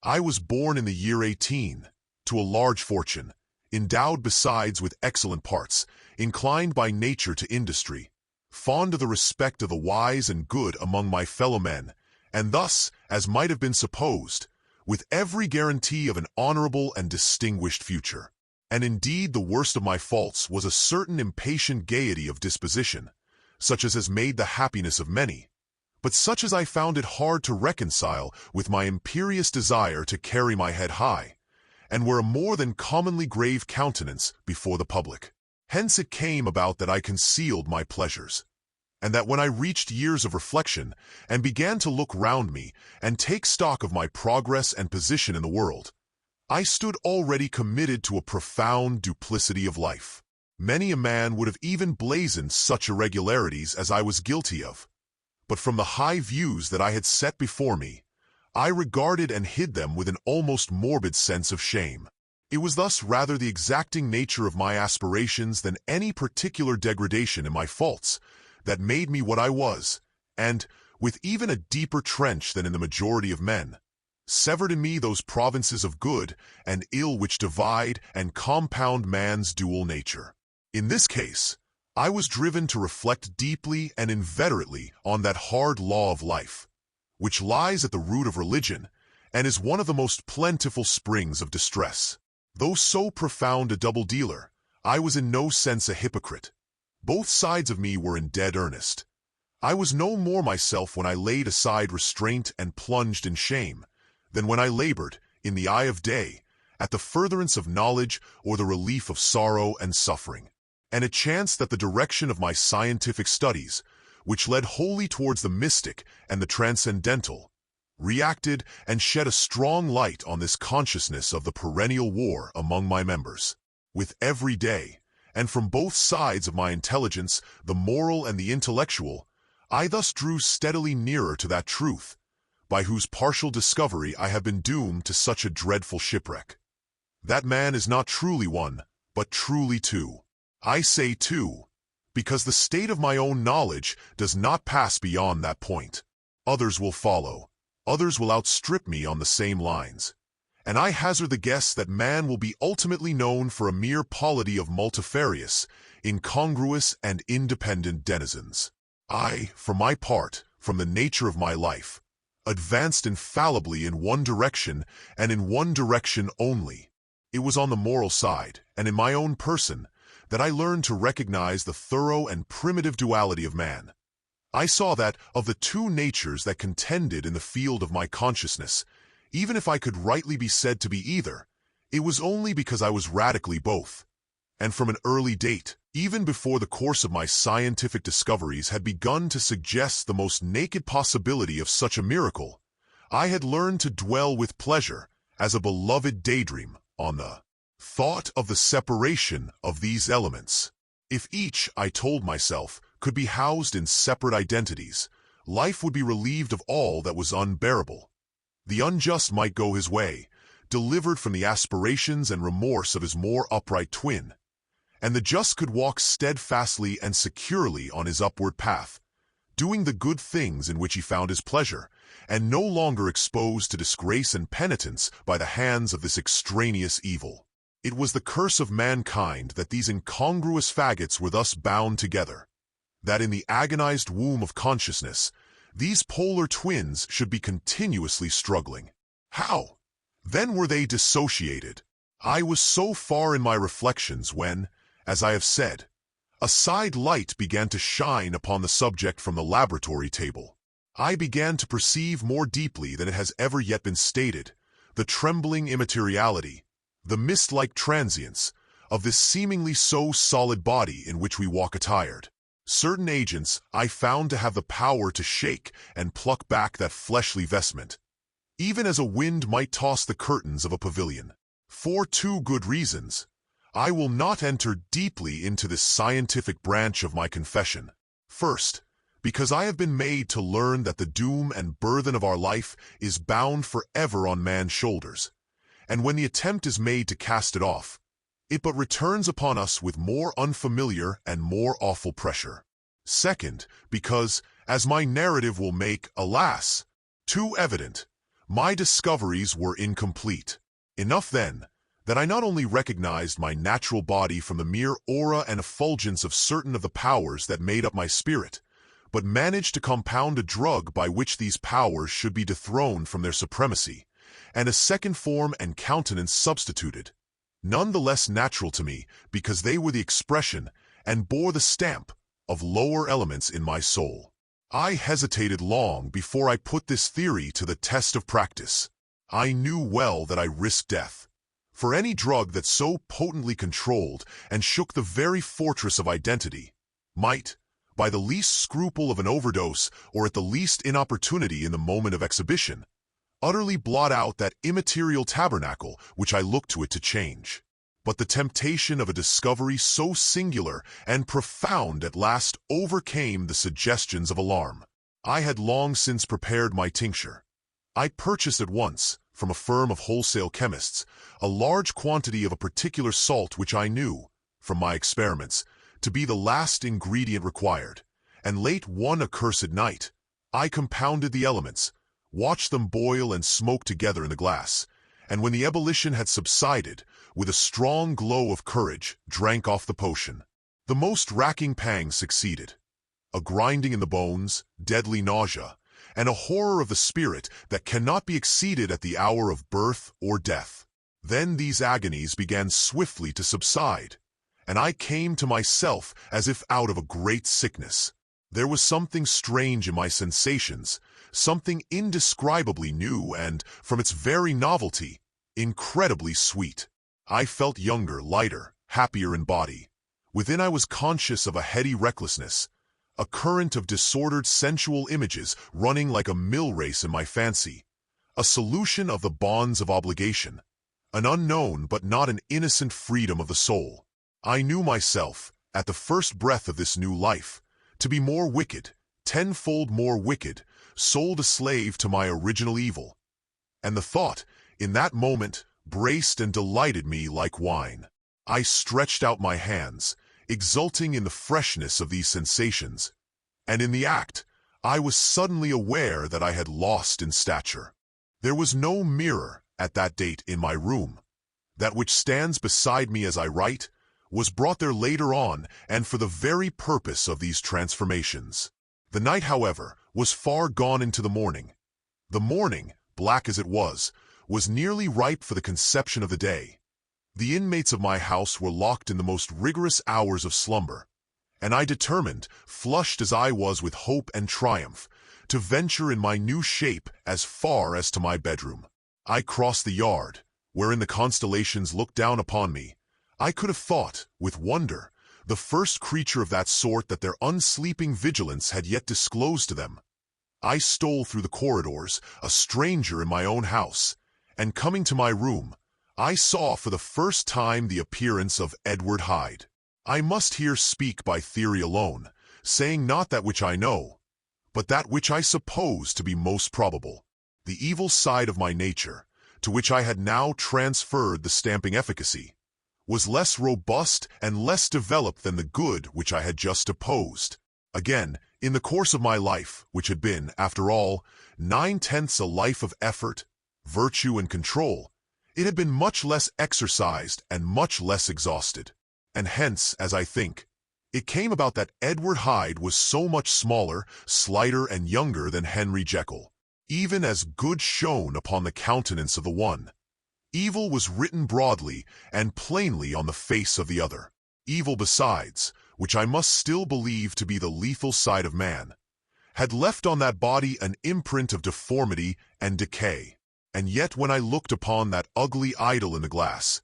I was born in the year 18, to a large fortune, endowed besides with excellent parts, inclined by nature to industry, fond of the respect of the wise and good among my fellow men, and thus, as might have been supposed, with every guarantee of an honorable and distinguished future. And indeed the worst of my faults was a certain impatient gaiety of disposition, such as has made the happiness of many, but such as I found it hard to reconcile with my imperious desire to carry my head high, and wear a more than commonly grave countenance before the public. Hence it came about that I concealed my pleasures, and that when I reached years of reflection and began to look round me and take stock of my progress and position in the world, I stood already committed to a profound duplicity of life. Many a man would have even blazoned such irregularities as I was guilty of, but from the high views that I had set before me, I regarded and hid them with an almost morbid sense of shame. It was thus rather the exacting nature of my aspirations than any particular degradation in my faults that made me what I was, and, with even a deeper trench than in the majority of men, severed in me those provinces of good and ill which divide and compound man's dual nature. In this case, I was driven to reflect deeply and inveterately on that hard law of life, which lies at the root of religion and is one of the most plentiful springs of distress. Though so profound a double-dealer, I was in no sense a hypocrite. Both sides of me were in dead earnest. I was no more myself when I laid aside restraint and plunged in shame, than when I labored, in the eye of day, at the furtherance of knowledge or the relief of sorrow and suffering. And it chanced that the direction of my scientific studies, which led wholly towards the mystic and the transcendental, reacted and shed a strong light on this consciousness of the perennial war among my members. With every day, and from both sides of my intelligence, the moral and the intellectual, I thus drew steadily nearer to that truth, by whose partial discovery I have been doomed to such a dreadful shipwreck. That man is not truly one, but truly two. I say two, because the state of my own knowledge does not pass beyond that point. Others will follow, others will outstrip me on the same lines, and I hazard the guess that man will be ultimately known for a mere polity of multifarious, incongruous, and independent denizens. I, for my part, from the nature of my life, advanced infallibly in one direction and in one direction only. It was on the moral side, and in my own person, that I learned to recognize the thorough and primitive duality of man. I saw that, of the two natures that contended in the field of my consciousness, even if I could rightly be said to be either, it was only because I was radically both. And from an early date, even before the course of my scientific discoveries had begun to suggest the most naked possibility of such a miracle, I had learned to dwell with pleasure, as a beloved daydream, on the thought of the separation of these elements. If each, I told myself, could be housed in separate identities, life would be relieved of all that was unbearable. The unjust might go his way, delivered from the aspirations and remorse of his more upright twin, and the just could walk steadfastly and securely on his upward path, doing the good things in which he found his pleasure, and no longer exposed to disgrace and penitence by the hands of this extraneous evil. It was the curse of mankind that these incongruous faggots were thus bound together, that in the agonized womb of consciousness, these polar twins should be continuously struggling. How, then, were they dissociated? I was so far in my reflections when, as I have said, a side light began to shine upon the subject from the laboratory table. I began to perceive more deeply than it has ever yet been stated the trembling immateriality, the mist-like transience, of this seemingly so solid body in which we walk attired. Certain agents I found to have the power to shake and pluck back that fleshly vestment, even as a wind might toss the curtains of a pavilion. For two good reasons, I will not enter deeply into this scientific branch of my confession. First, because I have been made to learn that the doom and burthen of our life is bound forever on man's shoulders, and when the attempt is made to cast it off, it but returns upon us with more unfamiliar and more awful pressure. Second, because, as my narrative will make, alas, too evident, my discoveries were incomplete. Enough, then, that I not only recognized my natural body from the mere aura and effulgence of certain of the powers that made up my spirit, but managed to compound a drug by which these powers should be dethroned from their supremacy, and a second form and countenance substituted, none the less natural to me because they were the expression and bore the stamp of lower elements in my soul. I hesitated long before I put this theory to the test of practice. I knew well that I risked death, for any drug that so potently controlled and shook the very fortress of identity might, by the least scruple of an overdose or at the least inopportunity in the moment of exhibition, utterly blot out that immaterial tabernacle which I looked to it to change. But the temptation of a discovery so singular and profound at last overcame the suggestions of alarm. I had long since prepared my tincture. I purchased at once, from a firm of wholesale chemists, a large quantity of a particular salt which I knew, from my experiments, to be the last ingredient required, and late one accursed night, I compounded the elements, watched them boil and smoke together in the glass, and when the ebullition had subsided, with a strong glow of courage, drank off the potion. The most racking pangs succeeded, a grinding in the bones, deadly nausea, and a horror of the spirit that cannot be exceeded at the hour of birth or death. Then these agonies began swiftly to subside, and I came to myself as if out of a great sickness. There was something strange in my sensations, something indescribably new and, from its very novelty, incredibly sweet. I felt younger, lighter, happier in body. Within I was conscious of a heady recklessness, a current of disordered sensual images running like a mill race in my fancy, a solution of the bonds of obligation, an unknown but not an innocent freedom of the soul. I knew myself, at the first breath of this new life, to be more wicked, tenfold more wicked, sold a slave to my original evil. And the thought, in that moment, braced and delighted me like wine. I stretched out my hands, exulting in the freshness of these sensations, and in the act, I was suddenly aware that I had lost in stature. There was no mirror, at that date, in my room. That which stands beside me as I write was brought there later on and for the very purpose of these transformations. The night, however, was far gone into the morning. The morning, black as it was nearly ripe for the conception of the day. The inmates of my house were locked in the most rigorous hours of slumber, and I determined, flushed as I was with hope and triumph, to venture in my new shape as far as to my bedroom. I crossed the yard, wherein the constellations looked down upon me. I could have thought, with wonder, the first creature of that sort that their unsleeping vigilance had yet disclosed to them. I stole through the corridors, a stranger in my own house, and coming to my room, I saw for the first time the appearance of Edward Hyde. I must here speak by theory alone, saying not that which I know, but that which I suppose to be most probable. The evil side of my nature, to which I had now transferred the stamping efficacy, was less robust and less developed than the good which I had just opposed. Again, in the course of my life, which had been, after all, 9/10 a life of effort, virtue, and control, it had been much less exercised and much less exhausted. And hence, as I think, it came about that Edward Hyde was so much smaller, slighter, and younger than Henry Jekyll. Even as good shone upon the countenance of the one, evil was written broadly and plainly on the face of the other. Evil besides, which I must still believe to be the lethal side of man, had left on that body an imprint of deformity and decay. And yet when I looked upon that ugly idol in the glass,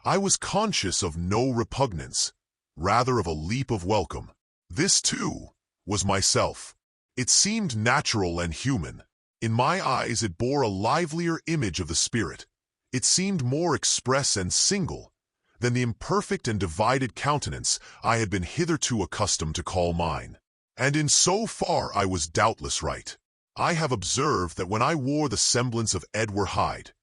I was conscious of no repugnance, rather of a leap of welcome. This, too, was myself. It seemed natural and human. In my eyes it bore a livelier image of the spirit. It seemed more express and single than the imperfect and divided countenance I had been hitherto accustomed to call mine. And in so far I was doubtless right. I have observed that when I wore the semblance of Edward Hyde,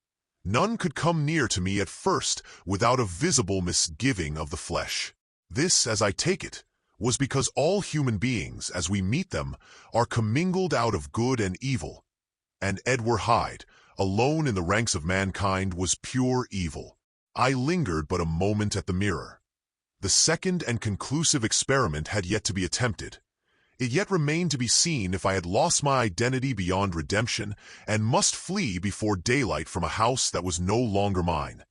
none could come near to me at first without a visible misgiving of the flesh. This, as I take it, was because all human beings, as we meet them, are commingled out of good and evil, and Edward Hyde, alone in the ranks of mankind, was pure evil. I lingered but a moment at the mirror. The second and conclusive experiment had yet to be attempted. It yet remained to be seen if I had lost my identity beyond redemption and must flee before daylight from a house that was no longer mine.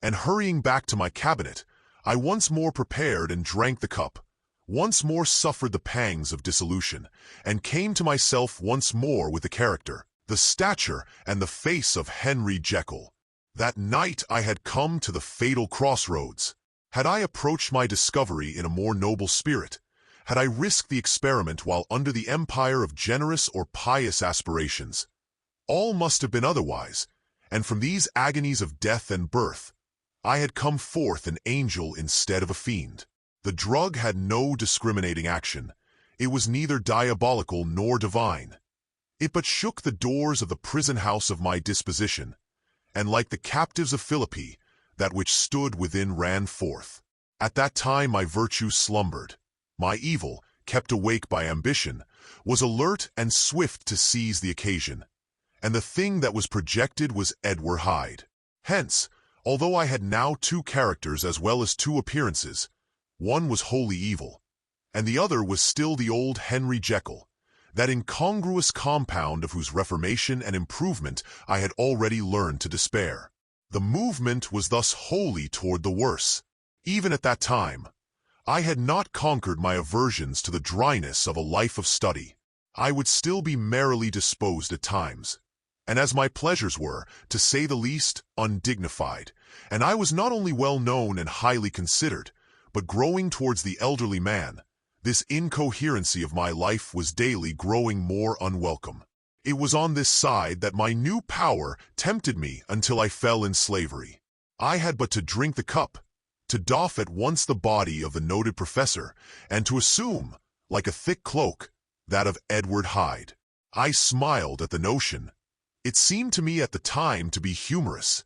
And hurrying back to my cabinet, I once more prepared and drank the cup, once more suffered the pangs of dissolution, and came to myself once more with the character, the stature, and the face of Henry Jekyll. That night I had come to the fatal crossroads. Had I approached my discovery in a more noble spirit, had I risked the experiment while under the empire of generous or pious aspirations, all must have been otherwise, and from these agonies of death and birth, I had come forth an angel instead of a fiend. The drug had no discriminating action. It was neither diabolical nor divine. It but shook the doors of the prison house of my disposition, and like the captives of Philippi, that which stood within ran forth. At that time my virtue slumbered. My evil, kept awake by ambition, was alert and swift to seize the occasion, and the thing that was projected was Edward Hyde. Hence, although I had now two characters as well as two appearances, one was wholly evil, and the other was still the old Henry Jekyll, that incongruous compound of whose reformation and improvement I had already learned to despair. The movement was thus wholly toward the worse. Even at that time, I had not conquered my aversions to the dryness of a life of study. I would still be merrily disposed at times, and as my pleasures were, to say the least, undignified, and I was not only well known and highly considered, but growing towards the elderly man, this incoherency of my life was daily growing more unwelcome. It was on this side that my new power tempted me until I fell in slavery. I had but to drink the cup, to doff at once the body of the noted professor, and to assume, like a thick cloak, that of Edward Hyde. I smiled at the notion. It seemed to me at the time to be humorous,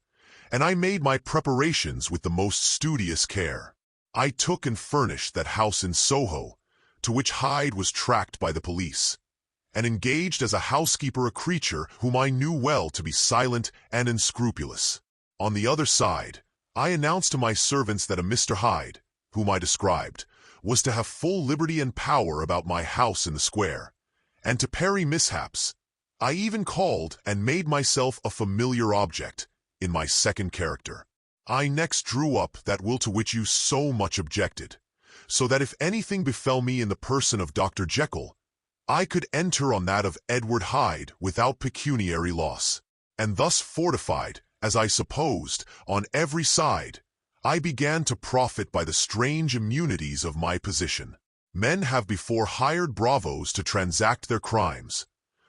and I made my preparations with the most studious care. I took and furnished that house in Soho, to which Hyde was tracked by the police, and engaged as a housekeeper a creature whom I knew well to be silent and unscrupulous. On the other side, I announced to my servants that a Mr. Hyde, whom I described, was to have full liberty and power about my house in the square, and to parry mishaps, I even called and made myself a familiar object in my second character. I next drew up that will to which you so much objected, so that if anything befell me in the person of Dr. Jekyll, I could enter on that of Edward Hyde without pecuniary loss. And thus fortified, as I supposed, on every side, I began to profit by the strange immunities of my position. Men have before hired bravos to transact their crimes,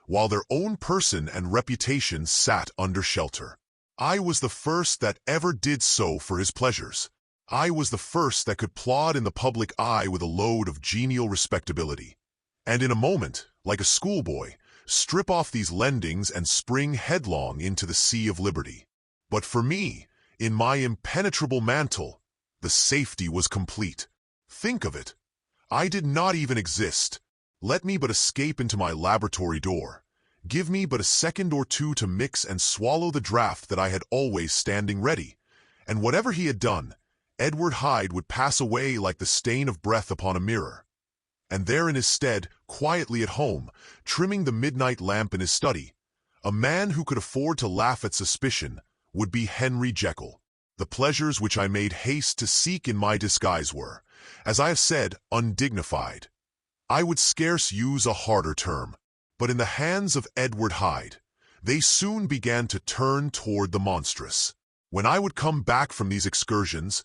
while their own person and reputation sat under shelter. I was the first that ever did so for his pleasures. I was the first that could plod in the public eye with a load of genial respectability, and in a moment, like a schoolboy, strip off these lendings and spring headlong into the sea of liberty. But for me, in my impenetrable mantle, the safety was complete. Think of it. I did not even exist. Let me but escape into my laboratory door. Give me but a second or two to mix and swallow the draught that I had always standing ready, and whatever he had done, Edward Hyde would pass away like the stain of breath upon a mirror. And there in his stead, quietly at home, trimming the midnight lamp in his study, a man who could afford to laugh at suspicion, would be Henry Jekyll. The pleasures which I made haste to seek in my disguise were, as I have said, undignified. I would scarce use a harder term, but in the hands of Edward Hyde, they soon began to turn toward the monstrous. When I would come back from these excursions,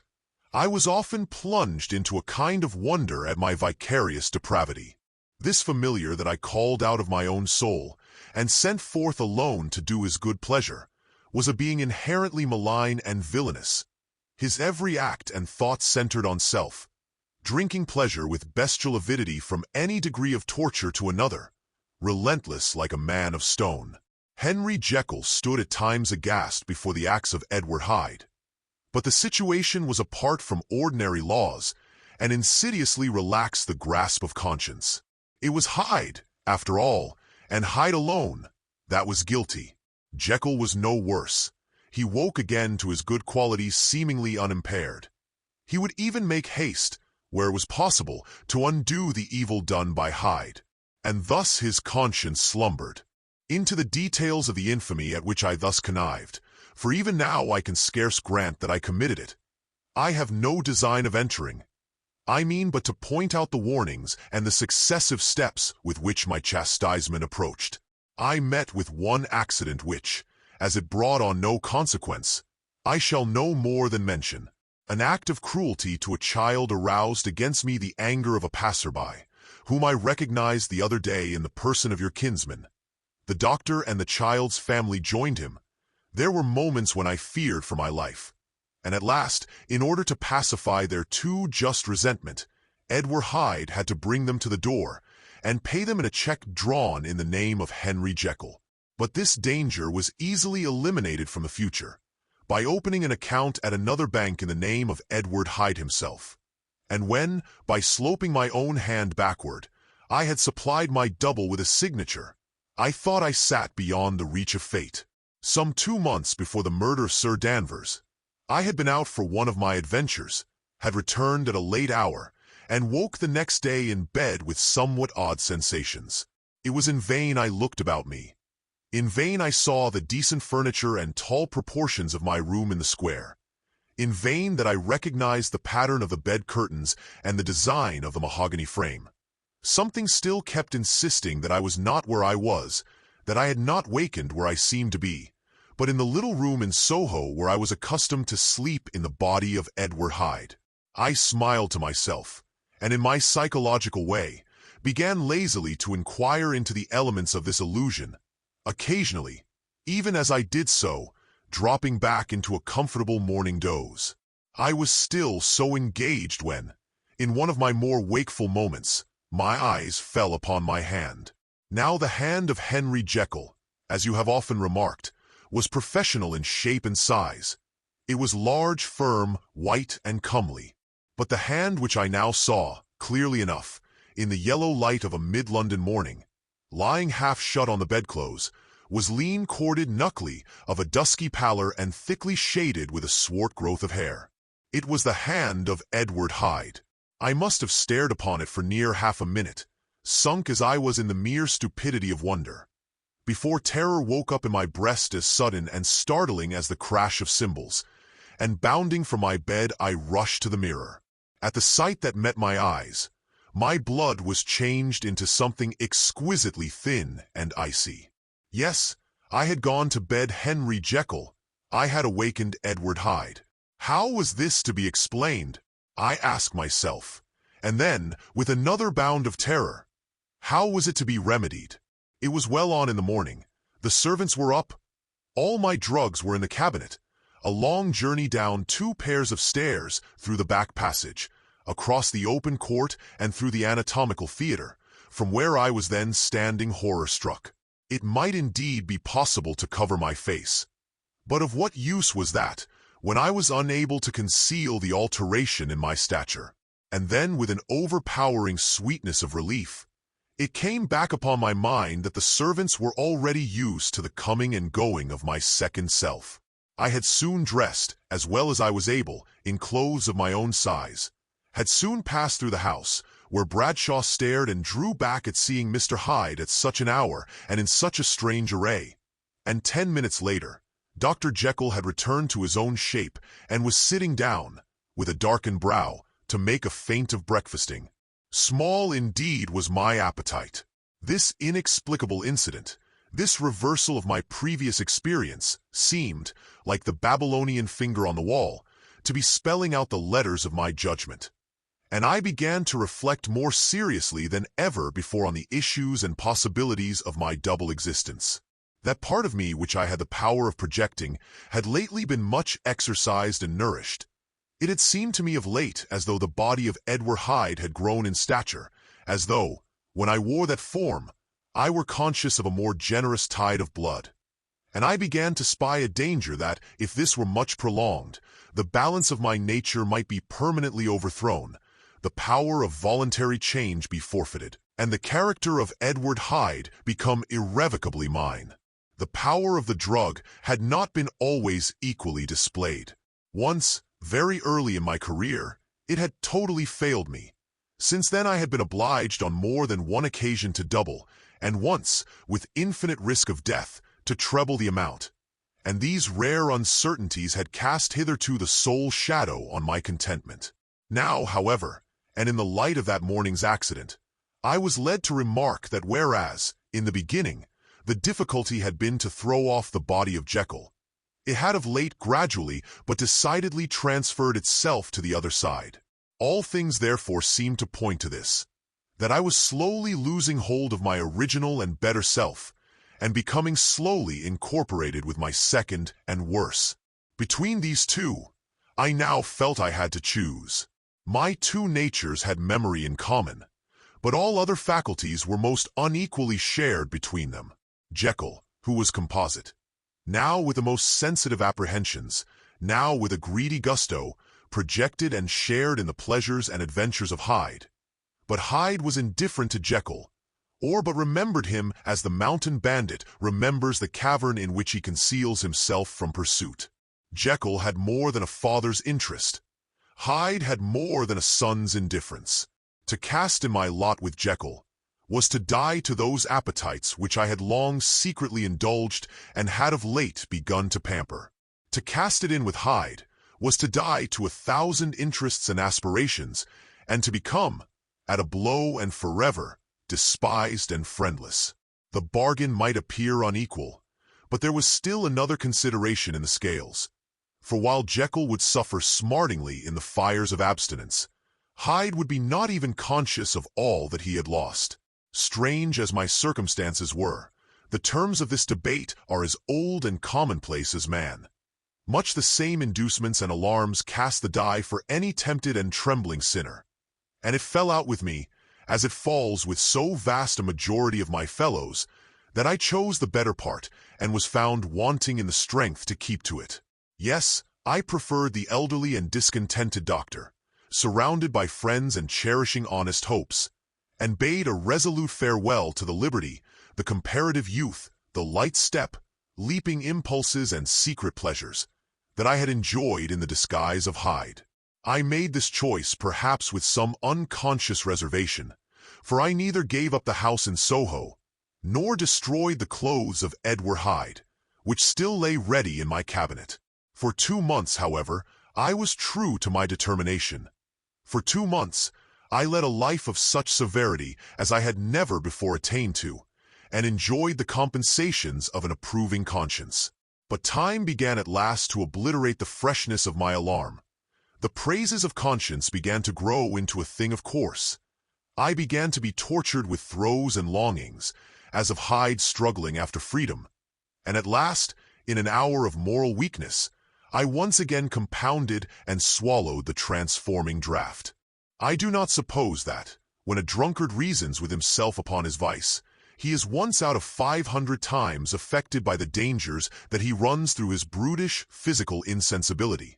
I was often plunged into a kind of wonder at my vicarious depravity. This familiar that I called out of my own soul, and sent forth alone to do his good pleasure, was a being inherently malign and villainous. His every act and thought centered on self, drinking pleasure with bestial avidity from any degree of torture to another, relentless like a man of stone. Henry Jekyll stood at times aghast before the acts of Edward Hyde, but the situation was apart from ordinary laws and insidiously relaxed the grasp of conscience. It was Hyde, after all, and Hyde alone, that was guilty. Jekyll was no worse. He woke again to his good qualities seemingly unimpaired. He would even make haste, where it was possible, to undo the evil done by Hyde. And thus his conscience slumbered. Into the details of the infamy at which I thus connived, for even now I can scarce grant that I committed it, I have no design of entering. I mean but to point out the warnings and the successive steps with which my chastisement approached. I met with one accident which, as it brought on no consequence, I shall no more than mention. An act of cruelty to a child aroused against me the anger of a passerby, whom I recognized the other day in the person of your kinsman. The doctor and the child's family joined him. There were moments when I feared for my life. And at last, in order to pacify their too just resentment, Edward Hyde had to bring them to the door and pay them in a check drawn in the name of Henry Jekyll. But this danger was easily eliminated from the future by opening an account at another bank in the name of Edward Hyde himself. And when, by sloping my own hand backward, I had supplied my double with a signature, I thought I sat beyond the reach of fate. Some 2 months before the murder of Sir Danvers, I had been out for one of my adventures, had returned at a late hour, and woke the next day in bed with somewhat odd sensations. It was in vain I looked about me. In vain I saw the decent furniture and tall proportions of my room in the square. In vain that I recognized the pattern of the bed curtains and the design of the mahogany frame. Something still kept insisting that I was not where I was, that I had not wakened where I seemed to be, but in the little room in Soho where I was accustomed to sleep in the body of Edward Hyde. I smiled to myself, and in my psychological way, began lazily to inquire into the elements of this illusion, occasionally, even as I did so, dropping back into a comfortable morning doze. I was still so engaged when, in one of my more wakeful moments, my eyes fell upon my hand. Now the hand of Henry Jekyll, as you have often remarked, was professional in shape and size. It was large, firm, white, and comely. But the hand which I now saw, clearly enough, in the yellow light of a mid-London morning, lying half shut on the bedclothes, was lean corded knuckly of a dusky pallor and thickly shaded with a swart growth of hair. It was the hand of Edward Hyde. I must have stared upon it for near half a minute, sunk as I was in the mere stupidity of wonder, before terror woke up in my breast as sudden and startling as the crash of cymbals, and bounding from my bed I rushed to the mirror. At the sight that met my eyes, my blood was changed into something exquisitely thin and icy. Yes, I had gone to bed Henry Jekyll. I had awakened Edward Hyde. How was this to be explained? I asked myself, and then, with another bound of terror, how was it to be remedied? It was well on in the morning. The servants were up. All my drugs were in the cabinet. A long journey down 2 pairs of stairs through the back passage, across the open court and through the anatomical theater, from where I was then standing horror-struck. It might indeed be possible to cover my face. But of what use was that, when I was unable to conceal the alteration in my stature? And then, with an overpowering sweetness of relief, it came back upon my mind that the servants were already used to the coming and going of my second self. I had soon dressed, as well as I was able, in clothes of my own size, had soon passed through the house, where Bradshaw stared and drew back at seeing Mr. Hyde at such an hour and in such a strange array. And 10 minutes later, Dr. Jekyll had returned to his own shape and was sitting down, with a darkened brow, to make a feint of breakfasting. Small indeed was my appetite. This inexplicable incident, this reversal of my previous experience, seemed, like the Babylonian finger on the wall, to be spelling out the letters of my judgment. And I began to reflect more seriously than ever before on the issues and possibilities of my double existence. That part of me which I had the power of projecting had lately been much exercised and nourished. It had seemed to me of late as though the body of Edward Hyde had grown in stature, as though, when I wore that form, I were conscious of a more generous tide of blood. And I began to spy a danger that, if this were much prolonged, the balance of my nature might be permanently overthrown, the power of voluntary change be forfeited, and the character of Edward Hyde become irrevocably mine. The power of the drug had not been always equally displayed. Once, very early in my career, it had totally failed me. Since then I had been obliged on more than one occasion to double, and once, with infinite risk of death, to treble the amount. And these rare uncertainties had cast hitherto the sole shadow on my contentment. Now, however, and in the light of that morning's accident, I was led to remark that whereas, in the beginning, the difficulty had been to throw off the body of Jekyll, it had of late gradually but decidedly transferred itself to the other side. All things therefore seemed to point to this, that I was slowly losing hold of my original and better self, and becoming slowly incorporated with my second and worse. Between these two, I now felt I had to choose. My two natures had memory in common, but all other faculties were most unequally shared between them. Jekyll, who was composite, now with the most sensitive apprehensions, now with a greedy gusto, projected and shared in the pleasures and adventures of Hyde. But Hyde was indifferent to Jekyll, or but remembered him as the mountain bandit remembers the cavern in which he conceals himself from pursuit. Jekyll had more than a father's interest. Hyde had more than a son's indifference. To cast in my lot with Jekyll was to die to those appetites which I had long secretly indulged and had of late begun to pamper. To cast it in with Hyde was to die to 1,000 interests and aspirations, and to become, at a blow and forever, despised and friendless. The bargain might appear unequal, but there was still another consideration in the scales. For while Jekyll would suffer smartingly in the fires of abstinence, Hyde would be not even conscious of all that he had lost. Strange as my circumstances were, the terms of this debate are as old and commonplace as man. Much the same inducements and alarms cast the die for any tempted and trembling sinner. And it fell out with me, as it falls with so vast a majority of my fellows, that I chose the better part and was found wanting in the strength to keep to it. Yes, I preferred the elderly and discontented doctor, surrounded by friends and cherishing honest hopes, and bade a resolute farewell to the liberty, the comparative youth, the light step, leaping impulses and secret pleasures that I had enjoyed in the disguise of Hyde. I made this choice perhaps with some unconscious reservation, for I neither gave up the house in Soho, nor destroyed the clothes of Edward Hyde, which still lay ready in my cabinet. For 2 months, however, I was true to my determination. For 2 months, I led a life of such severity as I had never before attained to, and enjoyed the compensations of an approving conscience. But time began at last to obliterate the freshness of my alarm. The praises of conscience began to grow into a thing of course. I began to be tortured with throes and longings, as of Hyde struggling after freedom. And at last, in an hour of moral weakness, I once again compounded and swallowed the transforming draught. I do not suppose that, when a drunkard reasons with himself upon his vice, he is once out of 500 times affected by the dangers that he runs through his brutish physical insensibility.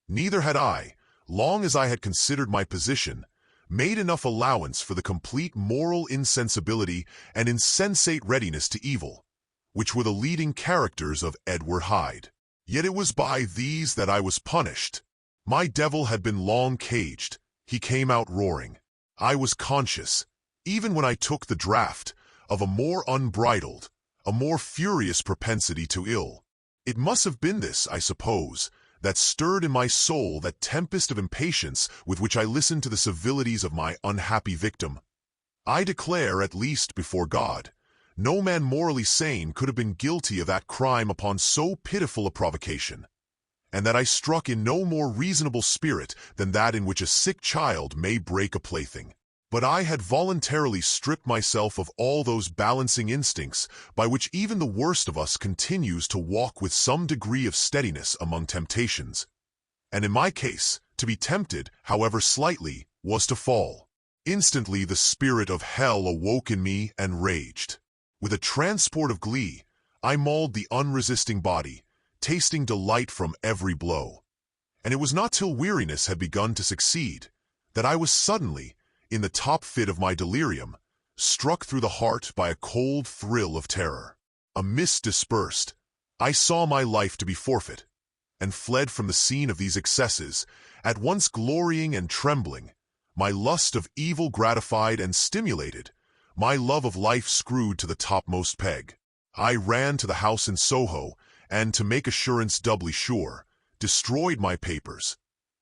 Neither had I, long as I had considered my position, made enough allowance for the complete moral insensibility and insensate readiness to evil, which were the leading characters of Edward Hyde. Yet it was by these that I was punished. My devil had been long caged. He came out roaring. I was conscious, even when I took the draught, of a more unbridled, a more furious propensity to ill. It must have been this, I suppose, that stirred in my soul that tempest of impatience with which I listened to the civilities of my unhappy victim. I declare, at least before God, no man morally sane could have been guilty of that crime upon so pitiful a provocation, and that I struck in no more reasonable spirit than that in which a sick child may break a plaything. But I had voluntarily stripped myself of all those balancing instincts by which even the worst of us continues to walk with some degree of steadiness among temptations. And in my case, to be tempted, however slightly, was to fall. Instantly the spirit of hell awoke in me and raged. With a transport of glee, I mauled the unresisting body, tasting delight from every blow. And it was not till weariness had begun to succeed that I was suddenly, in the top fit of my delirium, struck through the heart by a cold thrill of terror. A mist dispersed. I saw my life to be forfeit, and fled from the scene of these excesses, at once glorying and trembling, my lust of evil gratified and stimulated, my love of life screwed to the topmost peg. I ran to the house in Soho, and, to make assurance doubly sure, destroyed my papers.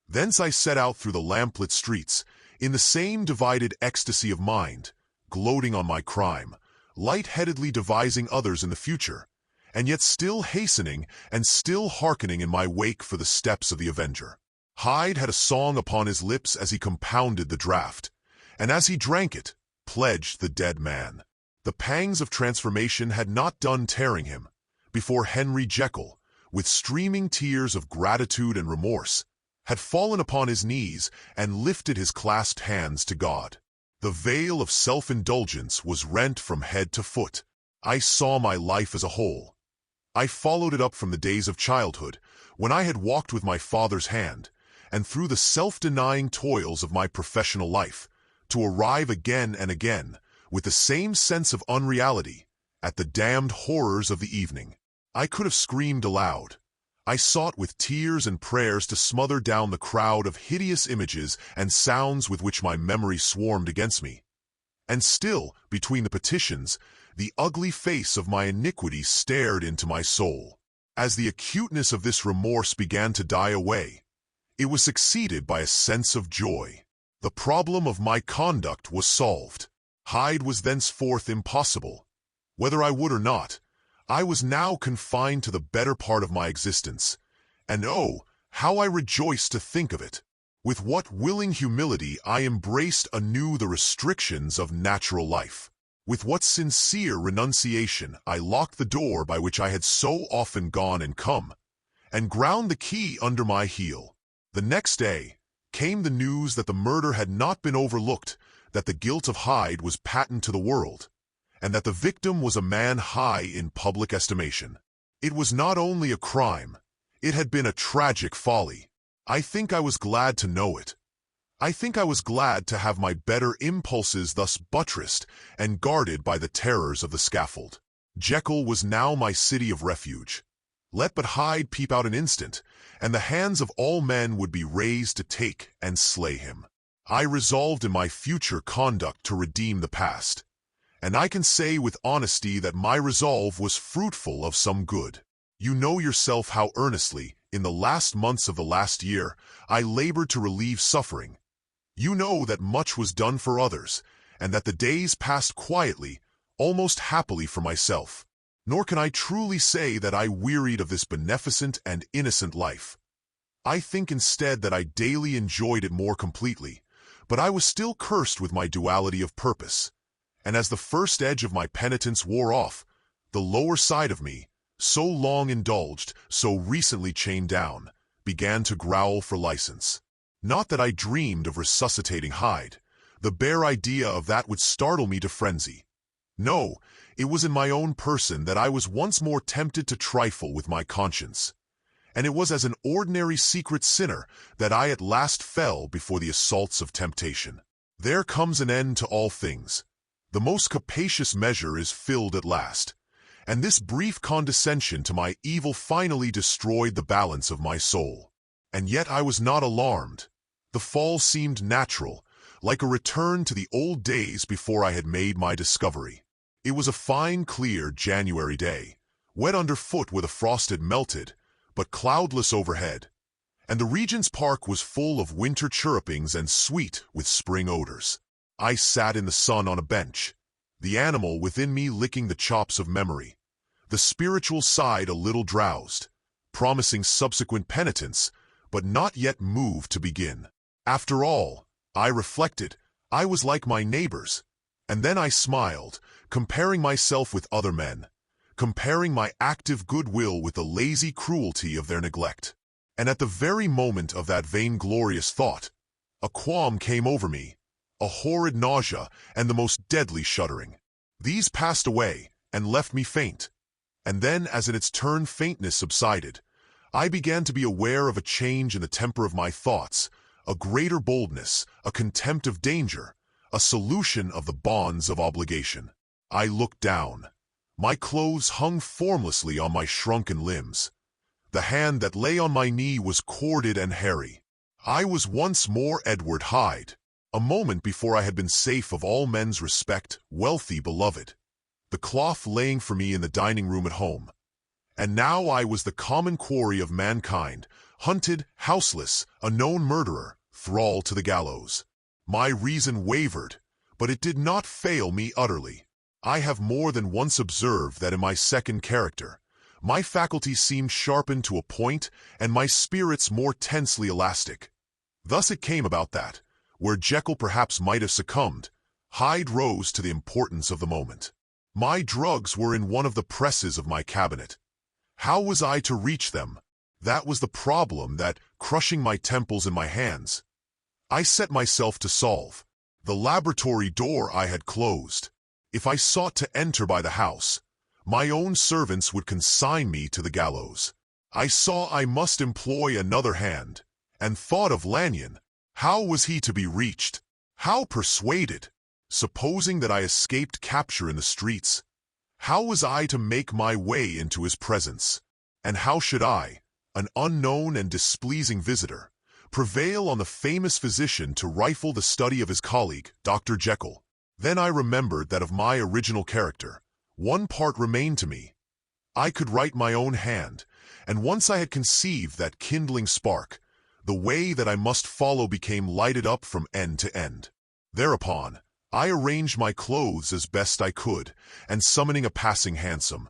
Thence I set out through the lamplit streets, in the same divided ecstasy of mind, gloating on my crime, light-headedly devising others in the future, and yet still hastening and still hearkening in my wake for the steps of the avenger. Hyde had a song upon his lips as he compounded the draught, and as he drank it, pledged the dead man. The pangs of transformation had not done tearing him, before Henry Jekyll, with streaming tears of gratitude and remorse, had fallen upon his knees and lifted his clasped hands to God. The veil of self-indulgence was rent from head to foot. I saw my life as a whole. I followed it up from the days of childhood, when I had walked with my father's hand, and through the self-denying toils of my professional life, to arrive again and again, with the same sense of unreality, at the damned horrors of the evening. I could have screamed aloud. I sought with tears and prayers to smother down the crowd of hideous images and sounds with which my memory swarmed against me. And still, between the petitions, the ugly face of my iniquity stared into my soul. As the acuteness of this remorse began to die away, it was succeeded by a sense of joy. The problem of my conduct was solved. Hyde was thenceforth impossible. Whether I would or not, I was now confined to the better part of my existence, and oh, how I rejoiced to think of it! With what willing humility I embraced anew the restrictions of natural life. With what sincere renunciation I locked the door by which I had so often gone and come, and ground the key under my heel. The next day came the news that the murder had not been overlooked, that the guilt of Hyde was patent to the world, and that the victim was a man high in public estimation. It was not only a crime, it had been a tragic folly. I think I was glad to know it. I think I was glad to have my better impulses thus buttressed and guarded by the terrors of the scaffold. Jekyll was now my city of refuge. Let but Hyde peep out an instant, and the hands of all men would be raised to take and slay him. I resolved in my future conduct to redeem the past, and I can say with honesty that my resolve was fruitful of some good. You know yourself how earnestly, in the last months of the last year, I labored to relieve suffering. You know that much was done for others, and that the days passed quietly, almost happily for myself. Nor can I truly say that I wearied of this beneficent and innocent life. I think instead that I daily enjoyed it more completely, but I was still cursed with my duality of purpose, And as the first edge of my penitence wore off, the lower side of me, so long indulged, so recently chained down, began to growl for license. Not that I dreamed of resuscitating Hyde. The bare idea of that would startle me to frenzy. No, it was in my own person that I was once more tempted to trifle with my conscience. And it was as an ordinary secret sinner that I at last fell before the assaults of temptation. There comes an end to all things. The most capacious measure is filled at last. And this brief condescension to my evil finally destroyed the balance of my soul. And yet I was not alarmed. The fall seemed natural, like a return to the old days before I had made my discovery. It was a fine, clear January day, wet underfoot where the frost had melted, but cloudless overhead, and the Regent's Park was full of winter chirrupings and sweet with spring odors. I sat in the sun on a bench, the animal within me licking the chops of memory, the spiritual side a little drowsed, promising subsequent penitence, but not yet moved to begin. After all, I reflected, I was like my neighbors, and then I smiled, comparing myself with other men, comparing my active goodwill with the lazy cruelty of their neglect. And at the very moment of that vainglorious thought, a qualm came over me, a horrid nausea and the most deadly shuddering. These passed away and left me faint, and then as in its turn faintness subsided, I began to be aware of a change in the temper of my thoughts, a greater boldness, a contempt of danger, a solution of the bonds of obligation. I looked down. My clothes hung formlessly on my shrunken limbs. The hand that lay on my knee was corded and hairy. I was once more Edward Hyde, a moment before I had been safe of all men's respect, wealthy, beloved, the cloth laying for me in the dining room at home. And now I was the common quarry of mankind, hunted, houseless, a known murderer, thrall to the gallows. My reason wavered, but it did not fail me utterly. I have more than once observed that in my second character, my faculties seemed sharpened to a point and my spirits more tensely elastic. Thus it came about that, where Jekyll perhaps might have succumbed, Hyde rose to the importance of the moment. My drugs were in one of the presses of my cabinet. How was I to reach them? That was the problem that, crushing my temples in my hands, I set myself to solve. The laboratory door I had closed. If I sought to enter by the house, my own servants would consign me to the gallows. I saw I must employ another hand, and thought of Lanyon. How was he to be reached? How persuaded? Supposing that I escaped capture in the streets, how was I to make my way into his presence? And how should I, an unknown and displeasing visitor, prevail on the famous physician to rifle the study of his colleague, Dr. Jekyll? Then I remembered that of my original character, one part remained to me. I could write my own hand, and once I had conceived that kindling spark, the way that I must follow became lighted up from end to end. Thereupon, I arranged my clothes as best I could, and summoning a passing hansom,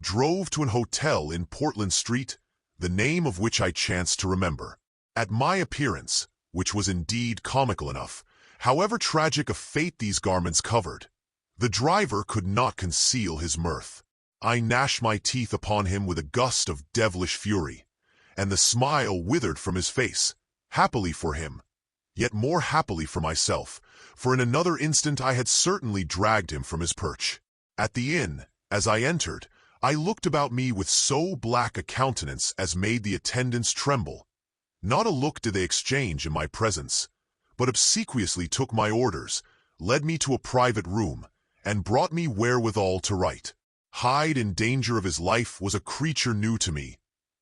drove to an hotel in Portland Street, the name of which I chanced to remember. At my appearance, which was indeed comical enough, however tragic a fate these garments covered, the driver could not conceal his mirth. I gnashed my teeth upon him with a gust of devilish fury, and the smile withered from his face, happily for him, yet more happily for myself, for in another instant I had certainly dragged him from his perch. At the inn, as I entered, I looked about me with so black a countenance as made the attendants tremble. Not a look did they exchange in my presence, but obsequiously took my orders, led me to a private room, and brought me wherewithal to write. Hyde in danger of his life was a creature new to me,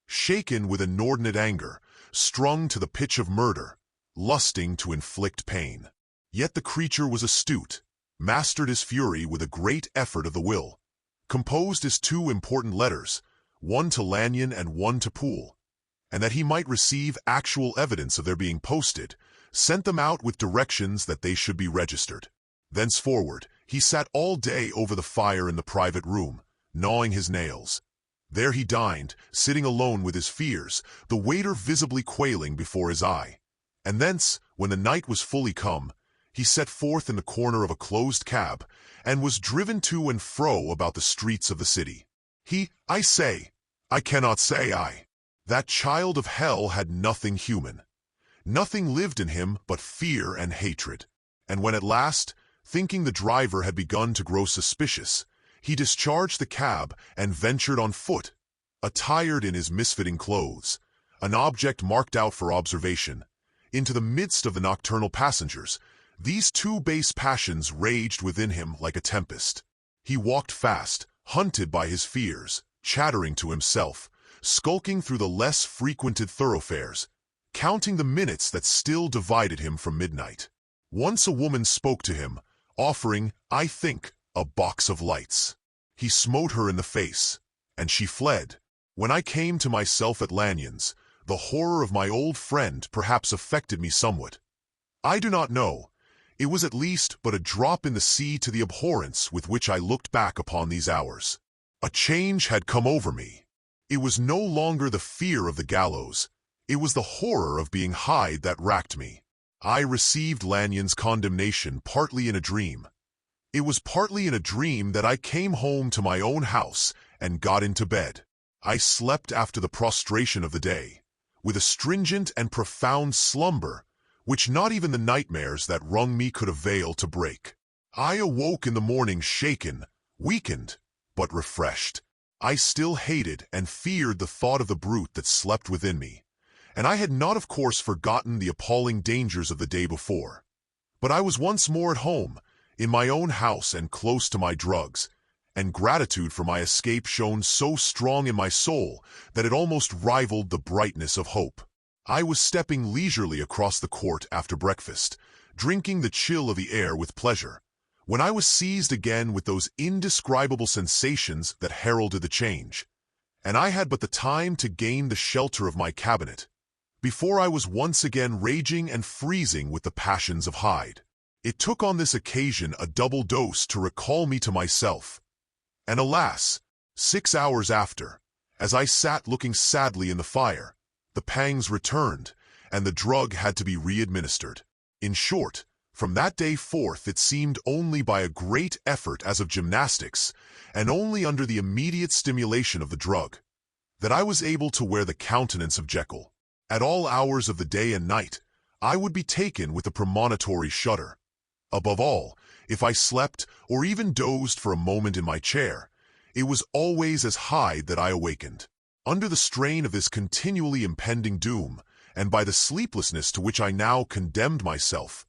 shaken with inordinate anger, strung to the pitch of murder, lusting to inflict pain. Yet the creature was astute, mastered his fury with a great effort of the will, composed his two important letters, one to Lanyon and one to Poole, and that he might receive actual evidence of their being posted, sent them out with directions that they should be registered. Thenceforward, he sat all day over the fire in the private room, gnawing his nails. There he dined, sitting alone with his fears, the waiter visibly quailing before his eye. And thence, when the night was fully come, he set forth in the corner of a closed cab and was driven to and fro about the streets of the city. I cannot say I. That child of hell had nothing human. Nothing lived in him but fear and hatred. And when at last, thinking the driver had begun to grow suspicious, he discharged the cab and ventured on foot, attired in his misfitting clothes, an object marked out for observation, into the midst of the nocturnal passengers, these two base passions raged within him like a tempest. He walked fast, hunted by his fears, chattering to himself, skulking through the less frequented thoroughfares, counting the minutes that still divided him from midnight. Once a woman spoke to him, offering, I think, a box of lights. He smote her in the face, and she fled. When I came to myself at Lanyon's, the horror of my old friend perhaps affected me somewhat. I do not know. It was at least but a drop in the sea to the abhorrence with which I looked back upon these hours. A change had come over me. It was no longer the fear of the gallows. It was the horror of being Hyde that racked me. I received Lanyon's condemnation partly in a dream. It was partly in a dream that I came home to my own house and got into bed. I slept after the prostration of the day, with a stringent and profound slumber, which not even the nightmares that wrung me could avail to break. I awoke in the morning shaken, weakened, but refreshed. I still hated and feared the thought of the brute that slept within me, and I had not of course forgotten the appalling dangers of the day before. But I was once more at home, in my own house and close to my drugs, and gratitude for my escape shone so strong in my soul that it almost rivaled the brightness of hope. I was stepping leisurely across the court after breakfast, drinking the chill of the air with pleasure, when I was seized again with those indescribable sensations that heralded the change, and I had but the time to gain the shelter of my cabinet, before I was once again raging and freezing with the passions of Hyde. It took on this occasion a double dose to recall me to myself, and alas, 6 hours after, as I sat looking sadly in the fire, the pangs returned, and the drug had to be re-administered. In short, from that day forth it seemed only by a great effort as of gymnastics, and only under the immediate stimulation of the drug, that I was able to wear the countenance of Jekyll. At all hours of the day and night, I would be taken with a premonitory shudder. Above all, if I slept or even dozed for a moment in my chair, it was always as Hyde that I awakened. Under the strain of this continually impending doom, and by the sleeplessness to which I now condemned myself,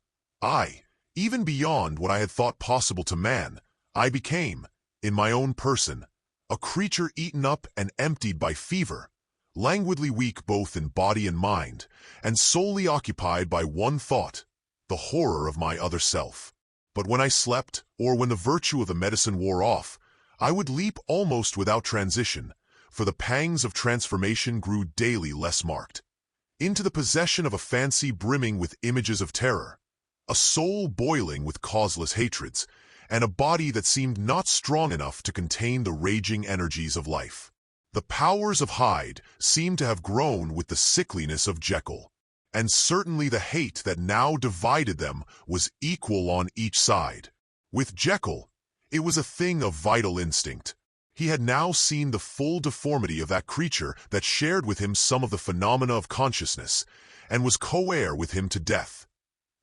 even beyond what I had thought possible to man, I became, in my own person, a creature eaten up and emptied by fever, languidly weak both in body and mind, and solely occupied by one thought, the horror of my other self. But when I slept, or when the virtue of the medicine wore off, I would leap almost without transition, for the pangs of transformation grew daily less marked, into the possession of a fancy brimming with images of terror, a soul boiling with causeless hatreds, and a body that seemed not strong enough to contain the raging energies of life. The powers of Hyde seemed to have grown with the sickliness of Jekyll, and certainly the hate that now divided them was equal on each side. With Jekyll, it was a thing of vital instinct. He had now seen the full deformity of that creature that shared with him some of the phenomena of consciousness, and was co-heir with him to death.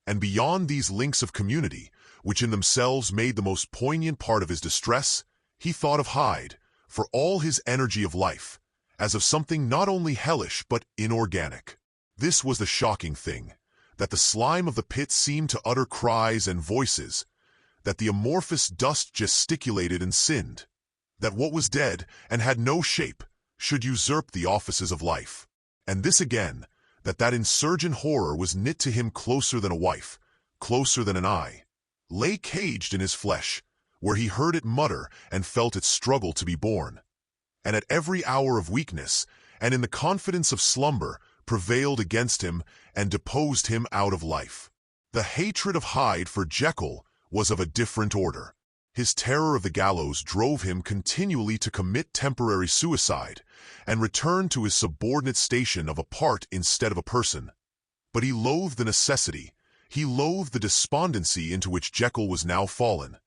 And beyond these links of community, which in themselves made the most poignant part of his distress, he thought of Hyde, for all his energy of life, as of something not only hellish but inorganic. This was the shocking thing, that the slime of the pit seemed to utter cries and voices, that the amorphous dust gesticulated and sinned, that what was dead and had no shape should usurp the offices of life. And this again, that insurgent horror was knit to him closer than a wife, closer than an eye, lay caged in his flesh, where he heard it mutter and felt it struggle to be born, and at every hour of weakness, and in the confidence of slumber, prevailed against him and deposed him out of life. The hatred of Hyde for Jekyll was of a different order. His terror of the gallows drove him continually to commit temporary suicide and return to his subordinate station of a part instead of a person. But he loathed the necessity, He loathed the despondency into which Jekyll was now fallen,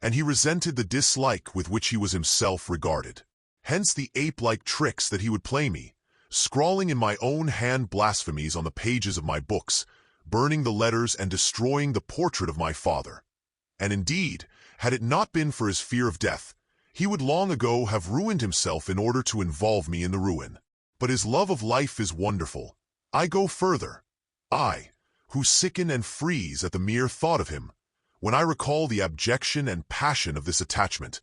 and he resented the dislike with which he was himself regarded. Hence the ape-like tricks that he would play me, scrawling in my own hand blasphemies on the pages of my books, burning the letters and destroying the portrait of my father. And indeed, had it not been for his fear of death, he would long ago have ruined himself in order to involve me in the ruin. But his love of life is wonderful. I go further. I, who sicken and freeze at the mere thought of him, when I recall the abjection and passion of this attachment,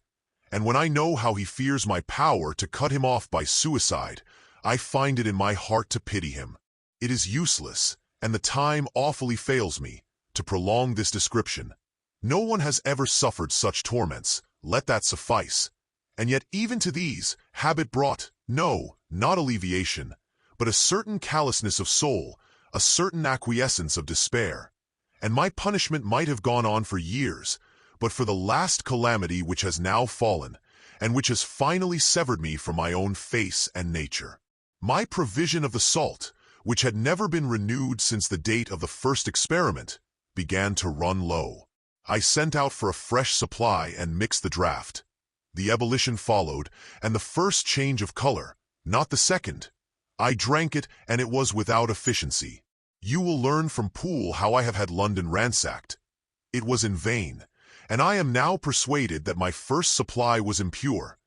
and when I know how he fears my power to cut him off by suicide, I find it in my heart to pity him. It is useless, and the time awfully fails me, to prolong this description. No one has ever suffered such torments, let that suffice. And yet even to these, habit brought, no, not alleviation, but a certain callousness of soul, a certain acquiescence of despair. And my punishment might have gone on for years, but for the last calamity which has now fallen, and which has finally severed me from my own face and nature. My provision of the salt, which had never been renewed since the date of the first experiment, began to run low. I sent out for a fresh supply and mixed the draught. The ebullition followed, and the first change of color, not the second. I drank it, and it was without efficiency. You will learn from Poole how I have had London ransacked. It was in vain, and I am now persuaded that my first supply was impure,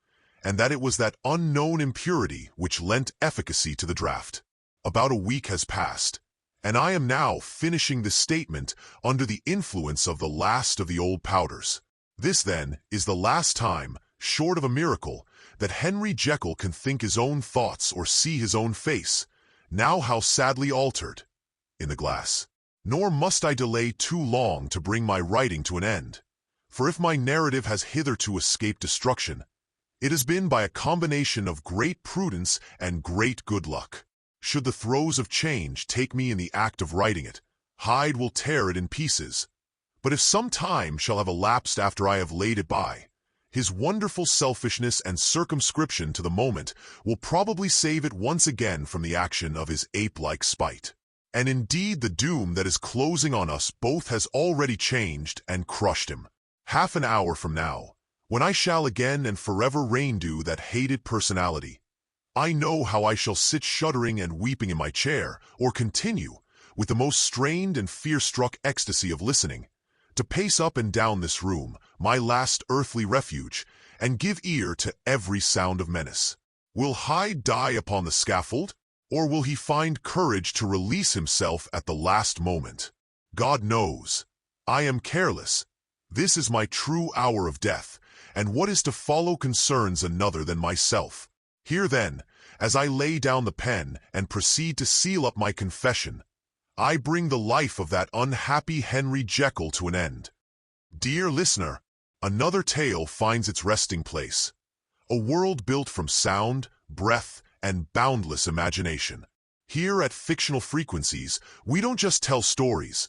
and that it was that unknown impurity which lent efficacy to the draught. About a week has passed, and I am now finishing this statement under the influence of the last of the old powders. This, then, is the last time, short of a miracle, that Henry Jekyll can think his own thoughts or see his own face, now how sadly altered, in the glass. Nor must I delay too long to bring my writing to an end, for if my narrative has hitherto escaped destruction, it has been by a combination of great prudence and great good luck. Should the throes of change take me in the act of writing it, Hyde will tear it in pieces. But if some time shall have elapsed after I have laid it by, his wonderful selfishness and circumscription to the moment will probably save it once again from the action of his ape-like spite. And indeed the doom that is closing on us both has already changed and crushed him. Half an hour from now, when I shall again and forever redo that hated personality, I know how I shall sit shuddering and weeping in my chair, or continue, with the most strained and fear-struck ecstasy of listening, to pace up and down this room, my last earthly refuge, and give ear to every sound of menace. Will Hyde die upon the scaffold, or will he find courage to release himself at the last moment? God knows. I am careless. This is my true hour of death, and what is to follow concerns another than myself. Here then, as I lay down the pen and proceed to seal up my confession, I bring the life of that unhappy Henry Jekyll to an end. Dear listener, another tale finds its resting place. A world built from sound, breath, and boundless imagination. Here at Fictional Frequencies, we don't just tell stories.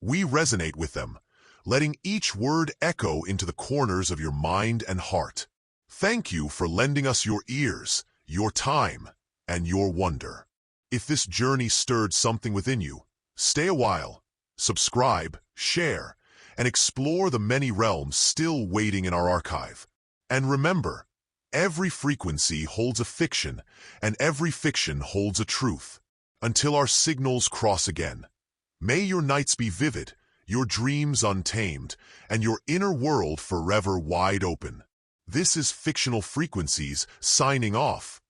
We resonate with them, letting each word echo into the corners of your mind and heart. Thank you for lending us your ears, your time, and your wonder. If this journey stirred something within you, stay a while, subscribe, share, and explore the many realms still waiting in our archive. And remember, every frequency holds a fiction, and every fiction holds a truth. Until our signals cross again, may your nights be vivid, your dreams untamed, and your inner world forever wide open. This is Fictional Frequencies signing off.